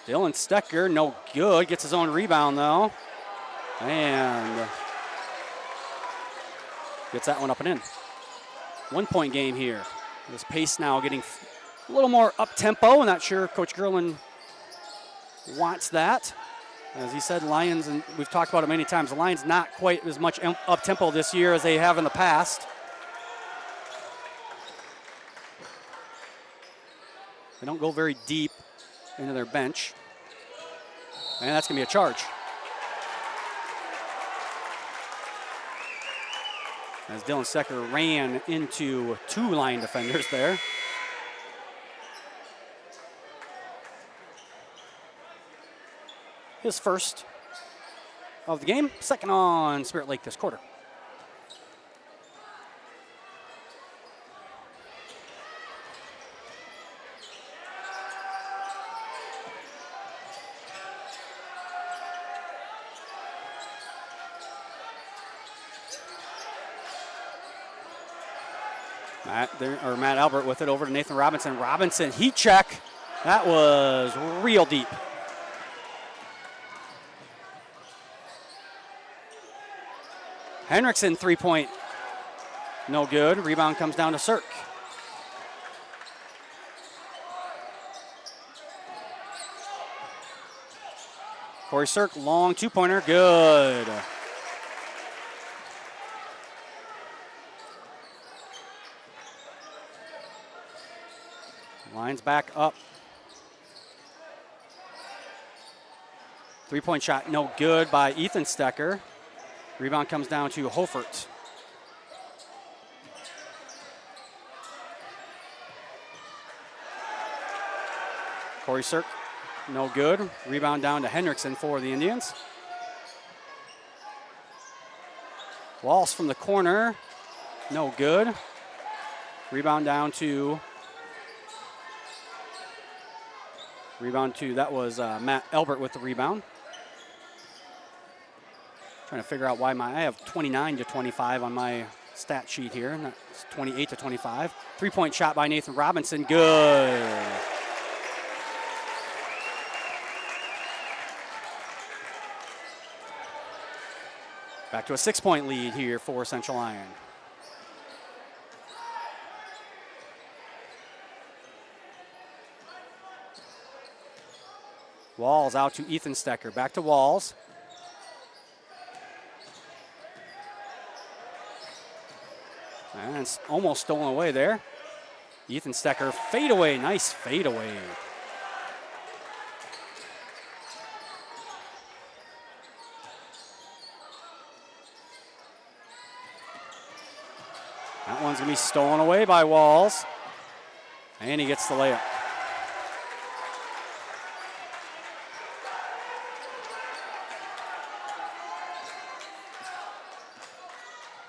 Dylan Stecker, no good. Gets his own rebound, though. And gets that one up and in. 1-point game here. This pace now getting a little more up-tempo. I'm not sure Coach Gerlin wants that. As he said, Lions, and we've talked about it many times, the Lions not quite as much up-tempo this year as they have in the past. They don't go very deep into their bench. And that's going to be a charge. As Dylan Stecker ran into 2 line defenders there. His first of the game, second on Spirit Lake this quarter. Matt Albert with it over to Nathan Robinson. Robinson, heat check. That was real deep. Henriksen, 3-point. No good. Rebound comes down to Cirque. Corey Cirque, long 2-pointer. Good. Lions back up. 3-point shot, no good by Ethan Stecker. Rebound comes down to Hofert. Corey Cirque, no good. Rebound down to Hendrickson for the Indians. Walsh from the corner. No good. Rebound down to. That was Matt Elbert with the rebound. Trying to figure out why I have 29 to 25 on my stat sheet here, and that's 28 to 25. 3-point shot by Nathan Robinson, good. Back to a 6-point lead here for Central Lyon. Walls out to Ethan Stecker. Back to Walls. And it's almost stolen away there. Ethan Stecker, fadeaway. Nice fadeaway. That one's going to be stolen away by Walls. And he gets the layup.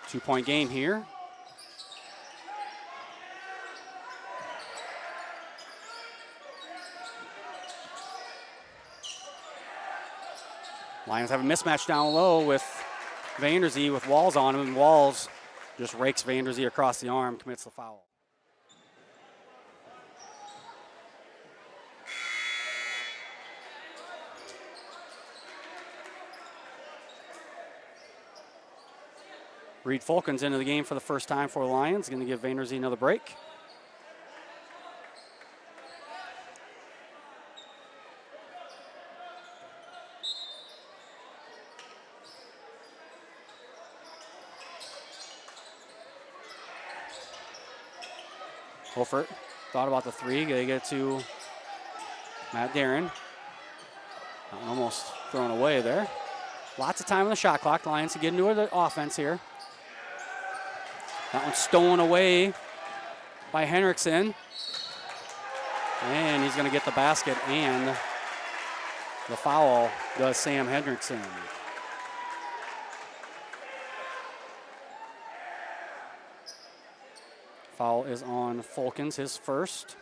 Two-point game here. Lions have a mismatch down low with Vanderzee with Walls on him, and Walls just rakes Vanderzee across the arm, commits the foul. Reed Fulkins into the game for the first time for the Lions. Going to give Vanderzee another break. Holford thought about the three. They get it to Matt Darren. Almost thrown away there. Lots of time on the shot clock. The Lions to get into the offense here. That one's stolen away by Henriksen. And he's going to get the basket, and the foul does Sam Henriksen. Foul is on Fulkins, his first.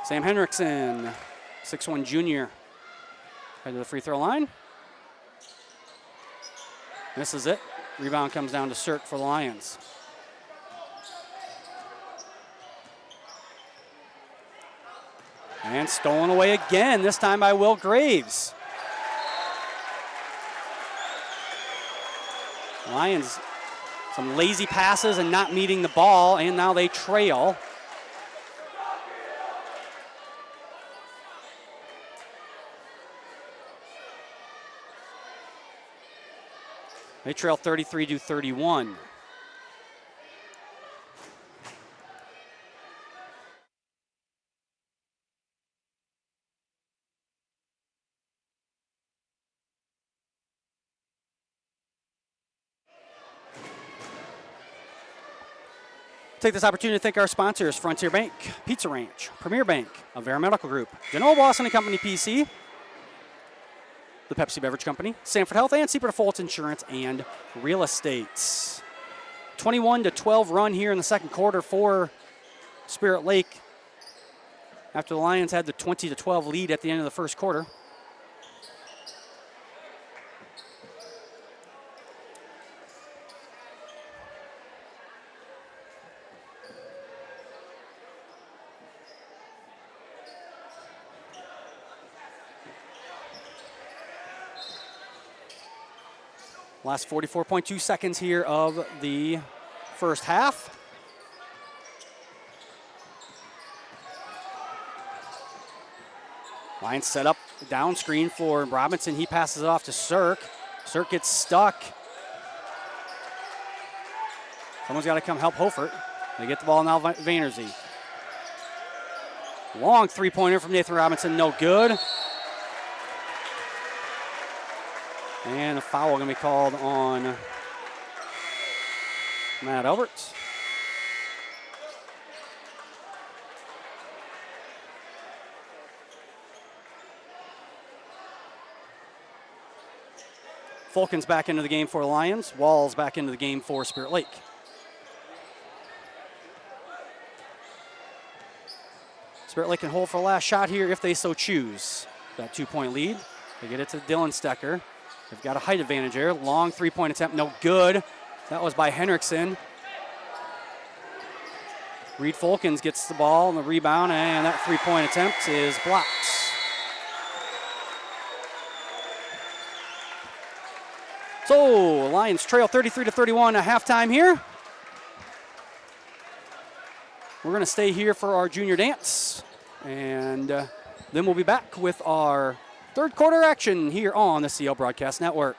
Sam Henriksen, 6'1" junior. Head to the free throw line. Misses it. Rebound comes down to Cirque for the Lions. And stolen away again, this time by Will Graves. Lions, some lazy passes and not meeting the ball, and now they trail. They trail 33-31. Take this opportunity to thank our sponsors, Frontier Bank, Pizza Ranch, Premier Bank, Avera Medical Group, Genoa Boston & Company PC, the Pepsi Beverage Company, Sanford Health, and Seaport Fulton Insurance and Real Estates. 21-12 run here in the second quarter for Spirit Lake after the Lions had the 20-12 lead at the end of the first quarter. Last 44.2 seconds here of the first half. Lions set up down screen for Robinson. He passes it off to Cirque. Cirque gets stuck. Someone's got to come help Hofert. They get the ball now, Vanderzee. Long three-pointer from Nathan Robinson, no good. And a foul going to be called on Matt Alberts. Fulkins back into the game for Lions. Walls back into the game for Spirit Lake. Spirit Lake can hold for the last shot here if they so choose. That 2-point lead. They get it to Dylan Stecker. They've got a height advantage here. Long 3-point attempt, no good. That was by Henriksen. Reed Fulkins gets the ball and the rebound, and that 3-point attempt is blocked. So Lions trail 33-31 at halftime here. We're going to stay here for our junior dance, and then we'll be back with our third quarter action here on the CL Broadcast Network.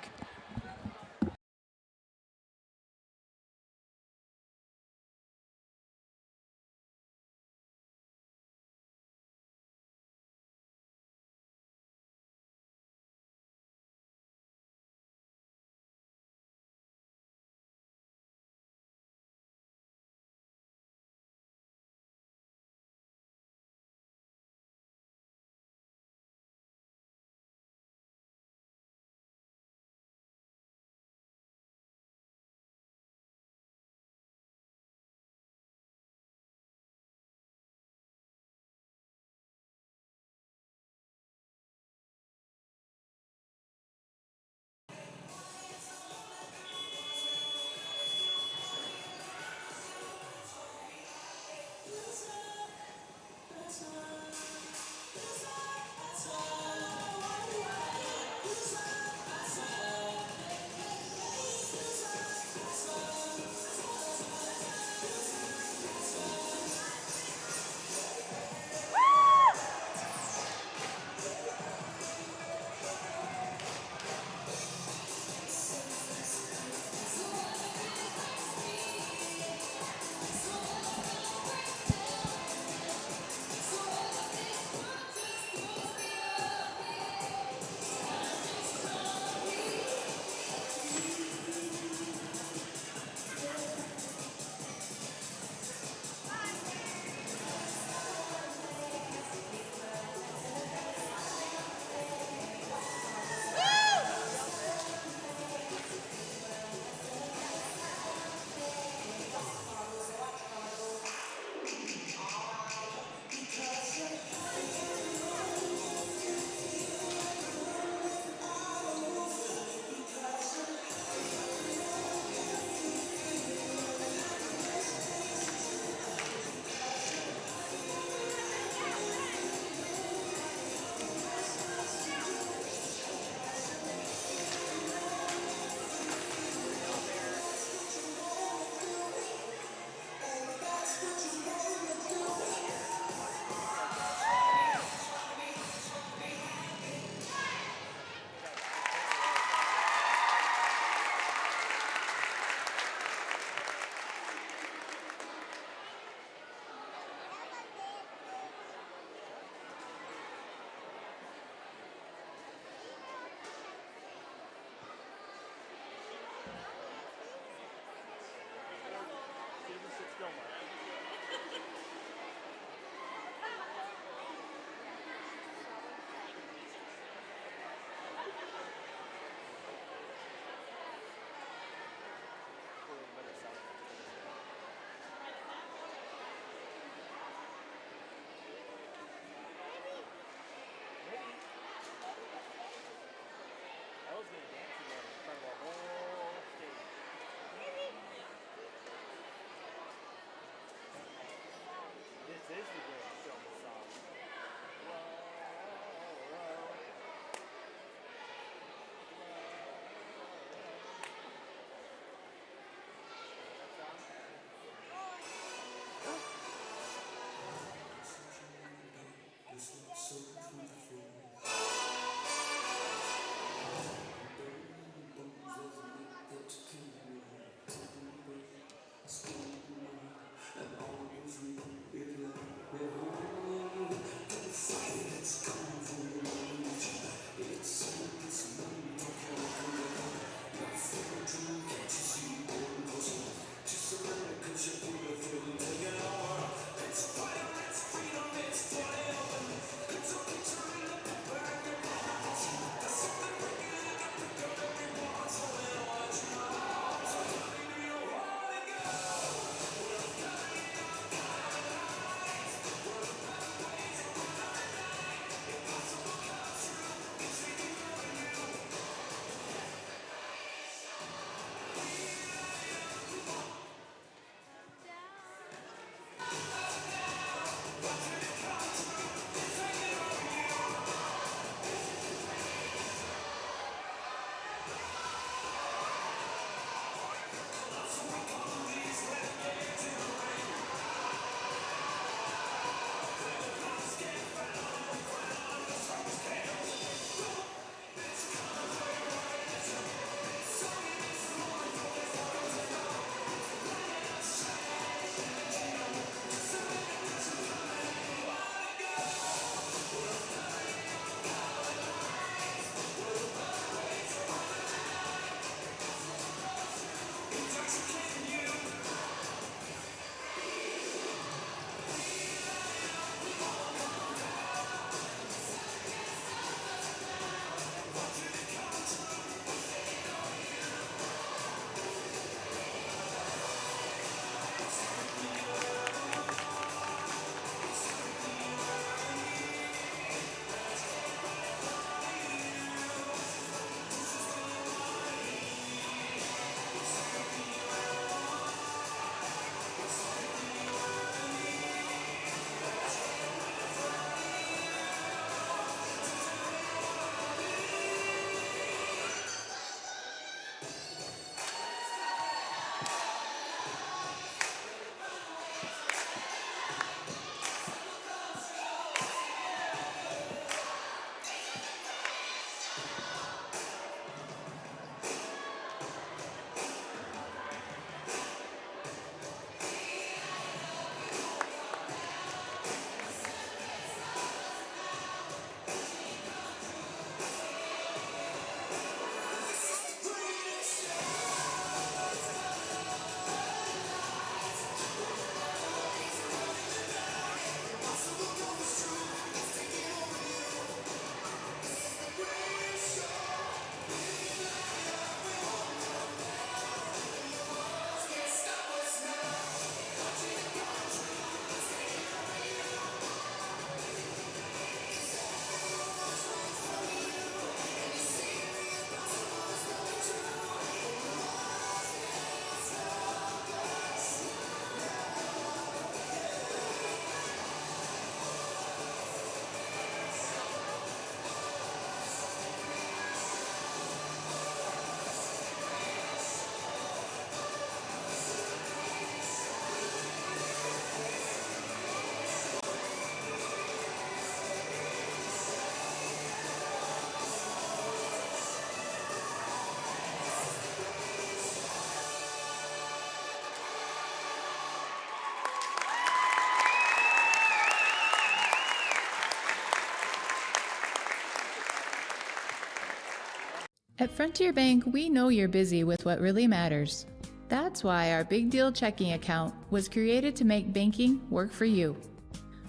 At Frontier Bank, we know you're busy with what really matters. That's why our Big Deal checking account was created to make banking work for you.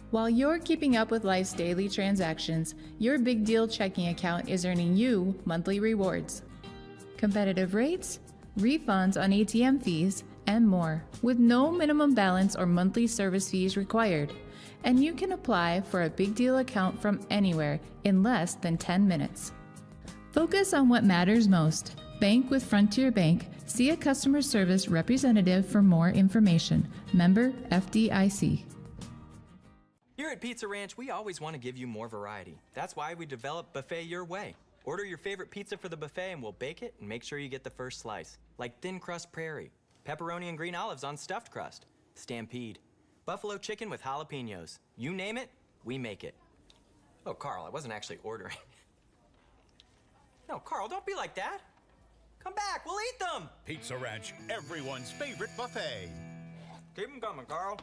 While you're keeping up with life's daily transactions, your Big Deal checking account is earning you monthly rewards. Competitive rates, refunds on ATM fees, and more, with no minimum balance or monthly service fees required. And you can apply for a Big Deal account from anywhere in less than 10 minutes. Focus on what matters most. Bank with Frontier Bank. See a customer service representative for more information. Member FDIC. Here at Pizza Ranch, we always want to give you more variety. That's why we developed Buffet Your Way. Order your favorite pizza for the buffet and we'll bake it and make sure you get the first slice. Like thin crust prairie, pepperoni and green olives on stuffed crust, stampede, buffalo chicken with jalapenos. You name it, we make it. Oh, Carl, I wasn't actually ordering. No, Carl, don't be like that. Come back, we'll eat them. Pizza Ranch, everyone's favorite buffet. Keep them coming, Carl.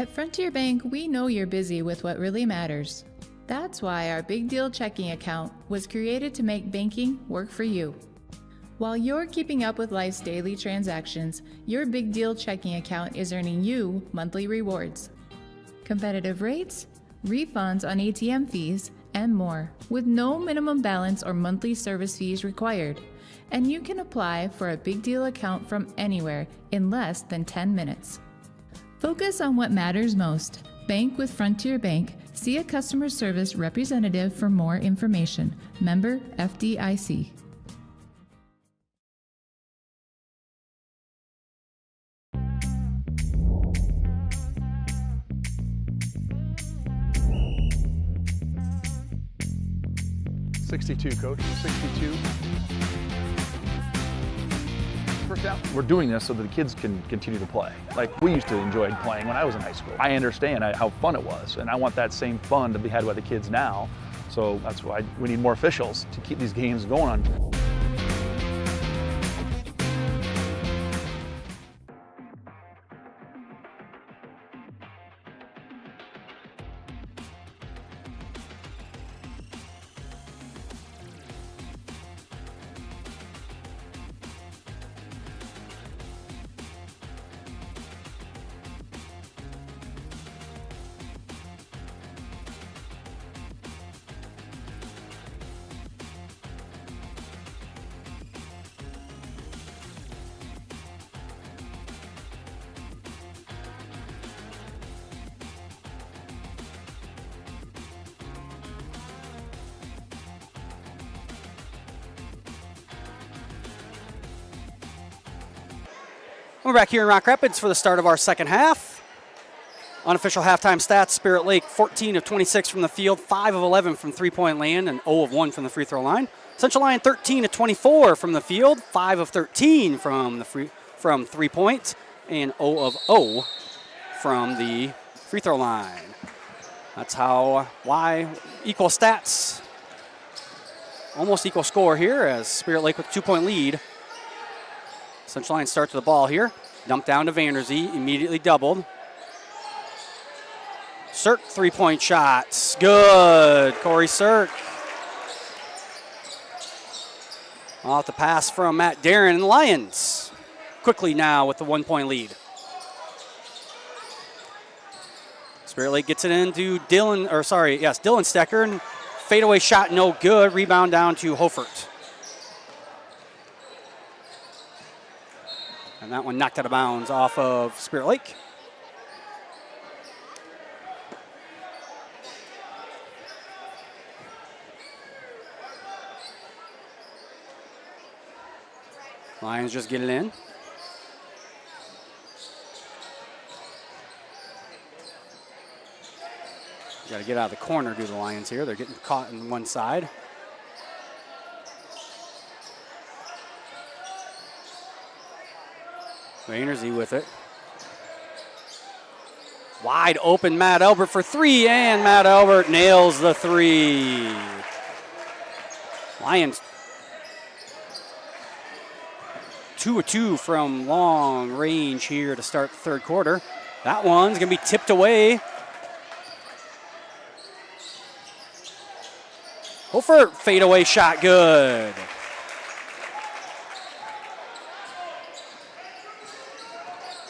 At Frontier Bank, we know you're busy with what really matters. That's why our Big Deal checking account was created to make banking work for you. While you're keeping up with life's daily transactions, your Big Deal checking account is earning you monthly rewards. Competitive rates, refunds on ATM fees, and more, with no minimum balance or monthly service fees required. And you can apply for a Big Deal account from anywhere in less than 10 minutes. Focus on what matters most. Bank with Frontier Bank. See a customer service representative for more information. Member FDIC. .62, Coach. 62. First down. We're doing this so that the kids can continue to play. Like we used to enjoy playing when I was in high school. I understand how fun it was, and I want that same fun to be had by the kids now. So that's why we need more officials to keep these games going on. We're back here in Rock Rapids for the start of our second half. Unofficial halftime stats, Spirit Lake 14 of 26 from the field, 5 of 11 from three-point land, and 0 of 1 from the free throw line. Central Lyon 13 of 24 from the field, 5 of 13 from three-point, and 0 of 0 from the free throw line. That's why equal stats, almost equal score here as Spirit Lake with a 2-point lead. Central Lyon starts with the ball here. Dumped down to Vanderzee, immediately doubled. Cirk, three-point shots. Good, Corey Cirk. Off the pass from Matt Darren and the Lions. Quickly now with the 1-point lead. Spirit Lake gets it into Dylan Stecker, and fadeaway shot no good. Rebound down to Hofert. And that one knocked out of bounds off of Spirit Lake. Lions just get it in. Got to get out of the corner, do the Lions here. They're getting caught in one side. Vanerzy with it. Wide open Matt Albert for three, and Matt Albert nails the three. Lions 2 of 2 from long range here to start the third quarter. That one's going to be tipped away. Hofer, fadeaway shot, good.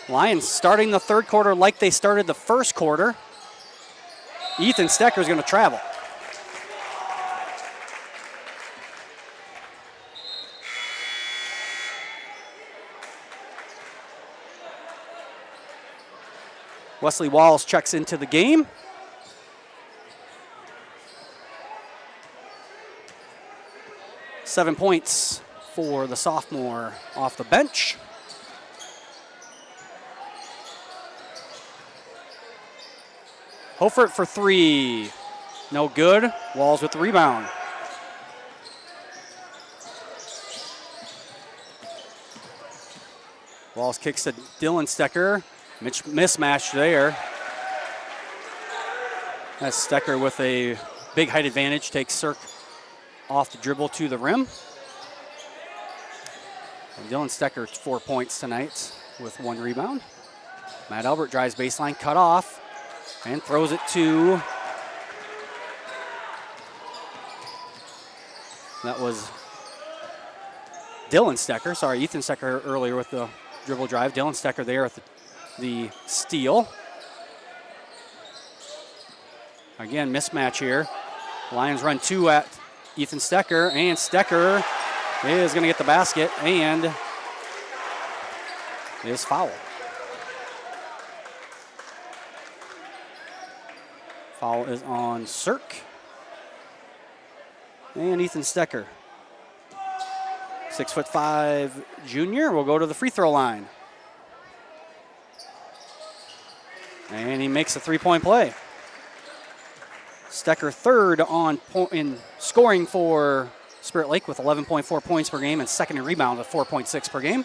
Lions starting the third quarter like they started the first quarter. Ethan Stecker is going to travel. Wesley Walls checks into the game. Seven points for the sophomore off the bench. Hofert for three. No good. Walls with the rebound. Walls kicks to Dylan Stecker. Mismatch there. That's Stecker with a big height advantage. Takes Cirque off the dribble to the rim. And Dylan Stecker 4 points tonight with 1 rebound. Matt Albert drives baseline, cut off, and throws it to, that was Dylan Stecker. Sorry, Ethan Stecker earlier with the dribble drive. Dylan Stecker there at the steal. Again, mismatch here. Lions run 2 at Ethan Stecker, and Stecker is going to get the basket and is fouled. Foul is on Cirque. And Ethan Stecker, 6'5" junior, will go to the free throw line. And he makes a 3-point play. Stecker third in scoring for Spirit Lake with 11.4 points per game and second in rebound with 4.6 per game.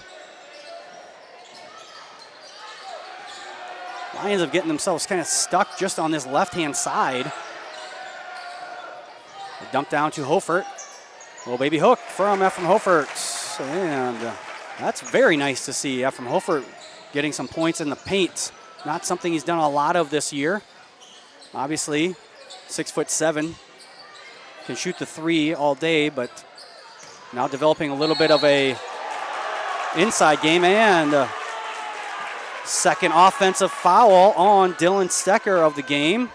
Lions have getting themselves kind of stuck just on this left-hand side. They dump down to Hofert. Little baby hook from Ephraim Hofert. And that's very nice to see Ephraim Hofert getting some points in the paint. Not something he's done a lot of this year. Obviously, 6'7", can shoot the three all day, but now developing a little bit of a inside game, and second offensive foul on Dylan Stecker of the game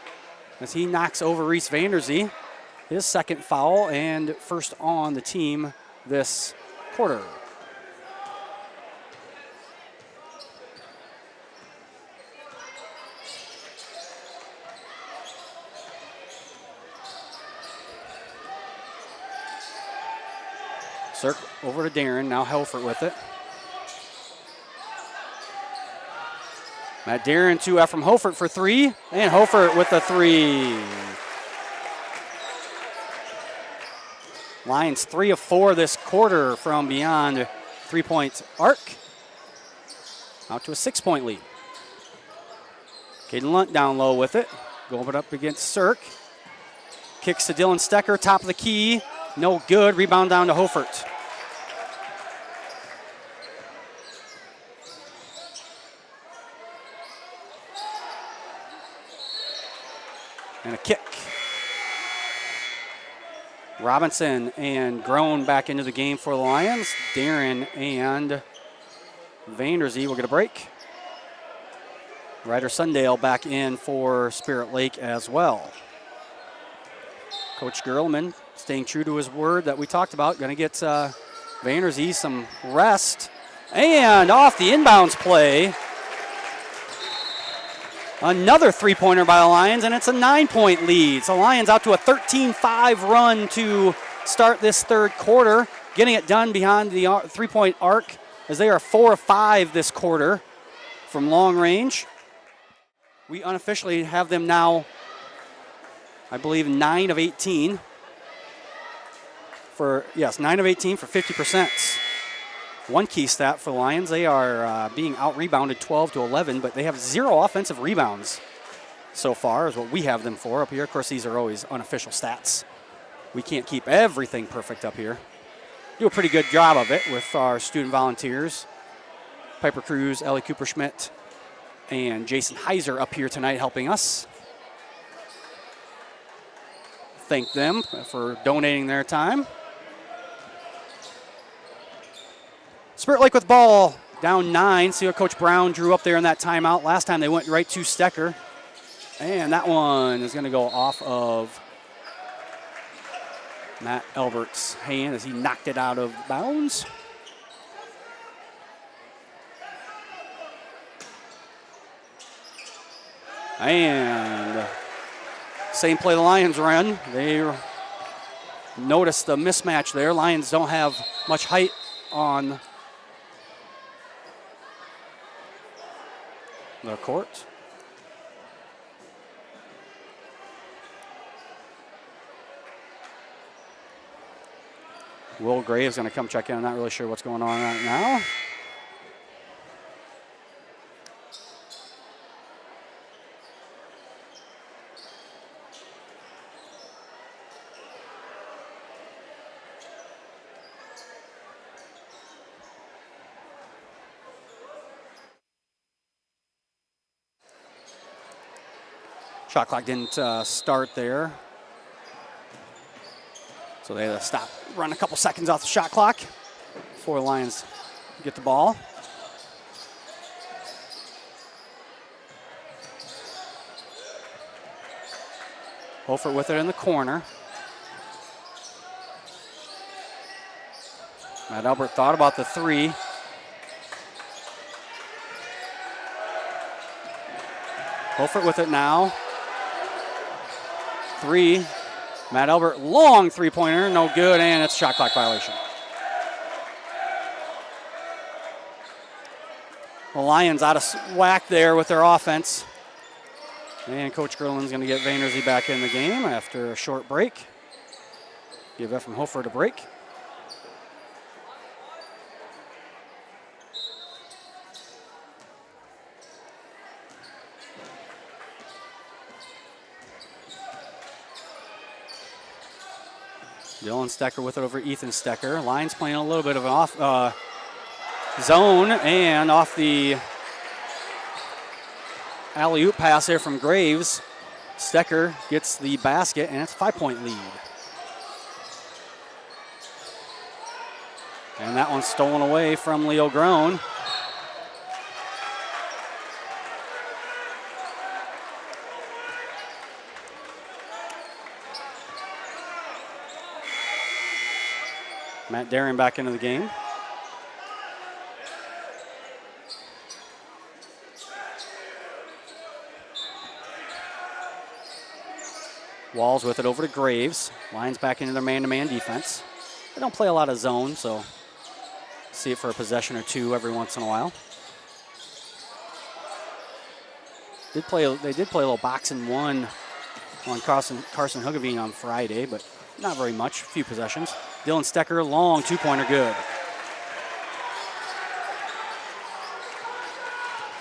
as he knocks over Reese Vanderzee. His second foul and first on the team this quarter. Cirque over to Darren, now Helfert with it. Matt Darren to Ephraim Hofert for three, and Hofert with the three. Lions 3 of 4 this quarter from beyond 3-point arc. Out to a 6-point lead. Caden Lunt down low with it. Going up against Cirque. Kicks to Dylan Stecker, top of the key. No good. Rebound down to Hofert. And a kick. Robinson and Groen back into the game for the Lions. Darren and Vanderzee will get a break. Ryder Sundale back in for Spirit Lake as well. Coach Gerlman staying true to his word that we talked about. Going to get Vanderzee some rest. And off the inbounds play, another three-pointer by the Lions, and it's a 9-point lead. So Lions out to a 13-5 run to start this third quarter. getting it done behind the three-point arc as they are 4 of 5 this quarter from long range. We unofficially have them now, I believe, 9 of 18 for 50%. One key stat for the Lions, they are being out-rebounded 12-11, but they have 0 offensive rebounds so far is what we have them for up here. Of course, these are always unofficial stats. We can't keep everything perfect up here. Do a pretty good job of it with our student volunteers. Piper Cruz, Ellie Cooper-Schmidt, and Jason Heiser up here tonight helping us. Thank them for donating their time. Spirit Lake with ball, down 9. See what Coach Brown drew up there in that timeout. Last time they went right to Stecker. And that one is going to go off of Matt Albert's hand as he knocked it out of bounds. And same play the Lions run. They noticed the mismatch there. Lions don't have much height on the court. Will Graves going to come check in. I'm not really sure what's going on right now. Shot clock didn't start there. So they had to stop, run a couple seconds off the shot clock before the Lions get the ball. Hofer with it in the corner. Matt Albert thought about the 3. Hofer with it now. 3. Matt Albert, long three-pointer, no good, and it's a shot clock violation. The Lions out of whack there with their offense. And Coach Gerlin's going to get Vaynersy back in the game after a short break. Give Ephraim Hofer a break. Dylan Stecker with it over Ethan Stecker. Lions playing a little bit of an off zone, and off the alley-oop pass there from Graves. Stecker gets the basket, and it's a 5-point lead. And that one's stolen away from Leo Groen. Matt Darren back into the game. Walls with it over to Graves. Lions back into their man-to-man defense. They don't play a lot of zone, so see it for a possession or two every once in a while. They did play a little boxing one on Carson Hugavine on Friday, but not very much, a few possessions. Dylan Stecker, long two-pointer, good.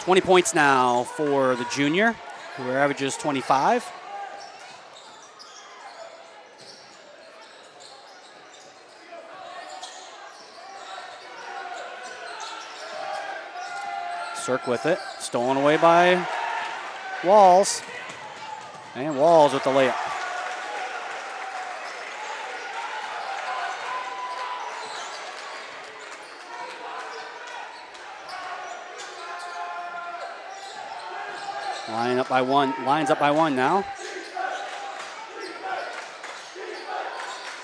20 points now for the junior, who averages 25. Cirk with it, stolen away by Walls. And Walls with the layup. Lions up by one now.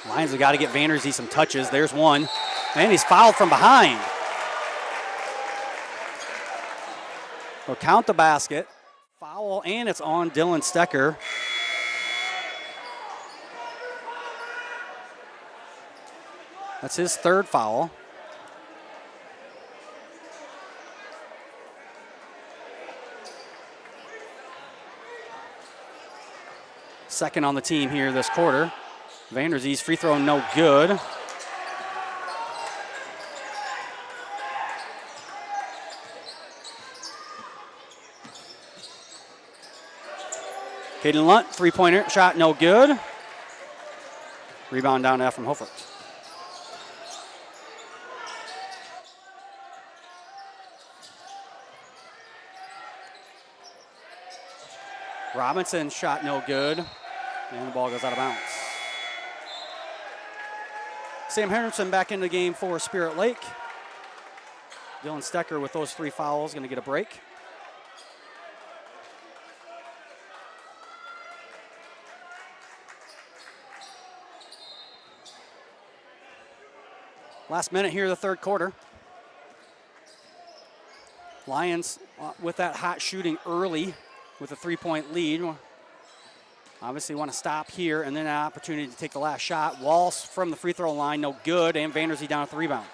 Lions have got to get Vandersee some touches. There's one. And he's fouled from behind. We'll count the basket. Foul, and it's on Dylan Stecker. That's his third foul. Second on the team here this quarter. Vanderzee's free throw no good. Caden Lunt, three-pointer shot no good. Rebound down to Ephraim Hofert. Robinson shot no good, and the ball goes out of bounds. Sam Henderson back into the game for Spirit Lake. Dylan Stecker with those 3 fouls going to get a break. Last minute here of the third quarter. Lions with that hot shooting early with a 3-point lead. Obviously want to stop here and then an opportunity to take the last shot. Walsh from the free throw line, no good, and Vanderzee down at the rebound.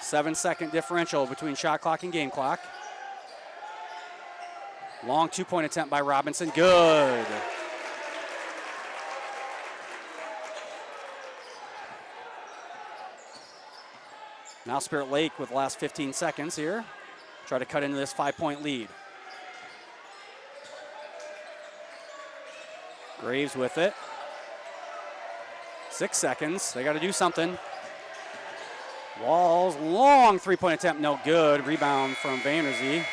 Seven-second differential between shot clock and game clock. Long 2-point attempt by Robinson, good. Now Spirit Lake with the last 15 seconds here. Try to cut into this 5-point lead. Graves with it. 6 seconds, they got to do something. Walls, long 3-point attempt, no good. Rebound from Vanderzee.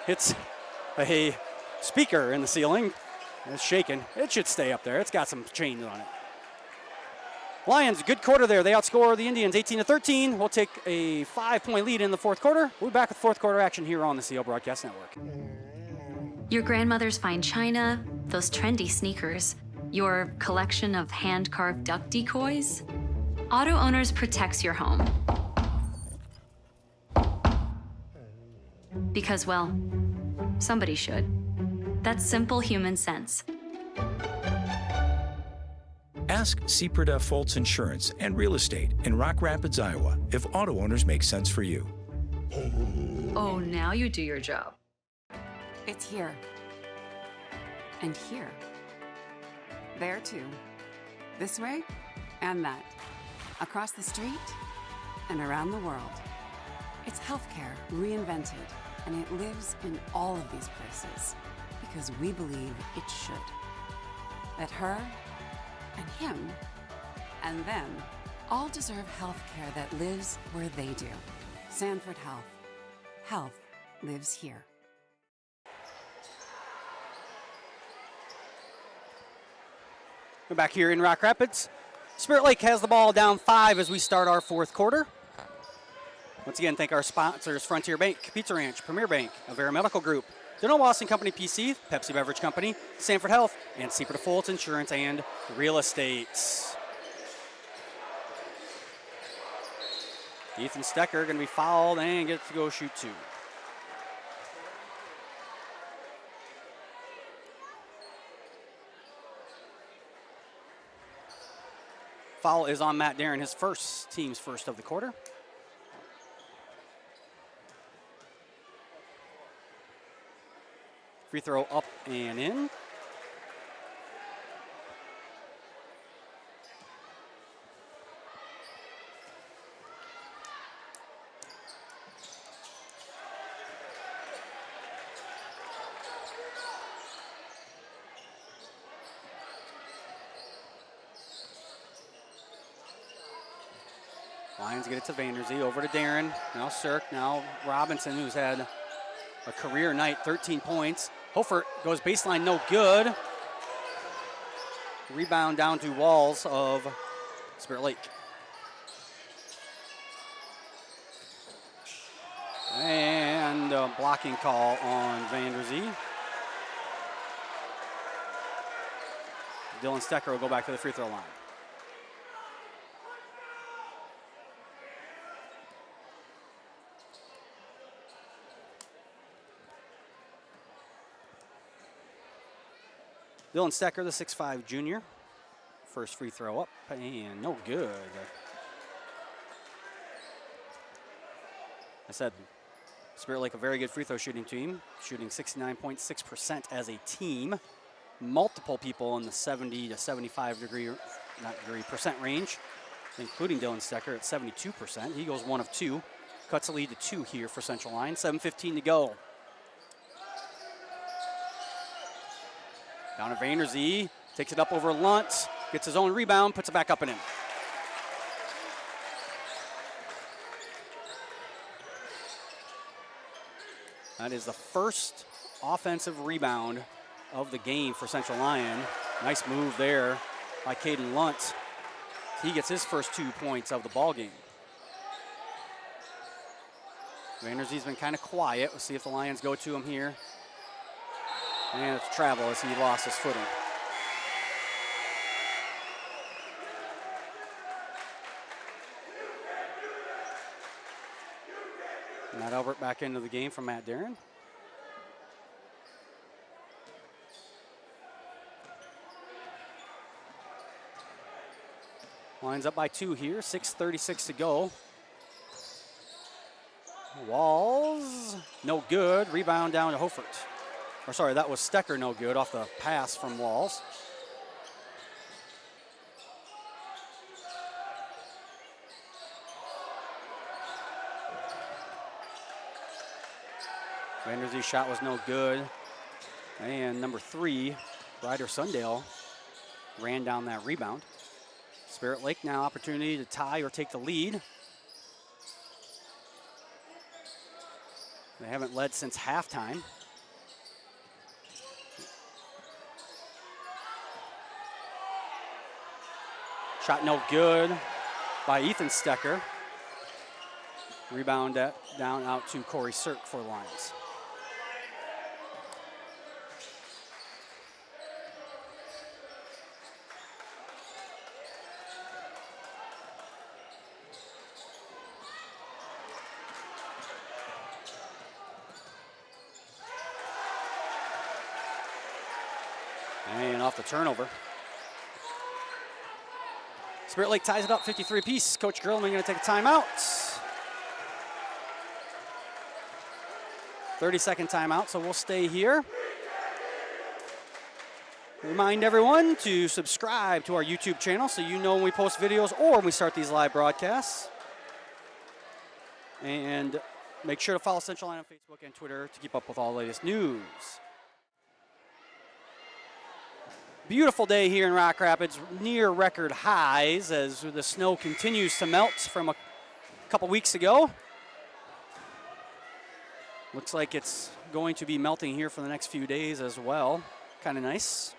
Hits a speaker in the ceiling. It's shaking. It should stay up there. It's got some chains on it. Lions, good quarter there. They outscore the Indians 18-13. We'll take a 5-point lead in the fourth quarter. We'll be back with fourth quarter action here on the CO Broadcast Network. Your grandmother's fine china, those trendy sneakers, your collection of hand-carved duck decoys. Auto Owners protects your home. Because, well, somebody should. That's simple human sense. Ask Seaperda Foltz Insurance and Real Estate in Rock Rapids, Iowa, if auto owners make sense for you. Oh, now you do your job. It's here. And here. There too. This way and that. Across the street and around the world. It's healthcare reinvented, and it lives in all of these places because we believe it should. That her and him and them all deserve healthcare that lives where they do. Sanford Health. Health lives here. We're back here in Rock Rapids. Spirit Lake has the ball down 5 as we start our fourth quarter. Once again, thank our sponsors, Frontier Bank, Pizza Ranch, Premier Bank, Avera Medical Group, Dental Boston Company PC, Pepsi Beverage Company, Sanford Health, and Seaperda Foltz Insurance and Real Estate. Ethan Stecker going to be fouled and gets to go shoot 2. Foul is on Matt Darren, his team's first of the quarter. Free throw up and in. Lions get it to Vanderzee, over to Darren. Now Cirk, now Robinson, who's had a career night, 13 points. Hofert goes baseline, no good. Rebound down to Walls of Spirit Lake. And a blocking call on Vanderzee. Dylan Stecker will go back to the free throw line. Dylan Stecker, the 6'5 junior. First free throw up, and no good. I said Spirit Lake, a very good free throw shooting team, shooting 69.6% as a team. Multiple people in the 70 to 75 percent range, including Dylan Stecker at 72%. He goes 1 of 2. Cuts the lead to 2 here for Central Lyon. 7:15 to go. Down to Vanderzee, takes it up over Luntz, gets his own rebound, puts it back up and in. That is the first offensive rebound of the game for Central Lyon. Nice move there by Caden Luntz. He gets his first 2 points of the ball game. Vanderzee's been kind of quiet. We'll see if the Lions go to him here. And it's travel as he lost his footing. Matt Albert back into the game from Matt Darren. Lions up by 2 here, 6:36 to go. Walls, no good. Rebound down to Hofert. Or sorry, that was Stecker, no good off the pass from Walls. Vanderzee's shot was no good. And number 3, Ryder Sundale, ran down that rebound. Spirit Lake now opportunity to tie or take the lead. They haven't led since halftime. Shot no good by Ethan Stecker. Rebound down out to Corey Sirk for the Lions. And off the turnover. Spirit Lake ties it up 53 apiece. Coach Gurlman going to take a timeout. 30-second timeout, so we'll stay here. Remind everyone to subscribe to our YouTube channel so you know when we post videos or when we start these live broadcasts. And make sure to follow Central Lyon on Facebook and Twitter to keep up with all the latest news. Beautiful day here in Rock Rapids, near record highs as the snow continues to melt from a couple weeks ago. Looks like it's going to be melting here for the next few days as well. Kind of nice.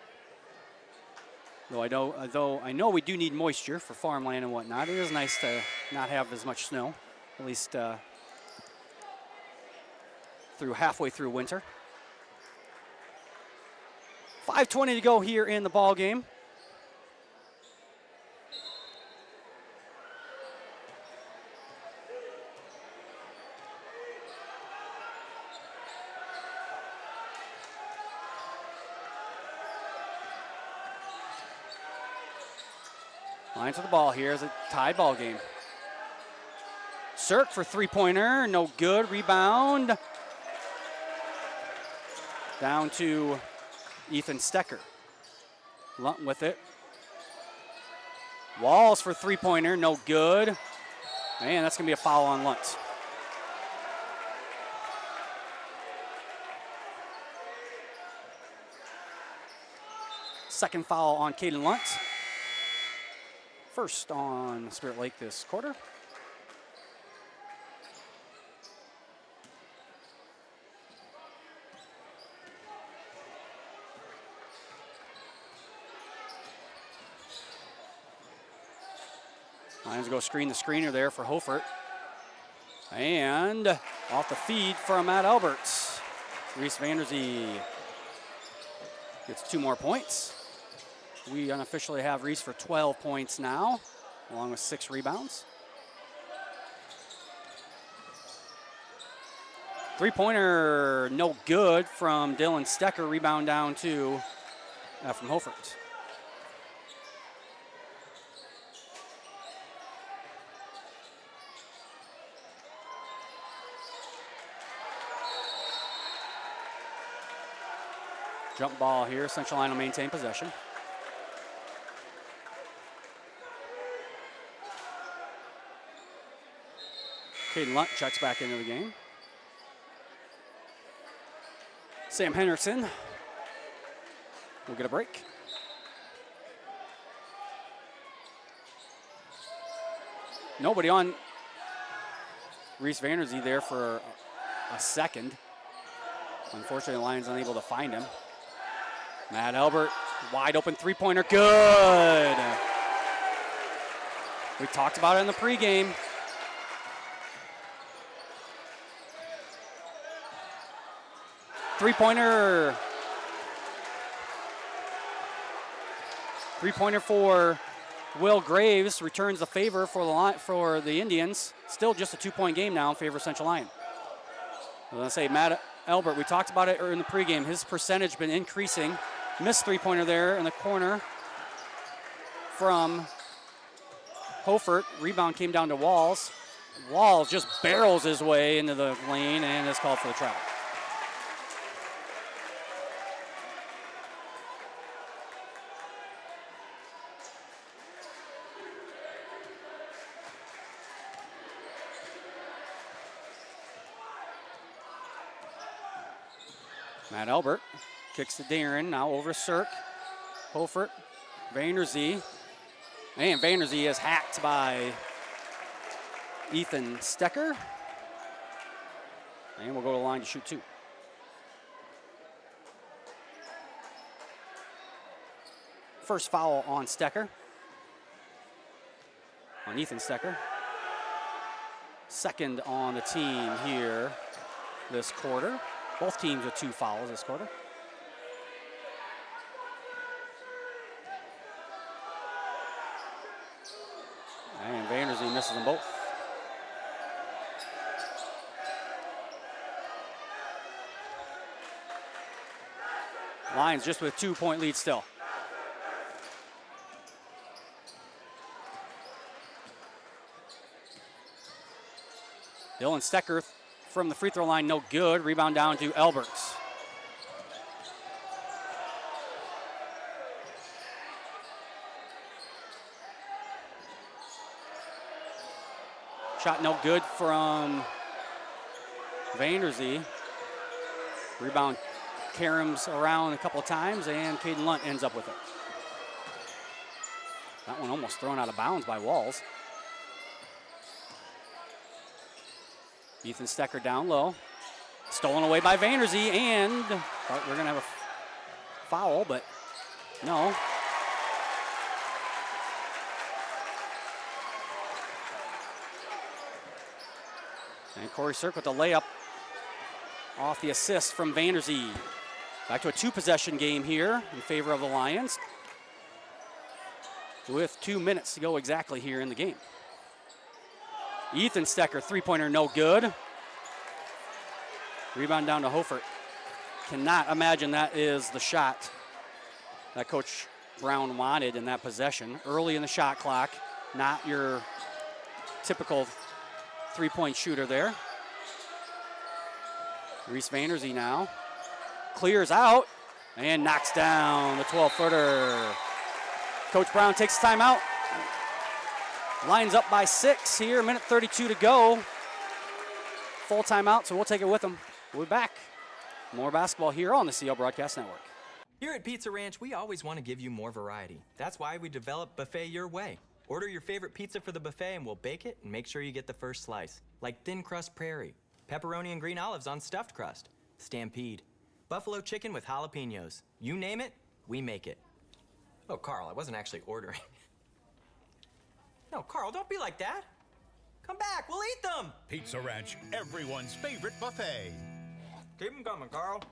Though I know we do need moisture for farmland and whatnot. It is nice to not have as much snow, at least halfway through winter. 5:20 to go here in the ball game. Lions with the ball here as a tied ball game. Sirk for three-pointer, no good. Rebound down to Ethan Stecker. Lunt with it. Walls for three-pointer, no good. Man, that's going to be a foul on Lunt. Second foul on Caden Lunt. First on Spirit Lake this quarter. Lions go screen the screener there for Hofert. And off the feed from Matt Alberts. Reese Vanderzee gets 2 more points. We unofficially have Reese for 12 points now, along with 6 rebounds. Three-pointer, no good from Dylan Stecker. Rebound down to from Hofert. Jump ball here. Central Lyon will maintain possession. Caden Lunt checks back into the game. Sam Henderson will get a break. Nobody on Reese Vanderzee there for a second. Unfortunately, the Lions unable to find him. Matt Albert, wide open three-pointer, good. We talked about it in the pregame. Three-pointer. Three-pointer for Will Graves, returns the favor for the Indians. Still just a 2-point game now in favor of Central Lyon. I was going to say, Matt Albert, we talked about it in the pregame. His percentage been increasing. Missed three-pointer there in the corner from Hofert. Rebound came down to Walls. Walls just barrels his way into the lane and is called for the travel. Matt Albert kicks to Darren, now over to Cirk. Hofert, Vanderzee. And Vanderzee is hacked by Ethan Stecker. And we'll go to the line to shoot 2. First foul on Stecker. On Ethan Stecker. Second on the team here this quarter. Both teams with 2 fouls this quarter. And Vanderzee misses them both. Lions just with 2-point lead still. Dylan Stecker from the free throw line, no good. Rebound down to Alberts. Shot no good from Vanderzee. Rebound caroms around a couple of times, and Caden Lunt ends up with it. That one almost thrown out of bounds by Walls. Ethan Stecker down low. Stolen away by Vanderzee, and thought we're going to have a foul, but no. And Corey Cirk with the layup off the assist from Vanderzee. Back to a 2-possession game here in favor of the Lions, with 2 minutes to go exactly here in the game. Ethan Stecker, three-pointer, no good. Rebound down to Hofert. Cannot imagine that is the shot that Coach Brown wanted in that possession. Early in the shot clock, not your typical three-point shooter there. Reese Vanderzee now clears out and knocks down the 12-footer. Coach Brown takes the timeout. Lions up by 6 here, minute 32 to go. Full timeout, so we'll take it with them. We'll be back. More basketball here on the CL Broadcast Network. Here at Pizza Ranch, we always want to give you more variety. That's why we developed Buffet Your Way. Order your favorite pizza for the buffet and we'll bake it and make sure you get the first slice. Like thin crust prairie, pepperoni and green olives on stuffed crust, stampede, buffalo chicken with jalapenos. You name it, we make it. Oh, Carl, I wasn't actually ordering. No, Carl, don't be like that. Come back, we'll eat them. Pizza Ranch, everyone's favorite buffet. Keep them coming, Carl.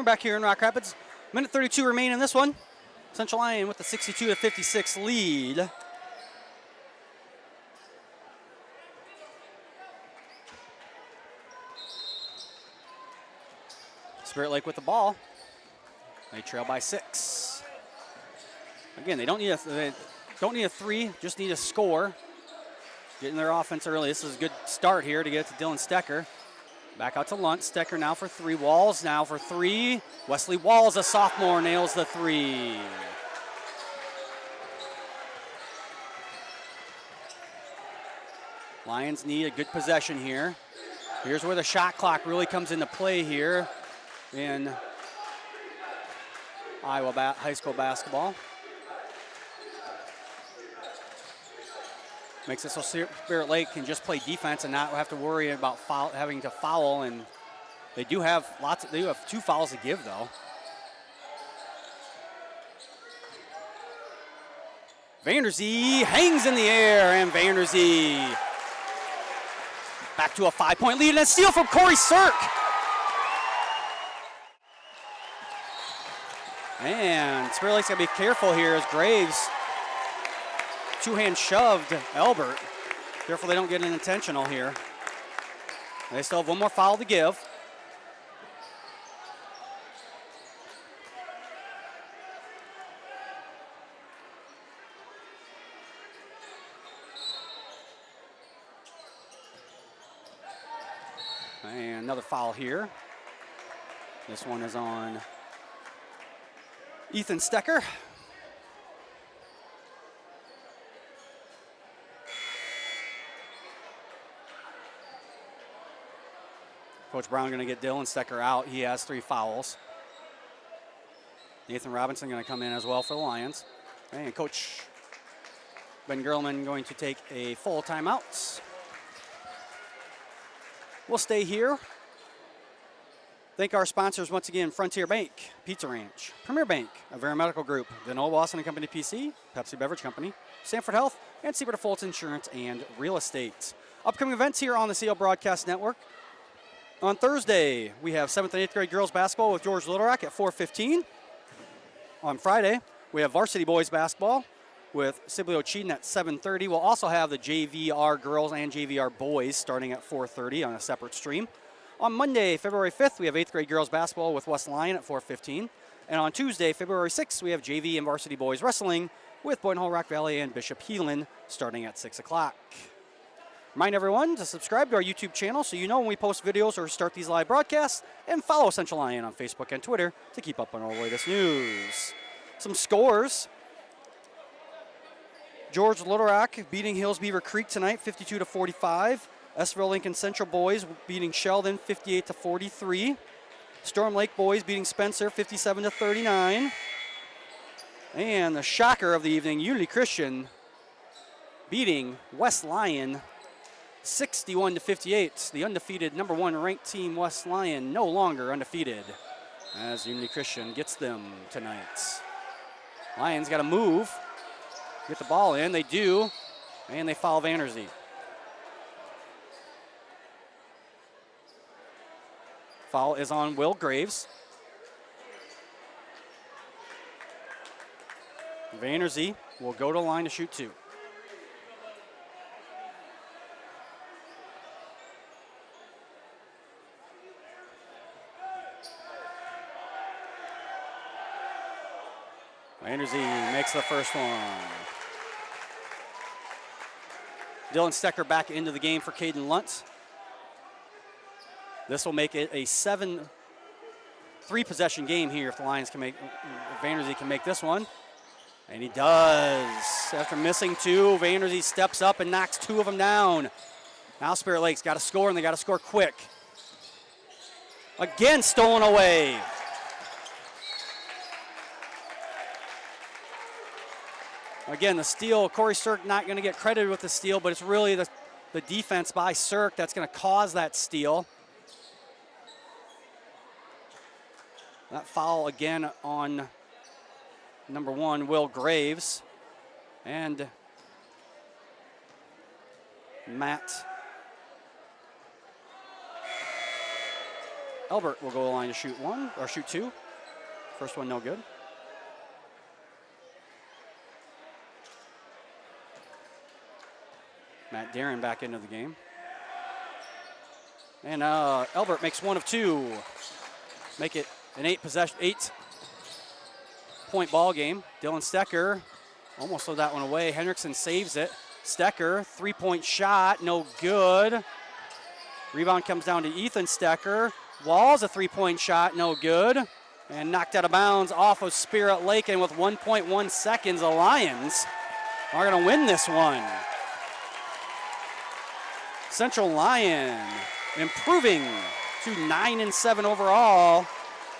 We're back here in Rock Rapids. Minute 32 remain in this one. Central Lyon with the 62-56 lead. Spirit Lake with the ball. They trail by 6. Again, they don't need a 3, just need a score. Getting their offense early. This is a good start here to get to Dylan Stecker. Back out to Lunt. Stecker now for 3. Walls now for 3. Wesley Walls, a sophomore, nails the 3. Lions need a good possession here. Here's where the shot clock really comes into play here in Iowa high school basketball. Makes it so Spirit Lake can just play defense and not have to worry about having to foul. And they do have 2 fouls to give though. Vanderzee hangs in the air, and Vanderzee back to a 5-point lead, and a steal from Corey Sirk. And Spirit Lake's got to be careful here as Graves two-hand shoved Albert. Careful they don't get an intentional here. They still have 1 more foul to give. And another foul here. This one is on Ethan Stecker. Coach Brown going to get Dylan Stecker out. He has 3 fouls. Nathan Robinson going to come in as well for the Lions. And Coach Ben Gerlman going to take a full timeout. We'll stay here. Thank our sponsors once again: Frontier Bank, Pizza Ranch, Premier Bank, Avera Medical Group, the Noel Wasson & Company PC, Pepsi Beverage Company, Sanford Health, and Seabird Fulton Insurance and Real Estate. Upcoming events here on the CL Broadcast Network. On Thursday, we have 7th and 8th grade girls basketball with George Little Rock at 4:15. On Friday, we have varsity boys basketball with Sibley Cheaton at 7:30. We'll also have the JVR girls and JVR boys starting at 4:30 on a separate stream. On Monday, February 5th, we have 8th grade girls basketball with West Lyon at 4:15. And on Tuesday, February 6th, we have JV and varsity boys wrestling with Boynton Hall, Rock Valley, and Bishop Heelan starting at 6 o'clock. Remind everyone to subscribe to our YouTube channel so you know when we post videos or start these live broadcasts, and follow Central Lyon on Facebook and Twitter to keep up on all the latest news. Some scores. George Little Rock beating Hills Beaver Creek tonight, 52-45. Estville Lincoln Central boys beating Sheldon, 58-43. Storm Lake boys beating Spencer, 57-39. And the shocker of the evening, Unity Christian beating West Lyon, 61-58. The undefeated number 1 ranked team, West Lyon, no longer undefeated as Unity Christian gets them tonight. Lions got to move, get the ball in. They do, and they foul Vanderzee. Foul is on Will Graves. Vanderzee will go to the line to shoot 2. Vanderzee makes the first one. Dylan Stecker back into the game for Caden Luntz. This will make it a 7-3 possession game here if the Lions can make, if Vanderzee can make this one. And he does. After missing 2, Vanderzee steps up and knocks 2 of them down. Now Spirit Lake's got to score, and they got to score quick. Again, stolen away. Again, the steal, Corey Sirk not going to get credited with the steal, but it's really the defense by Sirk that's going to cause that steal. That foul again on number 1, Will Graves. And Matt Albert will go to the line to shoot one, or shoot two. First one, no good. Matt Darren back into the game. And Albert makes one of two. Make it an 8-point ball game. Dylan Stecker almost threw that one away. Hendrickson saves it. Stecker, 3-point shot, no good. Rebound comes down to Ethan Stecker. Walls, a 3-point shot, no good. And knocked out of bounds off of Spirit Lake. And with 1.1 seconds, the Lions are going to win this one. Central Lyon improving to 9-7 overall.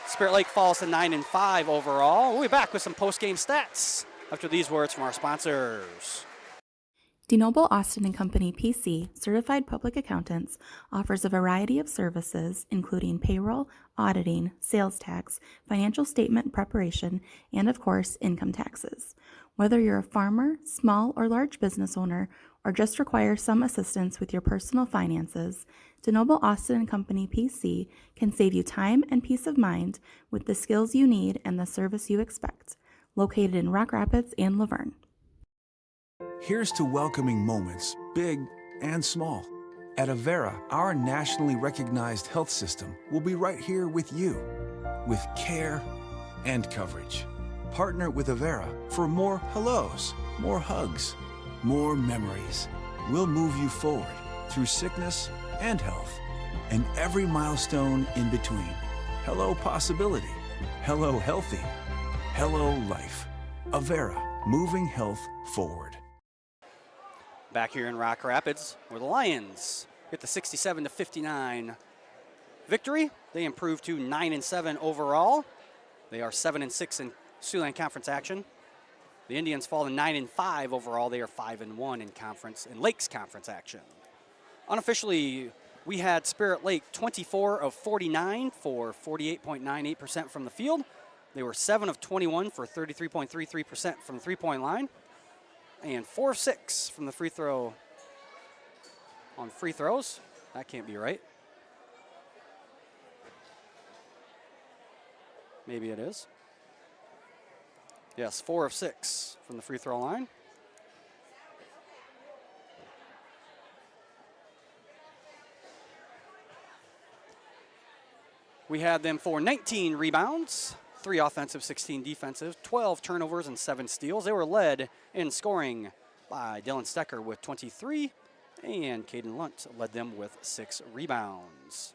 Spirit Lake falls to 9-5 overall. We'll be back with some post-game stats after these words from our sponsors. DeNoble Austin & Company PC, certified public accountants, offers a variety of services including payroll, auditing, sales tax, financial statement preparation, and of course, income taxes. Whether you're a farmer, small or large business owner, or just require some assistance with your personal finances, DeNoble Austin & Company PC can save you time and peace of mind with the skills you need and the service you expect. Located in Rock Rapids and Laverne. Here's to welcoming moments, big and small. At Avera, our nationally recognized health system will be right here with you, with care and coverage. Partner with Avera for more hellos, more hugs, more memories. We'll move you forward through sickness and health, and every milestone in between. Hello possibility, hello healthy, hello life. Avera, moving health forward. Back here in Rock Rapids, where the Lions get the 67-59 victory. They improve to 9-7 overall. They are 7-6 in Siouxland Conference action. The Indians fall to 9-5 overall. They are 5-1 in Lakes Conference action. Unofficially, we had Spirit Lake 24 of 49 for 48.98% from the field. They were 7 of 21 for 33.33% from the three-point line. And 4 of 6 from the free throw on free throws. That can't be right. Maybe it is. Yes, 4 of 6 from the free throw line. We had them for 19 rebounds, 3 offensive, 16 defensive, 12 turnovers, and 7 steals. They were led in scoring by Dylan Stecker with 23, and Caden Lunt led them with 6 rebounds.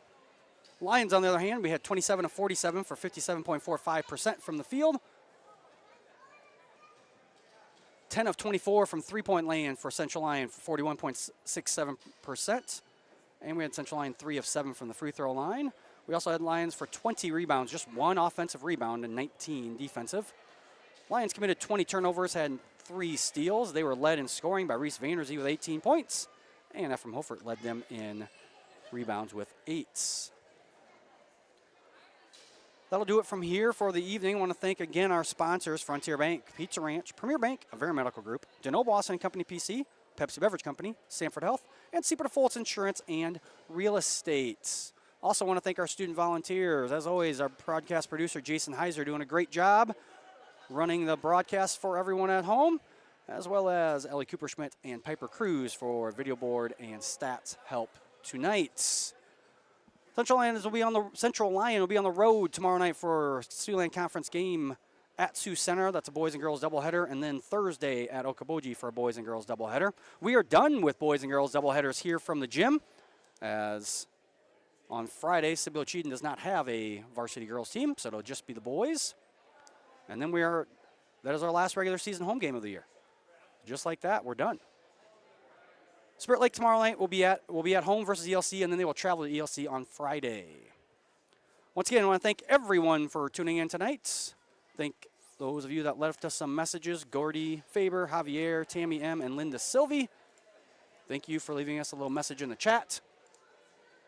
Lions, on the other hand, we had 27 of 47 for 57.45% from the field. 10 of 24 from three-point land for Central Lyon for 41.67%. And we had Central Lyon 3 of 7 from the free throw line. We also had Lions for 20 rebounds, just 1 offensive rebound and 19 defensive. Lions committed 20 turnovers, had 3 steals. They were led in scoring by Reese Vanderzee with 18 points. And Ephraim Hofert led them in rebounds with 8. That'll do it from here for the evening. I want to thank again our sponsors, Frontier Bank, Pizza Ranch, Premier Bank, Avera Medical Group, DeNoble Austin & Company PC, Pepsi Beverage Company, Sanford Health, and Seaport Fultz Insurance and Real Estate. Also want to thank our student volunteers. As always, our broadcast producer, Jason Heiser, doing a great job running the broadcast for everyone at home, as well as Ellie Cooper-Schmidt and Piper Cruz for video board and stats help tonight. Central Lyon will be on the road tomorrow night for Siouxland Conference game at Sioux Center. That's a boys and girls doubleheader, and then Thursday at Okoboji for a boys and girls doubleheader. We are done with boys and girls doubleheaders here from the gym, as on Friday, Sibylla Cheatham does not have a varsity girls team, so it'll just be the boys. And then that is our last regular season home game of the year. Just like that, we're done. Spirit Lake tomorrow night will be at home versus ELC, and then they will travel to ELC on Friday. Once again, I want to thank everyone for tuning in tonight. Thank those of you that left us some messages: Gordy Faber, Javier, Tammy M, and Linda Sylvie. Thank you for leaving us a little message in the chat.